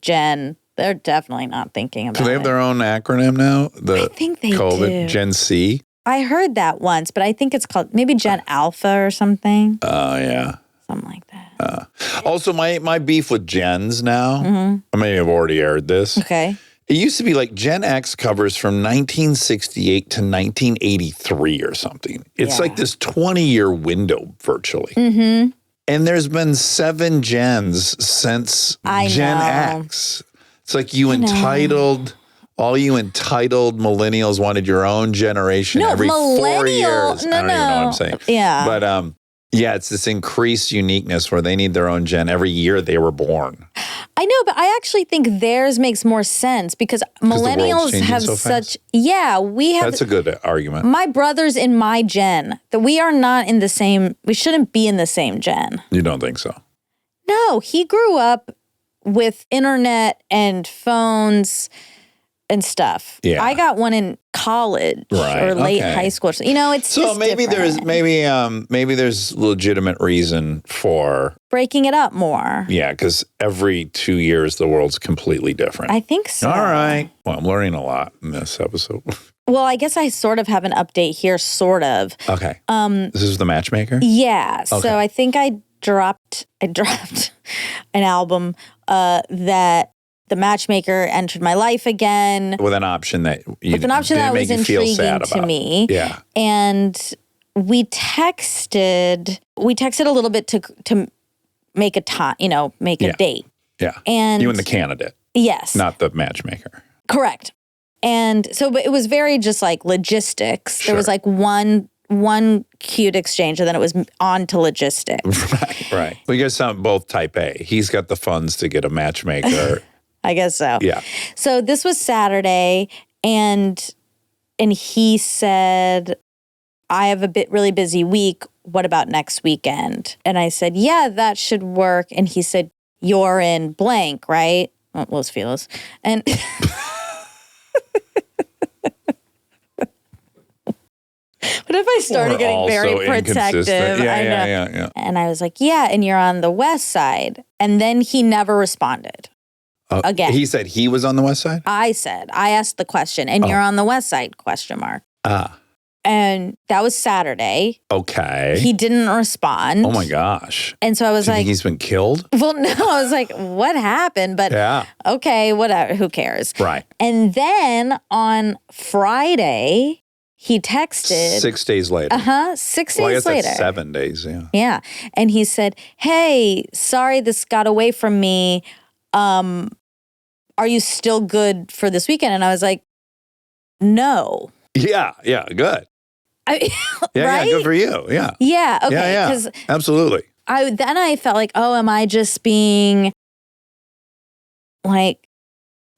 Gen, they're definitely not thinking about it. Do they have their own acronym now? I think they COVID do. Gen C? I heard that once, but I think it's called maybe Gen Alpha or something. Oh, yeah. Something like that. Also, my beef with Gens now, I may have already aired this. Okay. It used to be like Gen X covers from 1968 to 1983 or something. It's like this 20-year window virtually. Mm-hmm. And there's been 7 gens since Gen X. It's like all you entitled millennials wanted your own generation every 4 years. I don't even know what I'm saying. Yeah. But it's this increased uniqueness where they need their own gen every year they were born. I know, but I actually think theirs makes more sense because millennials have so such. Yeah, we have. That's a good argument. My brother's in my gen. That we are not in the same. We shouldn't be in the same gen. You don't think so? No, he grew up with internet and phones and stuff. Yeah. I got one in college or late high school. You know, it's so just maybe different. maybe there's legitimate reason for breaking it up more. Yeah, because every 2 years the world's completely different. I think so. All right. Well, I'm learning a lot in this episode. Well, I guess I sort of have an update here, sort of. Okay. This is the matchmaker? Yeah. Okay. So I think I dropped an album that the matchmaker entered my life again. With an option that Was intriguing to me. Yeah. And we texted a little bit to make a time, make a date. Yeah. And you and the candidate. Yes. Not the matchmaker. Correct. And so, but it was very just like logistics. Sure. There was like one cute exchange, and then it was on to logistics. Right. Well, you guys sound both type A. He's got the funds to get a matchmaker. I guess so. Yeah. So this was Saturday, and he said, I have a really busy week. What about next weekend? And I said, yeah, that should work. And he said, you're in blank, right? Los Feliz. And what if I started getting very protective? Yeah. And I was like, yeah, and you're on the west side. And then he never responded. Again. He said he was on the west side? I asked the question, and you're on the west side, ? And that was Saturday. Okay. He didn't respond. Oh my gosh. And so I was Do you like, think he's been killed? well, no, I was like, what happened? But Yeah. okay, whatever, who cares? Right. And then on Friday, he texted. 6 days later. 6 Well, I days guess later. that's 7 days, yeah. Yeah. And he said, hey, sorry this got away from me. Are you still good for this weekend? And I was like, no. Yeah, good. Yeah, Yeah, good for you. Yeah. Yeah, okay. Yeah. Because Absolutely. I felt like, oh, am I just being like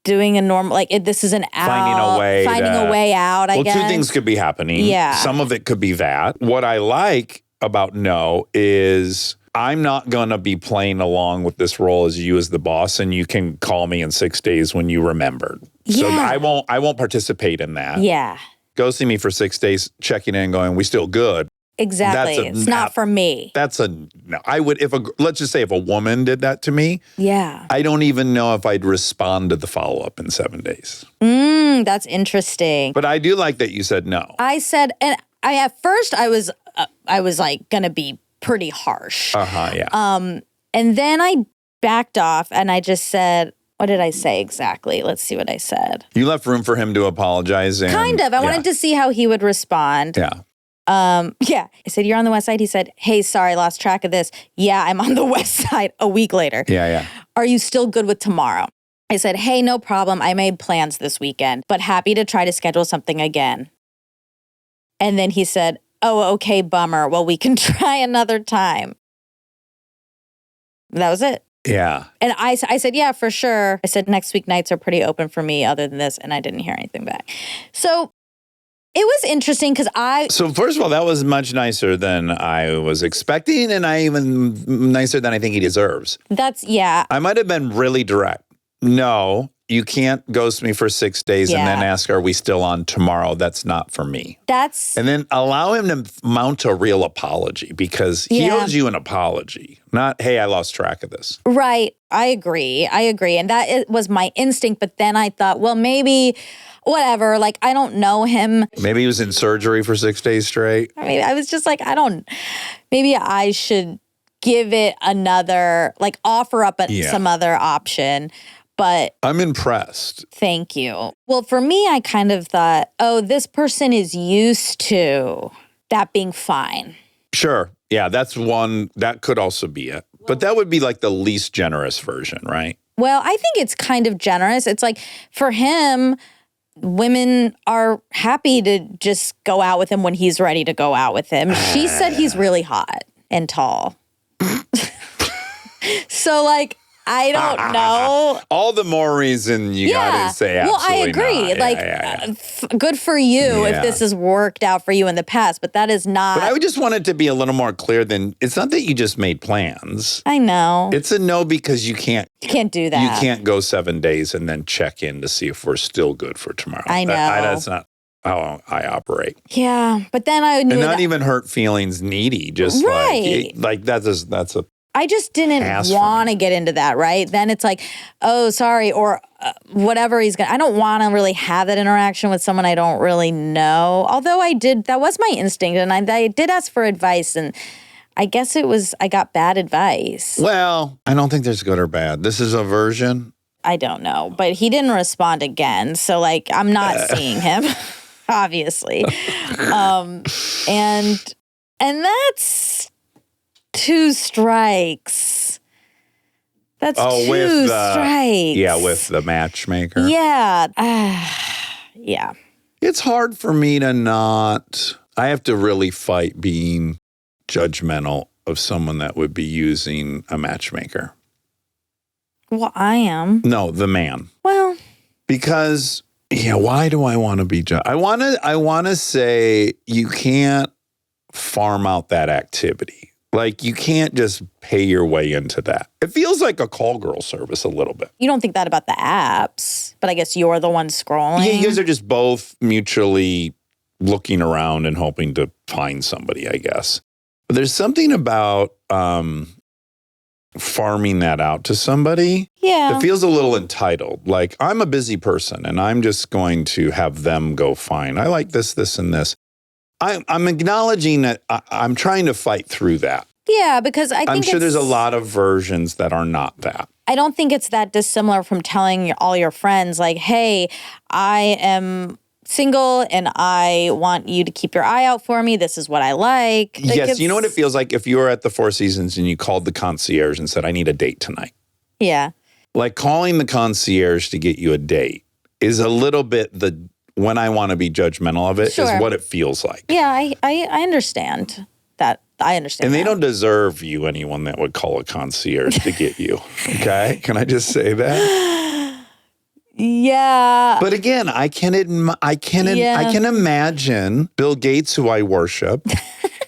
doing a normal, like this is an out, finding a way out, I guess. Well, 2 things could be happening. Yeah. Some of it could be that. What I like about no is I'm not going to be playing along with this role as you as the boss, and you can call me in 6 days when you remembered. So Yeah. I won't participate in that. Yeah, Go see me for 6 days, checking in, going, we still good. exactly. It's not for me. That's no. I would let's just say if a woman did that to me, Yeah. I don't even know if I'd respond to the follow up in 7 days. That's interesting. But I do like that you said no. I said, and at first I was like going to be pretty harsh. Yeah. And then I backed off and I just said, what did I say exactly? Let's see what I said. You left room for him to apologize. And, Kind of. I wanted to see how he would respond. Yeah. Yeah. I said, you're on the west side? He said, hey, sorry, lost track of this. Yeah, I'm on the west side a week later. Yeah. Are you still good with tomorrow? I said, hey, no problem. I made plans this weekend, but happy to try to schedule something again. And then he said, oh, okay, bummer. Well, we can try another time. That was it. Yeah. And I said, yeah, for sure. I said, next week nights are pretty open for me other than this. And I didn't hear anything back. So it was interesting because So first of all, that was much nicer than I was expecting, and even nicer than I think he deserves. Yeah. I might have been really direct. No, you can't ghost me for 6 days and then ask, are we still on tomorrow? That's not for me. And then allow him to mount a real apology, because he owes you an apology, not, hey, I lost track of this. Right. I agree. And that was my instinct. But then I thought, well, maybe whatever. Like, I don't know him. Maybe he was in surgery for 6 days straight. I mean, I was just like, maybe I should give it another, like offer up some other option. But I'm impressed. Thank you. Well, for me, I kind of thought, oh, this person is used to that being fine. Sure. Yeah, that's one. That could also be it. But that would be like the least generous version, right? Well, I think it's kind of generous. It's like, for him, women are happy to just go out with him when he's ready to go out with him. She said he's really hot and tall. So, like, I don't know. All the more reason you gotta say absolutely. Well, I agree. Not. Good for you if this has worked out for you in the past, but that is not. But I would just want it to be a little more clear than, it's not that you just made plans. I know. It's a no, because you can't. You can't do that. You can't go 7 days and then check in to see if we're still good for tomorrow. I know. That's not how I operate. Yeah, but then I knew and not even hurt feelings needy. Just like that's a. I just didn't want to get into that, right? Then it's like, oh, sorry, or whatever he's going to. I don't want to really have that interaction with someone I don't really know. Although that was my instinct, and I did ask for advice, and I guess I got bad advice. Well, I don't think there's good or bad. This is a version. I don't know, but he didn't respond again, so like I'm not seeing him, obviously. And that's 2 strikes. That's 2 strikes. Yeah, with the matchmaker. Yeah. Yeah. It's hard for me to not. I have to really fight being judgmental of someone that would be using a matchmaker. Well, I am. No, the man. Well. Because, why do I want to be judged? I want to say you can't farm out that activity. Like, you can't just pay your way into that. It feels like a call girl service a little bit. You don't think that about the apps, but I guess you're the one scrolling. Yeah, you guys are just both mutually looking around and hoping to find somebody, I guess. But there's something about farming that out to somebody. Yeah. It feels a little entitled. Like, I'm a busy person and I'm just going to have them go find. I like this, this, and this. I'm acknowledging that I'm trying to fight through that. Yeah, because I'm sure there's a lot of versions that are not that. I don't think it's that dissimilar from telling all your friends, like, hey, I am single and I want you to keep your eye out for me. This is what I like. Yes, you know what it feels like if you were at the Four Seasons and you called the concierge and said, I need a date tonight. Yeah. Like, calling the concierge to get you a date is a little bit when I want to be judgmental of it, is what it feels like. Yeah, I understand that. I understand. And they don't deserve you, anyone that would call a concierge to get you. Okay? Can I just say that? Yeah. But again, I can imagine Bill Gates, who I worship,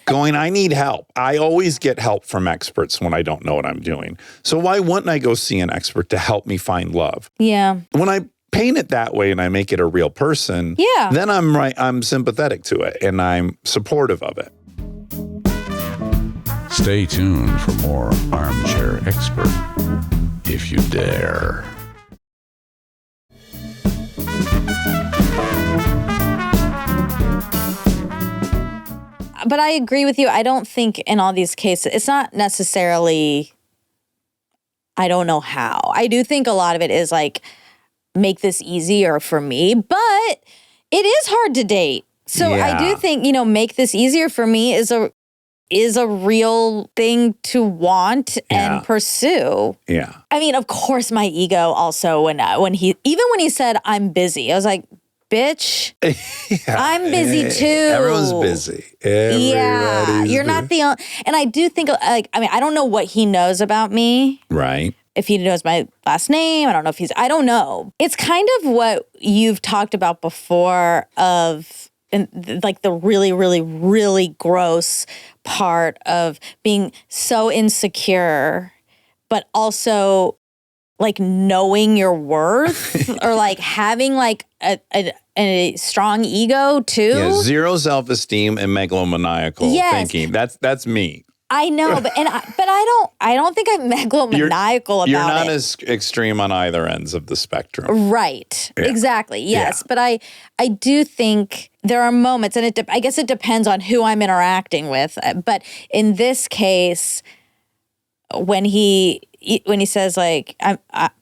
going, I need help. I always get help from experts when I don't know what I'm doing. So why wouldn't I go see an expert to help me find love? Yeah. When I paint it that way and I make it a real person, then I'm sympathetic to it and I'm supportive of it. Stay tuned for more Armchair Expert, if you dare. But I agree with you. I don't think in all these cases, it's not necessarily, I don't know how. I do think a lot of it is like, make this easier for me, but it is hard to date So I Yeah. do think, make this easier for me is a real thing to want Yeah. and pursue. Yeah. I mean, of course, my ego also when he said I'm busy, I was like, bitch, I'm busy too. Everyone's busy. Yeah, Everybody's you're not busy. the only. And I do think, I don't know what he knows about me. Right. If he knows my last name, I don't know if I don't know. It's kind of what you've talked about before like the really, really, really gross part of being so insecure, but also like knowing your worth or like having like a strong ego too. Yeah, zero self-esteem and megalomaniacal Yes. thinking. That's me. I know, but I don't think I'm megalomaniacal about it. You're not as extreme on either ends of the spectrum. Right. Yeah. Exactly. Yes. Yeah. But I do think there are moments, and I guess it depends on who I'm interacting with. But in this case, when he says like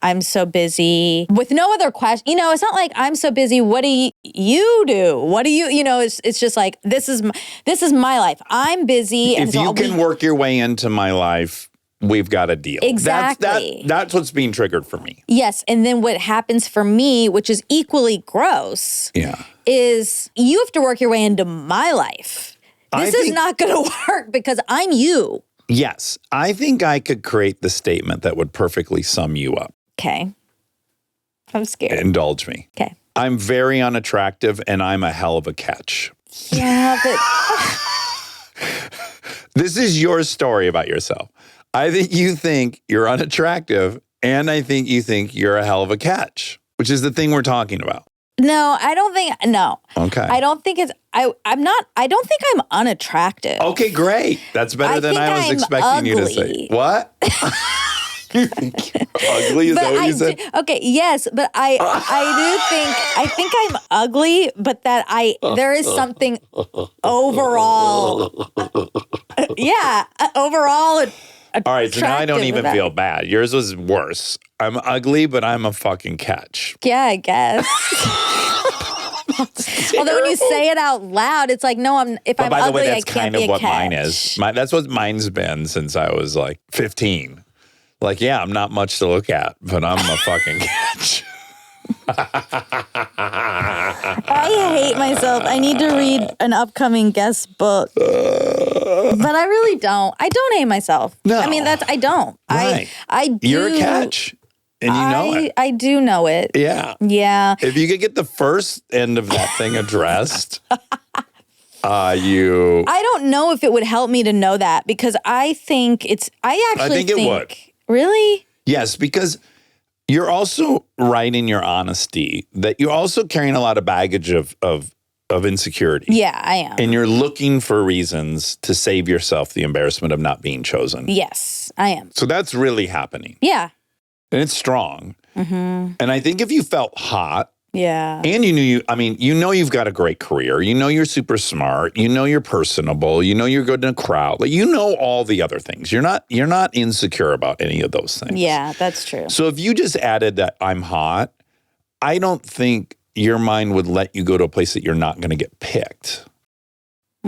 I'm so busy with no other question, it's not like I'm so busy. What do you do? What do you? It's just like this is my life. I'm busy. And If you can work your way into my life, we've got a deal. Exactly. That's what's being triggered for me. Yes, and then what happens for me, which is equally gross, Yeah. is you have to work your way into my life. This is not going to work because I'm you. Yes. I think I could create the statement that would perfectly sum you up. Okay. I'm scared. Indulge me. Okay. I'm very unattractive and I'm a hell of a catch. Yeah, but This is your story about yourself. I think you think you're unattractive and I think you think you're a hell of a catch, which is the thing we're talking about. no, I don't think, no. Okay. I don't think I don't think I'm unattractive. Okay, great. That's better I than think I was I'm expecting you to say. ugly. What? You think you're ugly? Is that what you said? Okay, yes, but I think I'm ugly, but that there is something overall. Yeah, overall. All right, so now I don't attractive even about feel it. bad. Yours was worse. I'm ugly, but I'm a fucking catch. Yeah, I guess. Although when you say it out loud, it's like, no, if But I'm by the ugly, way, I that's can't kind be of a what catch. mine is. That's what mine's been since I was like 15. Like, yeah, I'm not much to look at, but I'm a fucking catch. I hate myself. I need to read an upcoming guest book. But I really don't. I don't hate myself. No. I mean, I don't. Right. I do. You're a catch, and you know it. I do know it. Yeah. Yeah. If you could get the first end of that thing addressed, you. I don't know if it would help me to know that because I think I think it would. Really? Yes, because you're also right in your honesty that you're also carrying a lot of baggage of insecurity. Yeah, I am. And you're looking for reasons to save yourself the embarrassment of not being chosen. Yes, I am. So that's really happening. Yeah. And it's strong. Mm-hmm. And I think if you felt hot Yeah. and you know you've got a great career, you know you're super smart, you know you're personable, you know you're good in a crowd, like you know all the other things. You're not insecure about any of those things. Yeah, that's true. So if you just added that I'm hot, I don't think your mind would let you go to a place that you're not going to get picked.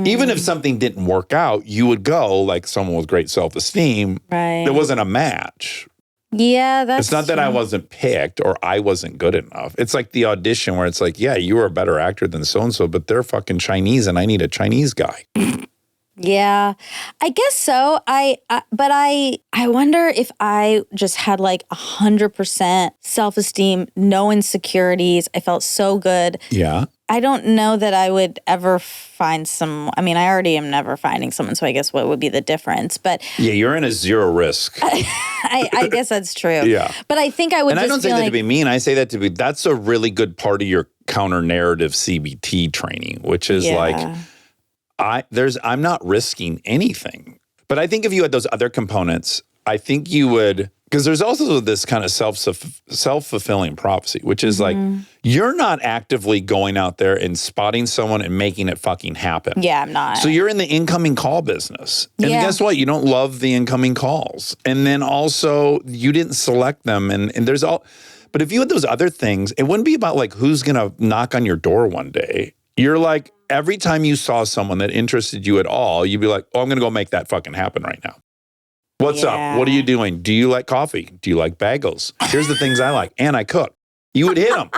Even if something didn't work out, you would go like someone with great self-esteem. Right. There wasn't a match. Yeah, that's It's not that I wasn't picked or I wasn't good enough. It's like the audition where it's like, yeah, you were a better actor than so-and-so, but they're fucking Chinese and I need a Chinese guy. Yeah, I guess so. But I wonder if I just had like 100% self-esteem, no insecurities. I felt so good. Yeah. I don't know that I would ever find I mean, I already am never finding someone, so I guess what would be the difference? But Yeah, you're in a zero risk. I guess that's true. Yeah. But I think I would And I just don't say feel that like, to be mean. I say that to be, that's a really good part of your counter-narrative CBT training, which is like, I'm not risking anything. But I think if you had those other components, I think you would, because there's also this kind of self-fulfilling prophecy, which is like, you're not actively going out there and spotting someone and making it fucking happen. Yeah, I'm not. So you're in the incoming call business. And Yeah. guess what? You don't love the incoming calls. And then also you didn't select them. And there's but if you had those other things, it wouldn't be about like who's going to knock on your door one day. You're like, every time you saw someone that interested you at all, you'd be like, oh, I'm going to go make that fucking happen right now. What's up? What are you doing? Do you like coffee? Do you like bagels? Here's the things I like. And I cook. You would hit them.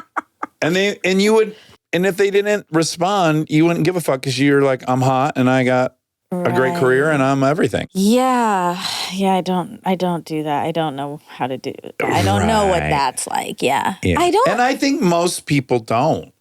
And if they didn't respond, you wouldn't give a fuck because you're like, I'm hot and I got a great career and I'm everything. Yeah. I don't do that. I don't know how to do it. I don't know what that's like. Yeah. I don't. And I think most people don't.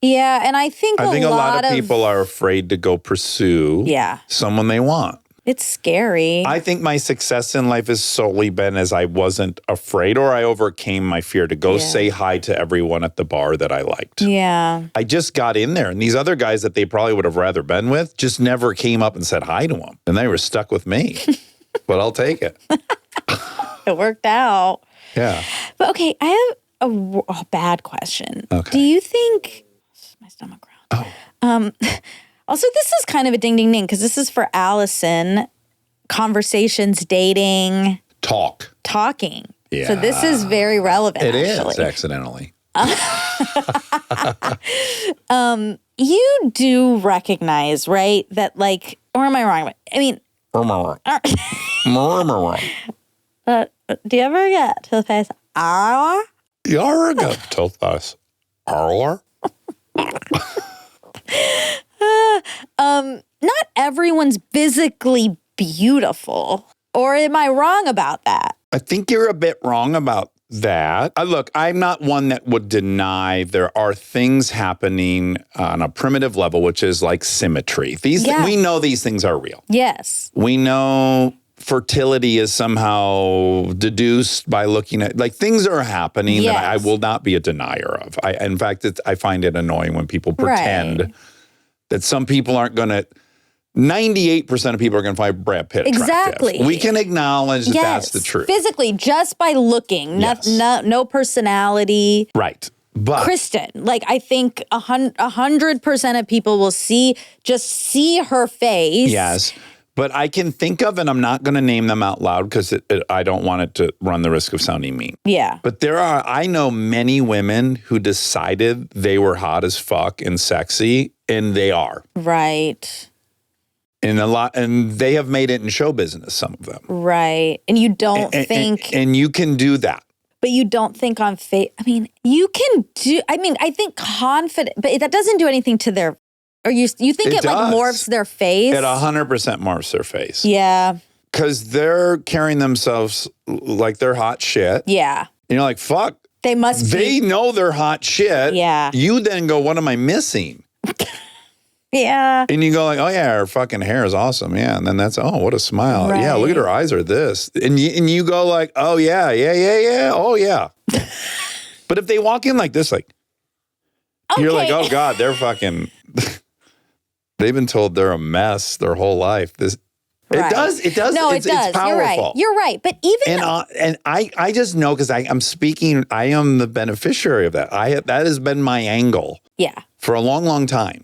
Yeah. And I think a lot of people are afraid to go pursue someone they want. It's scary. I think my success in life has solely been as I wasn't afraid or I overcame my fear to go say hi to everyone at the bar that I liked. Yeah. I just got in there. And these other guys that they probably would have rather been with just never came up and said hi to them. And they were stuck with me. But I'll take it. It worked out. Yeah. But okay, I have a bad question. Okay. Do you think... My stomach growled. Also, this is kind of a ding, ding, ding, because this is for Alison. Conversations, dating. Talking. Yeah. So this is very relevant, It actually. is, accidentally. You do recognize, right, that like, or am I wrong? I mean, do you ever get to the face, You ever get to this parlor? not everyone's physically beautiful. Or am I wrong about that? I think you're a bit wrong about that. Look, I'm not one that would deny there are things happening on a primitive level, which is like symmetry. We know these things are real. Yes. We know fertility is somehow deduced by looking at, like, things are happening that I will not be a denier of. In fact, I find it annoying when people pretend that some people aren't going to, 98% of people are going to find Brad Pitt attractive. Exactly. We can acknowledge that that's the truth. Physically, just by looking, no personality. Right. But Kristen, like, I think 100% of people will see her face. Yes. But I can think of, and I'm not going to name them out loud because I don't want it to run the risk of sounding mean. Yeah. But I know many women who decided they were hot as fuck and sexy, and they are. Right. And they have made it in show business, some of them. Right. And you don't think. And you can do that. But you don't think on face. I mean, you can do, I think confident, but that doesn't do anything to their, or you think it like morphs their face? It 100% morphs their face. Yeah. Because they're carrying themselves like they're hot shit. Yeah. And you're like, fuck. They must They know they're hot shit. Yeah. You then go, what am I missing? Yeah. And you go like, oh yeah, her fucking hair is awesome. Yeah. And then that's, oh, what a smile. Right. Yeah, look at her eyes are this. And you go like, oh yeah. Oh yeah. But if they walk in like this, like, you're like, oh God, they're fucking, they've been told they're a mess their whole life. It does. No, it's You're powerful. right. But even and I just know because I'm speaking, I am the beneficiary of that. That has been my angle. Yeah. For a long, long time.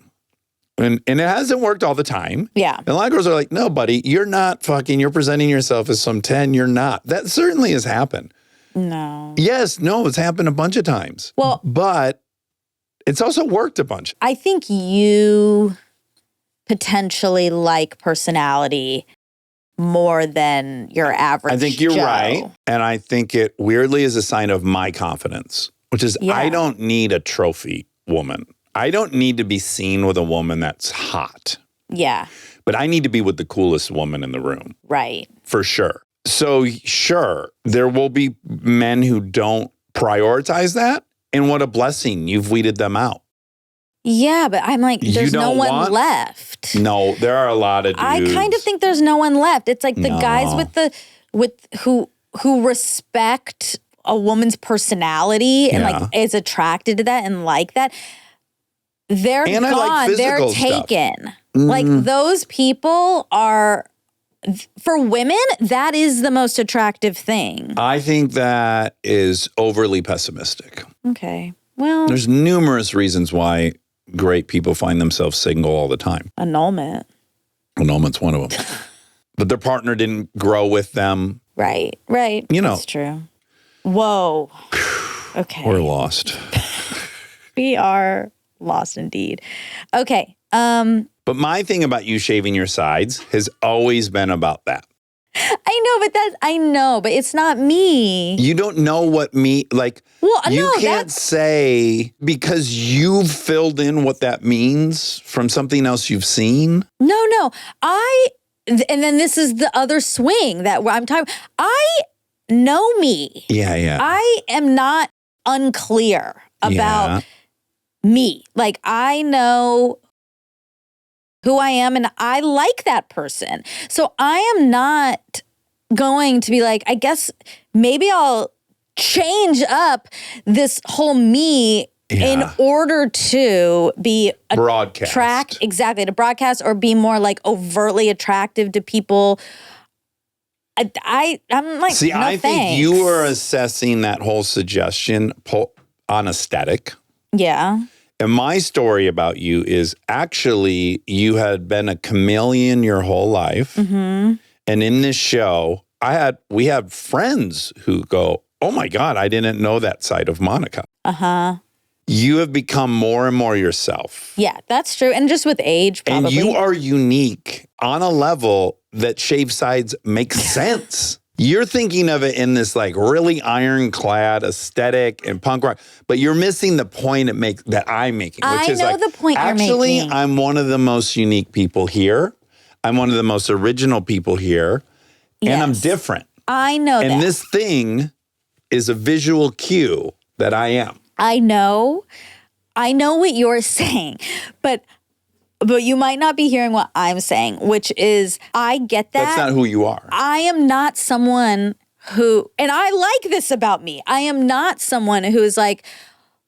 And it hasn't worked all the time. Yeah. And a lot of girls are like, no, buddy, you're not fucking, you're presenting yourself as some 10. You're not. That certainly has happened. No. Yes, no, it's happened a bunch of times. Well, but it's also worked a bunch. I think you potentially like personality more than your average I think you're Joe. right. And I think it weirdly is a sign of my confidence, which is I don't need a trophy woman. I don't need to be seen with a woman that's hot. Yeah. But I need to be with the coolest woman in the room. Right. For sure. So sure, there will be men who don't prioritize that. And what a blessing. You've weeded them out. Yeah, but I'm like, there's no one left. No, there are a lot of dudes. I kind of think there's no one left. It's like the guys who respect a woman's personality and like is attracted to that and like that. They're and gone. Like they're taken. Like those people are, for women, that is the most attractive thing. I think that is overly pessimistic. Okay. Well, there's numerous reasons why great people find themselves single all the time. Annulment. Annulment's one of them. But their partner didn't grow with them. Right. You know. That's true. Whoa. Okay. We're lost. We are Lost indeed. Okay. But my thing about you shaving your sides has always been about that. I know, but it's not me. You don't know what like, Well, you no, can't say because you've filled in what that means from something else you've seen. No. And then this is the other swing that I'm talking. I know me. Yeah. I am not unclear about me. Like, I know who I am and I like that person. So I am not going to be like, I guess maybe I'll change up this whole me in order to be broadcast. To broadcast or be more like overtly attractive to people. I'm like, see, no, I thanks. think you are assessing that whole suggestion on aesthetic. Yeah. And my story about you is actually you had been a chameleon your whole life. Mm-hmm. And in this show, we had friends who go, oh my God, I didn't know that side of Monica. Uh-huh. You have become more and more yourself. Yeah, that's true. And just with age, probably. And you are unique on a level that shaved sides makes sense. You're thinking of it in this like really ironclad aesthetic and punk rock, but you're missing the point that I'm making, which is like, the point you're actually, making. I'm one of the most unique people here. I'm one of the most original people here, and I'm different. I know that. And this thing is a visual cue that I am. I know what you're saying, but you might not be hearing what I'm saying, which is I get that. That's not who you are. I am not someone who, and I like this about me. I am not someone who is like,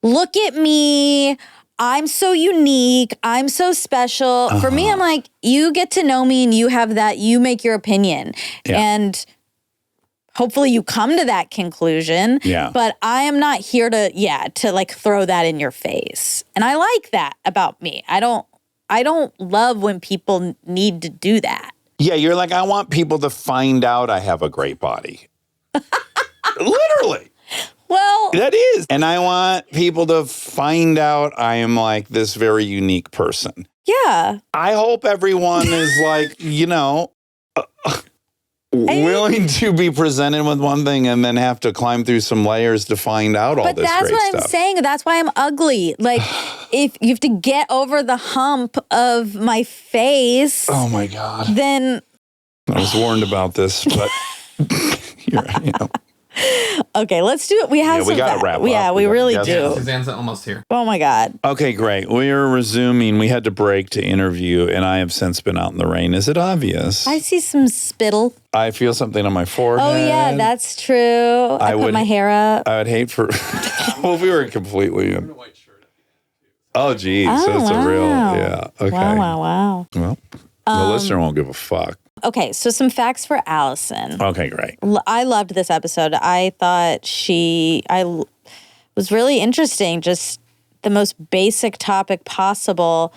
look at me. I'm so unique. I'm so special. For me, I'm like, you get to know me and you have that, you make your opinion. Yeah. And hopefully you come to that conclusion. Yeah. But I am not here to like throw that in your face. And I like that about me. I don't love when people need to do that. Yeah, you're like, I want people to find out I have a great body. Literally. Well, That is. And I want people to find out I am like this very unique person. yeah. I hope everyone is like, willing to be presented with one thing and then have to climb through some layers to find out all But this that's great what stuff. I'm saying. That's why I'm ugly. Like, if you have to get over the hump of my face, Oh my God. then I was warned about this, but okay, let's do it. We have we gotta wrap up. Yeah, we We really gotta- do. Suzanne's almost here. Oh my God. Okay, great. We are resuming. We had to break to interview, and I have since been out in the rain. Is it obvious? I see some spittle. I feel something on my forehead. Oh yeah, that's true. I put my hair up. I would hate for. Well, we were completely. Oh, geez. So it's a real. wow. Yeah. Okay. Wow. Well, the listener won't give a fuck. Okay, so some facts for Alison. Okay, great. I loved this episode. I thought was really interesting. Just the most basic topic possible.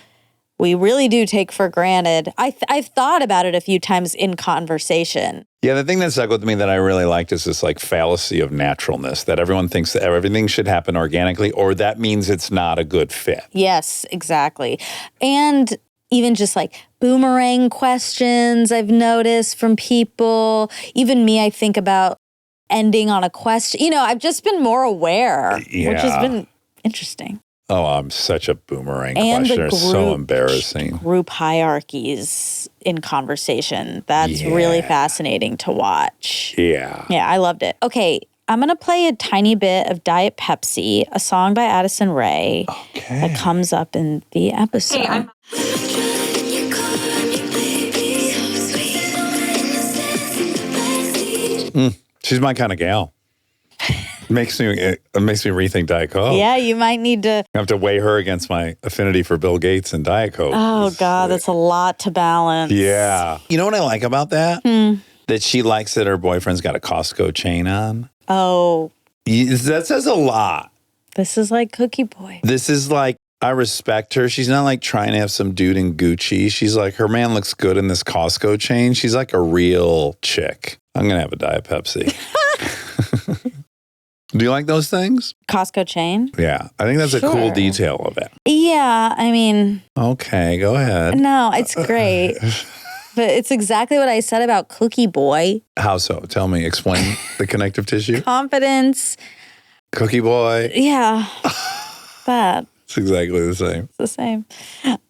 We really do take for granted. I've thought about it a few times in conversation. Yeah, the thing that stuck with me that I really liked is this like fallacy of naturalness that everyone thinks that everything should happen organically, or that means it's not a good fit. Yes, exactly. And even just like boomerang questions I've noticed from people. Even me, I think about ending on a question. I've just been more aware, which has been interesting. Oh, I'm such a boomerang And questioner. the So embarrassing. Group hierarchies in conversation. That's really fascinating to watch. Yeah. Yeah, I loved it. Okay, I'm going to play a tiny bit of Diet Pepsi, a song by Addison Rae that comes up in the episode. She's my kind of gal. It makes me rethink Diet Coke. Yeah, you might need to. I have to weigh her against my affinity for Bill Gates and Diet Coke. Oh, God, that's a lot to balance. Yeah. You know what I like about that? That she likes that her boyfriend's got a Costco chain on. Oh, That says a lot. this is like Cookie Boy. This is like, I respect her. She's not like trying to have some dude in Gucci. She's like, her man looks good in this Costco chain. She's like a real chick. I'm going to have a Diet Pepsi. Do you like those things? Costco chain? Yeah. I think that's a cool Sure. detail of it. Yeah, I mean, Okay, go ahead. no, it's great. But it's exactly what I said about Cookie Boy. How so? Tell me. Explain the connective tissue. Confidence. Cookie boy. Yeah. That. It's exactly the same. It's the same.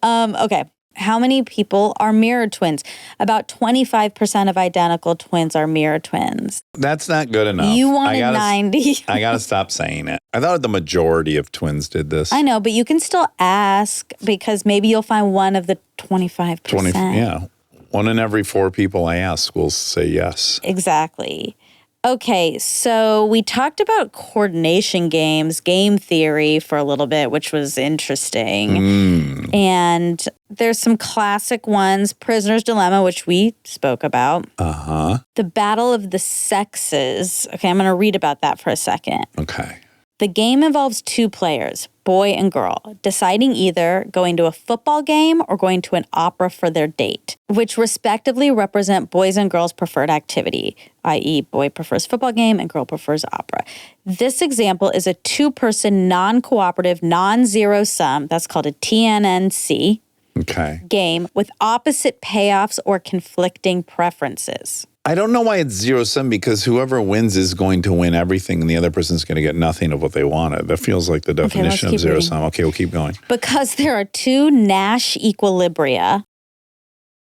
Okay. How many people are mirror twins? About 25% of identical twins are mirror twins. That's not good enough. You wanted 90. I gotta stop saying it. I thought the majority of twins did this. I know, but you can still ask because maybe you'll find one of the 25%. 20. Yeah. 1 in every 4 people I ask will say yes. Exactly. Okay, so we talked about coordination games, game theory for a little bit, which was interesting. And there's some classic ones, Prisoner's Dilemma, which we spoke about. Uh-huh. The Battle of the Sexes. Okay, I'm going to read about that for a second. Okay. The game involves 2 players, boy and girl, deciding either going to a football game or going to an opera for their date, which respectively represent boys' and girls' preferred activity, i.e. boy prefers football game and girl prefers opera. This example is a 2-person non-cooperative, non-zero sum, that's called a TNNC, Okay. game with opposite payoffs or conflicting preferences. I don't know why it's 0-sum because whoever wins is going to win everything and the other person's going to get nothing of what they wanted. That feels like the definition of keep 0-sum. Okay, we'll keep going. Because there are 2 Nash equilibria,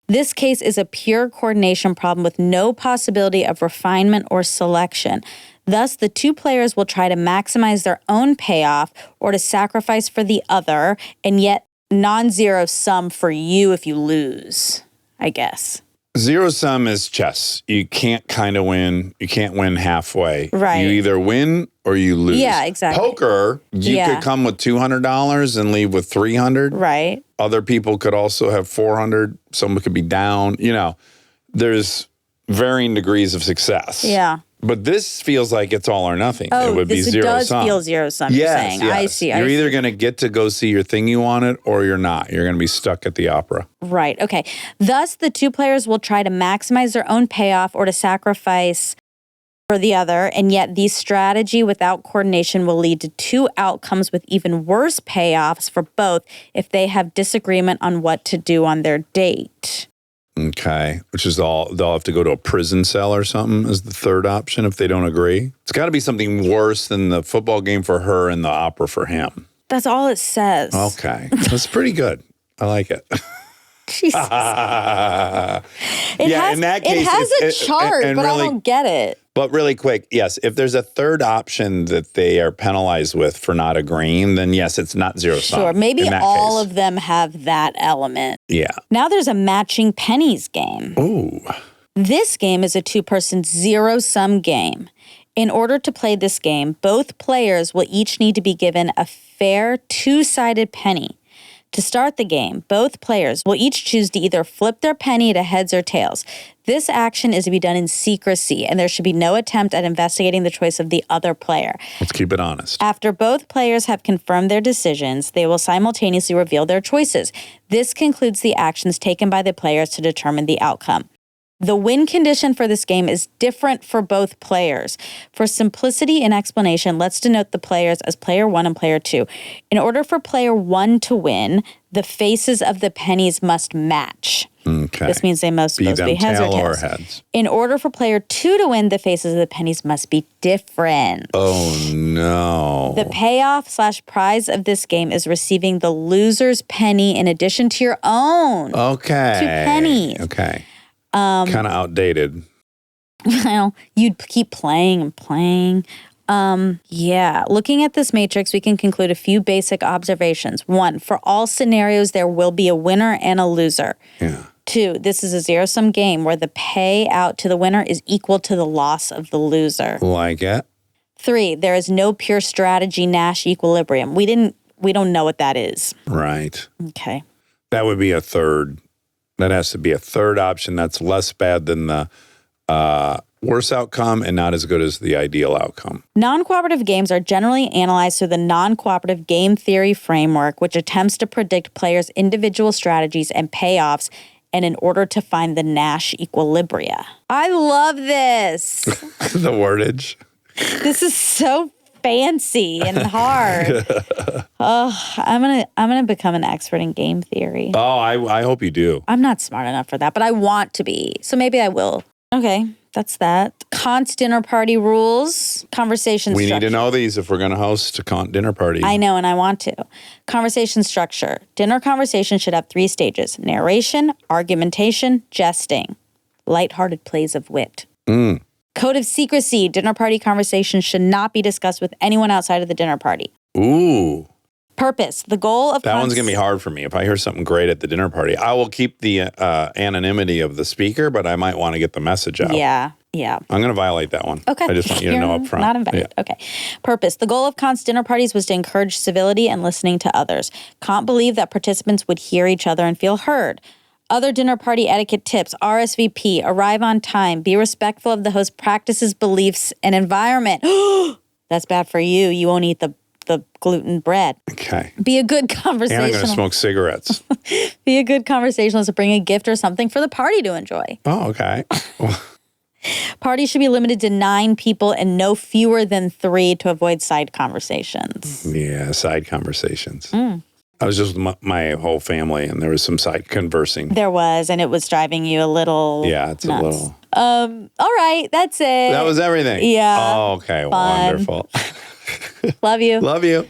this case is a pure coordination problem with no possibility of refinement or selection. Thus, the 2 players will try to maximize their own payoff or to sacrifice for the other, and yet non-zero sum for you if you lose, I guess. 0-sum is chess. You can't kind of win. You can't win halfway. Right. You either win or you lose. Yeah, exactly. Poker, you Yeah. could come with $200 and leave with $300. Right. Other people could also have 400. Someone could be down. You know, there's varying degrees of success. Yeah. But this feels like it's all or nothing. Oh, it would be this 0 does sum. feel 0 sum, you're saying. Yes. I see. You're either going to get to go see your thing you wanted or you're not. You're going to be stuck at the opera. Right. Okay. Thus, the 2 players will try to maximize their own payoff or to sacrifice for the other, and yet the strategy without coordination will lead to 2 outcomes with even worse payoffs for both if they have disagreement on what to do on their date. Okay. Which is they'll have to go to a prison cell or something as the third option if they don't agree. It's got to be something worse than the football game for her and the opera for him. That's all it says. Okay. That's pretty good. I like it. Jesus. It Yeah, has, in that it case, has a it's- chart, and but really- I don't get it. But really quick, yes, if there's a third option that they are penalized with for not agreeing, then yes, it's not 0-sum. Sure. Maybe in that all case. of them have that element. Yeah. Now there's a matching pennies game. Ooh. This game is a 2-person 0-sum game. In order to play this game, both players will each need to be given a fair 2-sided penny. To start the game, both players will each choose to either flip their penny to heads or tails. This action is to be done in secrecy, and there should be no attempt at investigating the choice of the other player. Let's keep it honest. After both players have confirmed their decisions, they will simultaneously reveal their choices. This concludes the actions taken by the players to determine the outcome. The win condition for this game is different for both players. For simplicity and explanation, let's denote the players as player 1 and player 2. In order for player 1 to win, the faces of the pennies must match. Okay. This means they must Be both them be heads or tail or tails. heads. In order for player 2 to win, the faces of the pennies must be different. Oh, no. The payoff/prize of this game is receiving the loser's penny in addition to your own. Okay. 2 pennies. Okay. Kind of outdated. Well, you'd keep playing and playing. Yeah. Looking at this matrix, we can conclude a few basic observations. 1, for all scenarios, there will be a winner and a loser. Yeah. 2, this is a 0-sum game where the payout to the winner is equal to the loss of the loser. Like it. 3, there is no pure strategy Nash equilibrium. We don't know what that is. Right. Okay. That would be a third. That has to be a third option that's less bad than the worse outcome and not as good as the ideal outcome. Non-cooperative games are generally analyzed through the non-cooperative game theory framework, which attempts to predict players' individual strategies and payoffs, and in order to find the Nash equilibria. I love this. The wordage. This is so fancy and hard. Oh, I'm gonna become an expert in game theory. Oh, I hope you do. I'm not smart enough for that, but I want to be. So maybe I will. Okay, that's that. Kant's dinner party rules, conversation We structure. need to know these if we're going to host a Kant dinner party. I know, and I want to. Conversation structure. Dinner conversation should have 3 stages: narration, argumentation, jesting. Lighthearted plays of wit. Code of secrecy. Dinner party conversation should not be discussed with anyone outside of the dinner party. Ooh. Purpose. The goal of That one's going to be hard for me. If I hear something great at the dinner party, I will keep the anonymity of the speaker, but I might want to get the message out. Yeah. I'm going to violate that one. Okay. I just want you to know up front. Not invited. Yeah. Okay. Purpose. The goal of Kant's dinner parties was to encourage civility and listening to others. Kant believed that participants would hear each other and feel heard. Other dinner party etiquette tips: RSVP, arrive on time, be respectful of the host practices, beliefs, and environment. That's bad for you. You won't eat the gluten bread. Okay. Be a good And I'm going to conversationalist. smoke cigarettes. Be a good conversationalist to bring a gift or something for the party to enjoy. Oh, okay. Parties should be limited to 9 people and no fewer than 3 to avoid side conversations. Yeah, side conversations. I was just with my whole family, and there was some side conversing. There was, and it was driving you a little Yeah, it's nuts. a little. All right, that's it. That was everything. Yeah. Oh, okay. Fun. Wonderful. Love you. Love you.